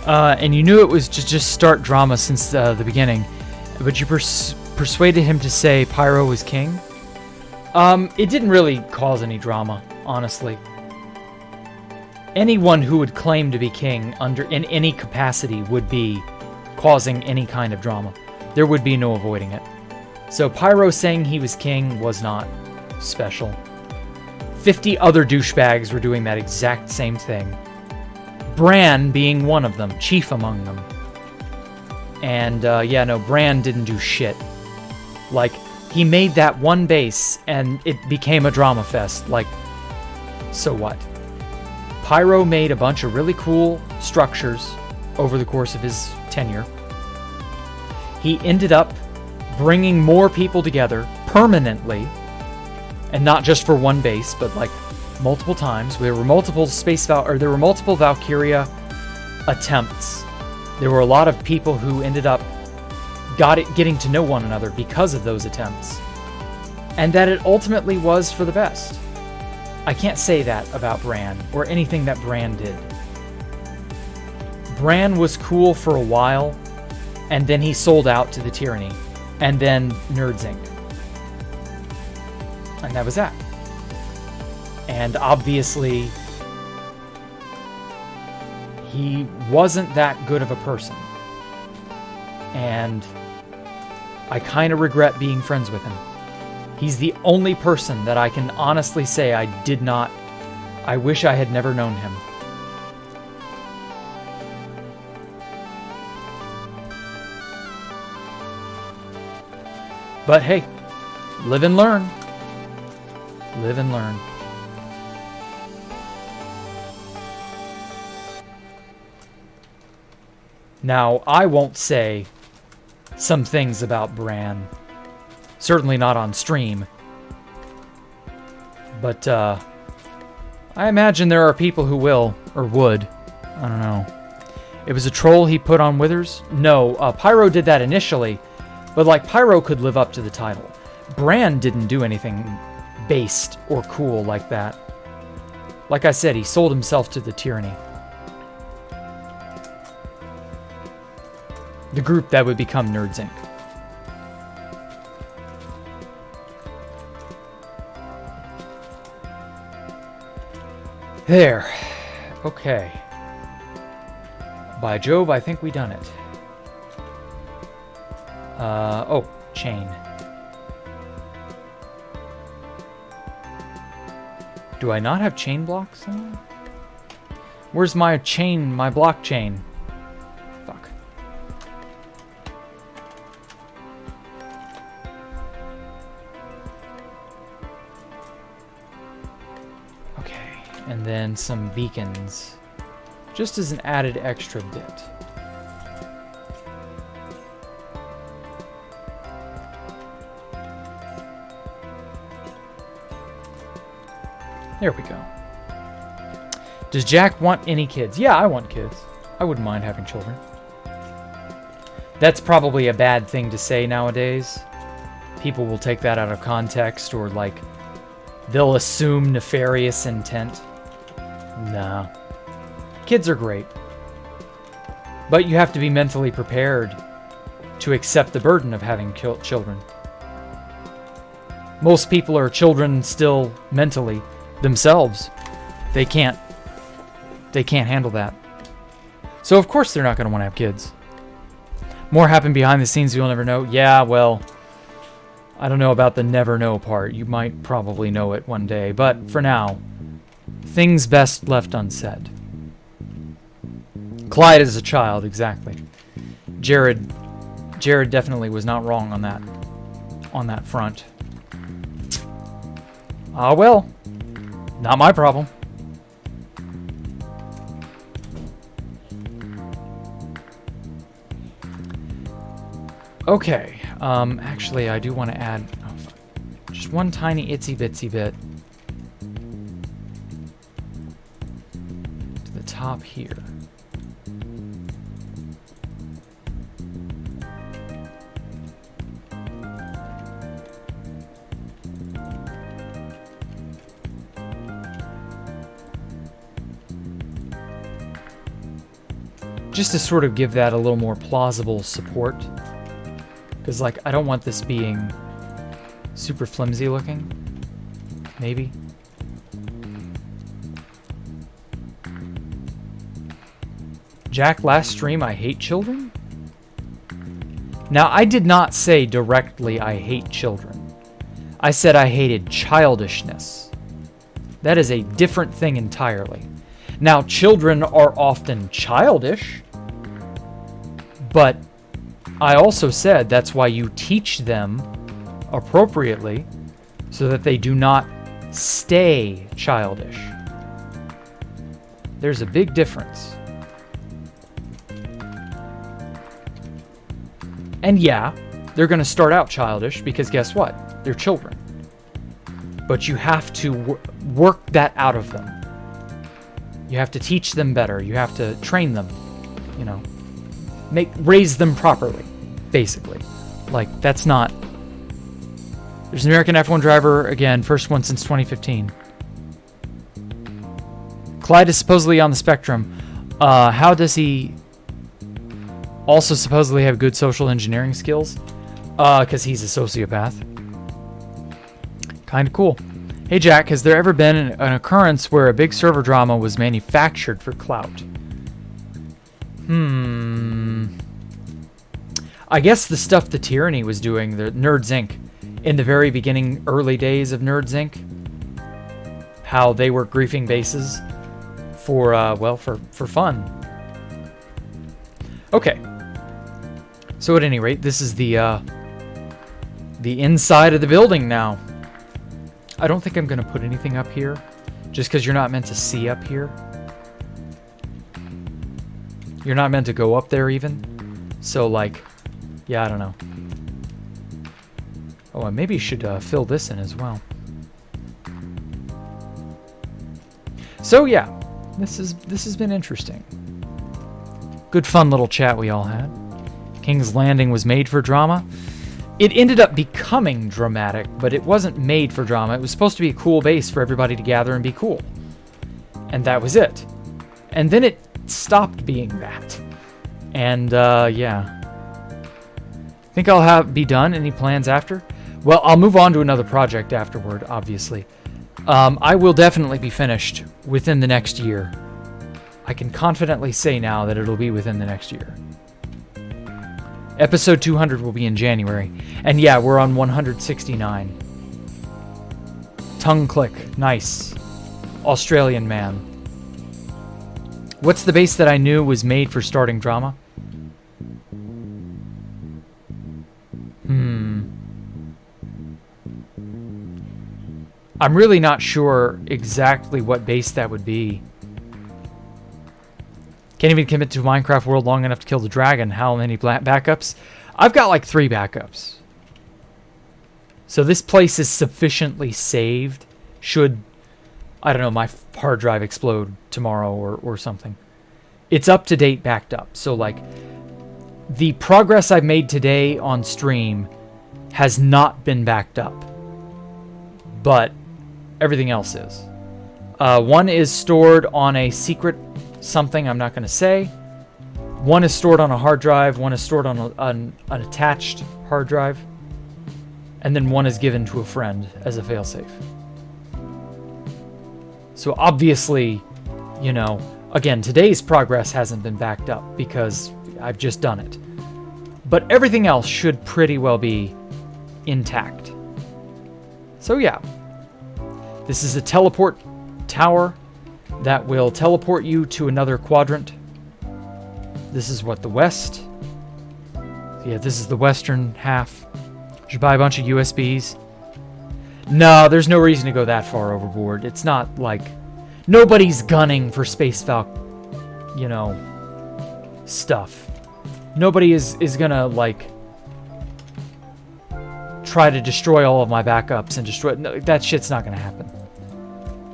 And you knew it was to just start drama since the beginning, but you persuaded him to say Pyro was king. It didn't really cause any drama, honestly. Anyone who would claim to be king in any capacity would be causing any kind of drama. There would be no avoiding it. So Pyro saying he was king was not special. 50 other douchebags were doing that exact same thing. Bran being one of them, chief among them. And yeah, no, Bran didn't do shit. Like, he made that one base and it became a drama fest. Like, so what? Pyro made a bunch of really cool structures over the course of his tenure. He ended up bringing more people together permanently, and not just for one base, but like multiple times. There were multiple Valkyria attempts. There were a lot of people who ended up getting to know one another because of those attempts, and that it ultimately was for the best. I can't say that about Bran or anything that Bran did. Bran was cool for a while, and then he sold out to the tyranny, and then Nerds Inc. And that was that. And obviously, he wasn't that good of a person. And I kind of regret being friends with him. He's the only person that I can honestly say I wish I had never known him. But hey, live and learn. Live and learn. Now, I won't say some things about Bran. Certainly not on stream. But, I imagine there are people who will, or would. I don't know. It was a troll he put on Withers? No, Pyro did that initially, but like Pyro could live up to the title. Bran didn't do anything based or cool like that. Like I said, he sold himself to the tyranny. The group that would become Nerds Inc. There. Okay. By Jove, I think we done it. Oh, chain. Do I not have chain blocks? Where's my chain, my block chain? Fuck. Okay, and then some beacons. Just as an added extra bit. There we go. Does Jack want any kids? Yeah, I want kids. I wouldn't mind having children. That's probably a bad thing to say nowadays. People will take that out of context, or like they'll assume nefarious intent. Nah. Kids are great. But you have to be mentally prepared to accept the burden of having children. Most people are children still mentally themselves. They can't handle that. So of course they're not going to want to have kids. More happen behind the scenes you'll never know. Yeah, well, I don't know about the never know part. You might probably know it one day, but for now, things best left unsaid. Clyde is a child, exactly. Jared definitely was not wrong on that front. Ah, well, not my problem. Okay, actually I do want to add just one tiny itsy bitsy bit to the top here. Just to sort of give that a little more plausible support. Because, like, I don't want this being super flimsy looking. Maybe. Jack, last stream, I hate children? Now, I did not say directly I hate children. I said I hated childishness. That is a different thing entirely. Now, children are often childish, but I also said that's why you teach them appropriately so that they do not stay childish. There's a big difference. And yeah, they're going to start out childish because guess what? They're children. But you have to work that out of them. You have to teach them better. You have to train them, you know, raise them properly, basically. Like, that's not... There's an American F1 driver, again, first one since 2015. Clyde is supposedly on the spectrum. How does he also supposedly have good social engineering skills? Because he's a sociopath. Kind of cool. Hey Jack, has there ever been an occurrence where a big server drama was manufactured for clout? I guess the stuff the Tyranny was doing, the Nerds Inc., in the very beginning, early days of Nerds Inc., how they were griefing bases for, well, for fun. Okay. So at any rate, this is the the inside of the building now. I don't think I'm going to put anything up here, just because you're not meant to see up here. You're not meant to go up there even. So, like, yeah, I don't know. Oh, I maybe should fill this in as well. So, yeah, this has been interesting. Good fun little chat we all had. King's Landing was made for drama. It ended up becoming dramatic, but it wasn't made for drama. It was supposed to be a cool base for everybody to gather and be cool. And that was it. And then it stopped being that. And, yeah. Think I'll be done. Any plans after? Well, I'll move on to another project afterward, obviously. I will definitely be finished within the next year. I can confidently say now that it'll be within the next year. Episode 200 will be in January. And yeah, we're on 169. Tongue click. Nice. Australian man. What's the base that I knew was made for starting drama? I'm really not sure exactly what base that would be. Can't even commit to Minecraft world long enough to kill the dragon. How many backups? I've got like 3 backups. So this place is sufficiently saved. Should, I don't know, my hard drive explode tomorrow or something. It's up to date, backed up. So like, the progress I've made today on stream has not been backed up. But everything else is. One is stored on a secret something I'm not going to say. One is stored on a hard drive. One is stored on an attached hard drive. And then one is given to a friend as a failsafe. So obviously, you know, again, today's progress hasn't been backed up because I've just done it. But everything else should pretty well be intact. So yeah. This is a teleport tower that will teleport you to another quadrant. This is what, the west? Yeah, this is the western half. Should buy a bunch of USBs. No, there's no reason to go that far overboard. It's not like... Nobody's gunning for Space Valk, you know, stuff. Nobody is gonna, like... try to destroy all of my backups and destroy... No, that shit's not gonna happen.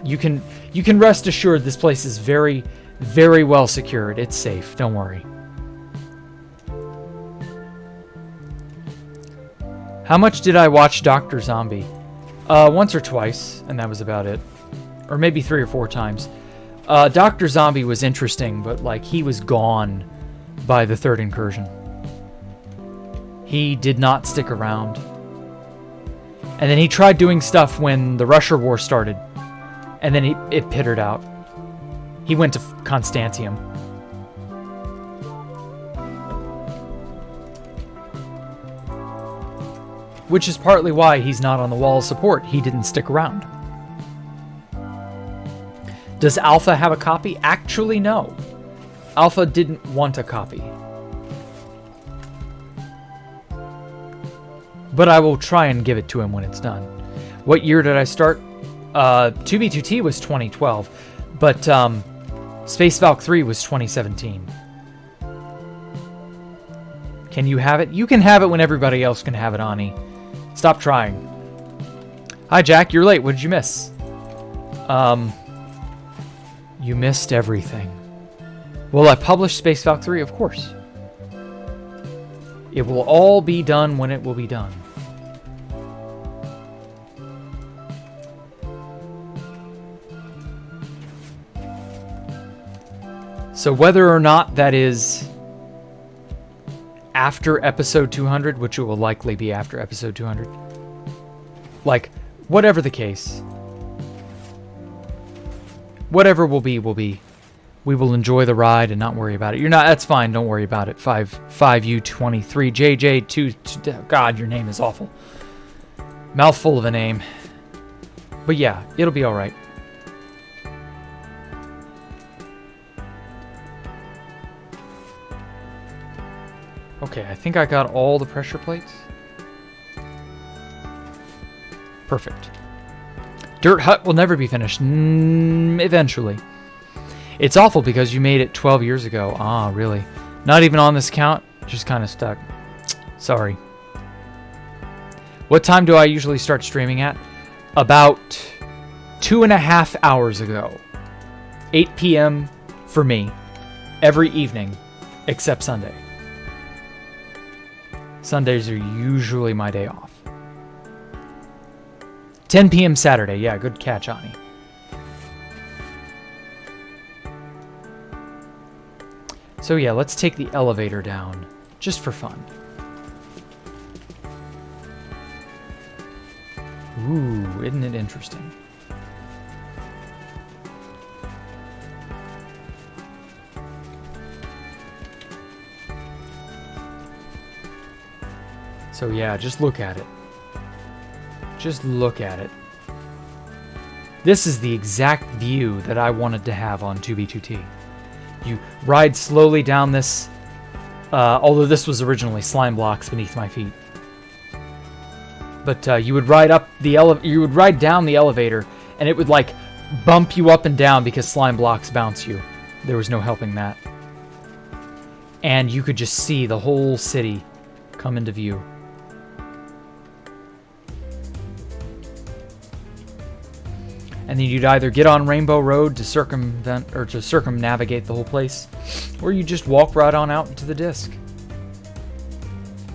You can rest assured this place is very, very well secured. It's safe. Don't worry. How much did I watch Dr. Zombie? Once or twice, and that was about it. Or maybe 3 or 4 times. Dr. Zombie was interesting, but like he was gone by the 3rd incursion. He did not stick around. And then he tried doing stuff when the Russia War started. And then it pittered out. He went to Constantium. Which is partly why he's not on the wall of support. He didn't stick around. Does Alpha have a copy? Actually, no. Alpha didn't want a copy. But I will try and give it to him when it's done. What year did I start? 2B2T was 2012, but Space Valk 3 was 2017. Can you have it? You can have it when everybody else can have it, Ani. Stop trying. Hi, Jack. You're late. What did you miss? You missed everything. Will I publish Space Valk 3? Of course. It will all be done when it will be done. So whether or not that is after episode 200, which it will likely be after episode 200, like, whatever the case, whatever will be, will be. We will enjoy the ride and not worry about it. You're not, that's fine, don't worry about it. 5U23, JJ2, God, your name is awful. Mouthful of a name. But yeah, it'll be alright. Okay, I think I got all the pressure plates. Perfect. Dirt hut will never be finished. Eventually. It's awful because you made it 12 years ago. Ah, really? Not even on this count? Just kind of stuck. Sorry. What time do I usually start streaming at? About 2.5 hours ago. 8 p.m. for me. Every evening. Except Sunday. Sundays are usually my day off. 10 p.m. Saturday. Yeah, good catch, Ani. So yeah, let's take the elevator down. Just for fun. Ooh, isn't it interesting? So yeah, just look at it. Just look at it. This is the exact view that I wanted to have on 2B2T. You ride slowly down this, although this was originally slime blocks beneath my feet. But you would ride up the you would ride down the elevator, and it would like bump you up and down because slime blocks bounce you. There was no helping that. And you could just see the whole city come into view. And then you'd either get on Rainbow Road to circumvent or to circumnavigate the whole place, or you just walk right on out into the disc.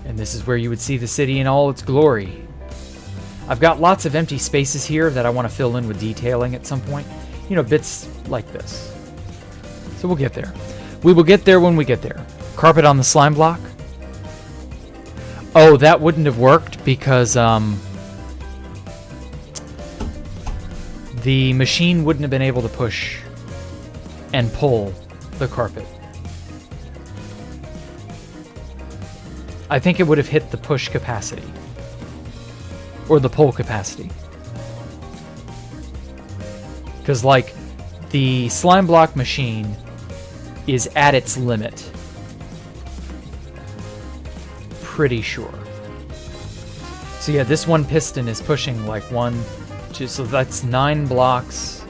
And this is where you would see the city in all its glory. I've got lots of empty spaces here that I want to fill in with detailing at some point. You know, bits like this. So we'll get there. We will get there when we get there. Carpet on the slime block. Oh, that wouldn't have worked because the machine wouldn't have been able to push and pull the carpet. I think it would have hit the push capacity. Or the pull capacity. Because, like, the slime block machine is at its limit. Pretty sure. So yeah, this one piston is pushing like 1, 2, so that's 9 blocks.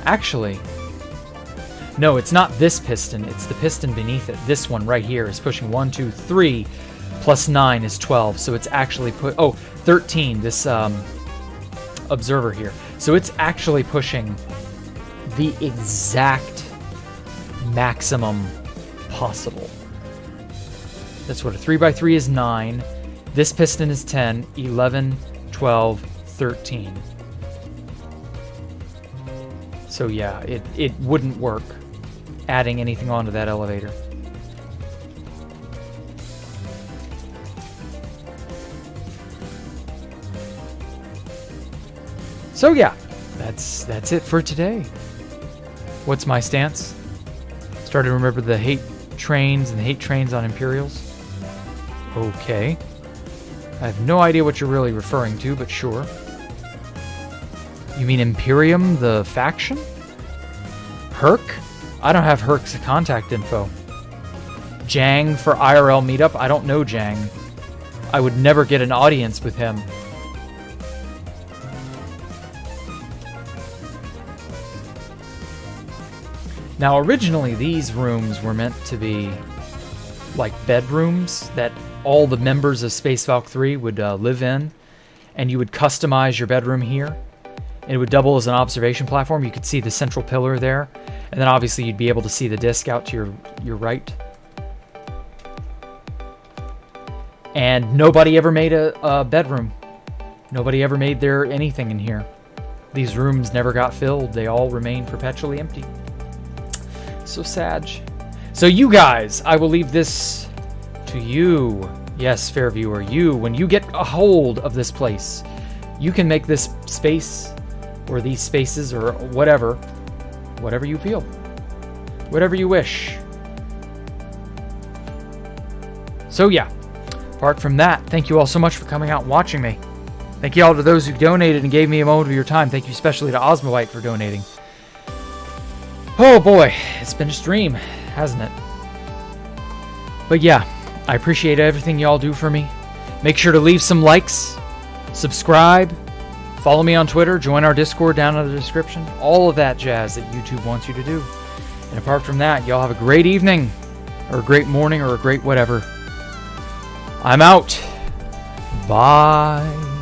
Actually, no, it's not this piston, it's the piston beneath it. This one right here is pushing 1, 2, 3, plus 9 is 12. So it's actually 13, this observer here. So it's actually pushing the exact maximum possible. That's what a 3x3 is 9. This piston is 10, 11, 12, 13. So yeah, it wouldn't work adding anything onto that elevator. So yeah, that's it for today. What's my stance? Started to remember the hate trains and the hate trains on Imperials. Okay. I have no idea what you're really referring to, but sure. You mean Imperium, the faction? Herc? I don't have Herc's contact info. Jang for IRL meetup? I don't know Jang. I would never get an audience with him. Now, originally, these rooms were meant to be like bedrooms that all the members of Space Valk 3 would live in, and you would customize your bedroom here. And it would double as an observation platform. You could see the central pillar there, and then obviously you'd be able to see the disc out to your right. And nobody ever made a bedroom. Nobody ever made their anything in here. These rooms never got filled. They all remained perpetually empty. So sad. So you guys, I will leave this to you. Yes, fair viewer, you. When you get a hold of this place, you can make this space, or these spaces, or whatever you feel. Whatever you wish. So yeah, apart from that, thank you all so much for coming out and watching me. Thank you all to those who donated and gave me a moment of your time. Thank you especially to Osmowite for donating. Oh boy, it's been a stream, hasn't it? But yeah, I appreciate everything y'all do for me. Make sure to leave some likes, subscribe, follow me on Twitter, join our Discord down in the description. All of that jazz that YouTube wants you to do. And apart from that, y'all have a great evening, or a great morning, or a great whatever. I'm out. Bye.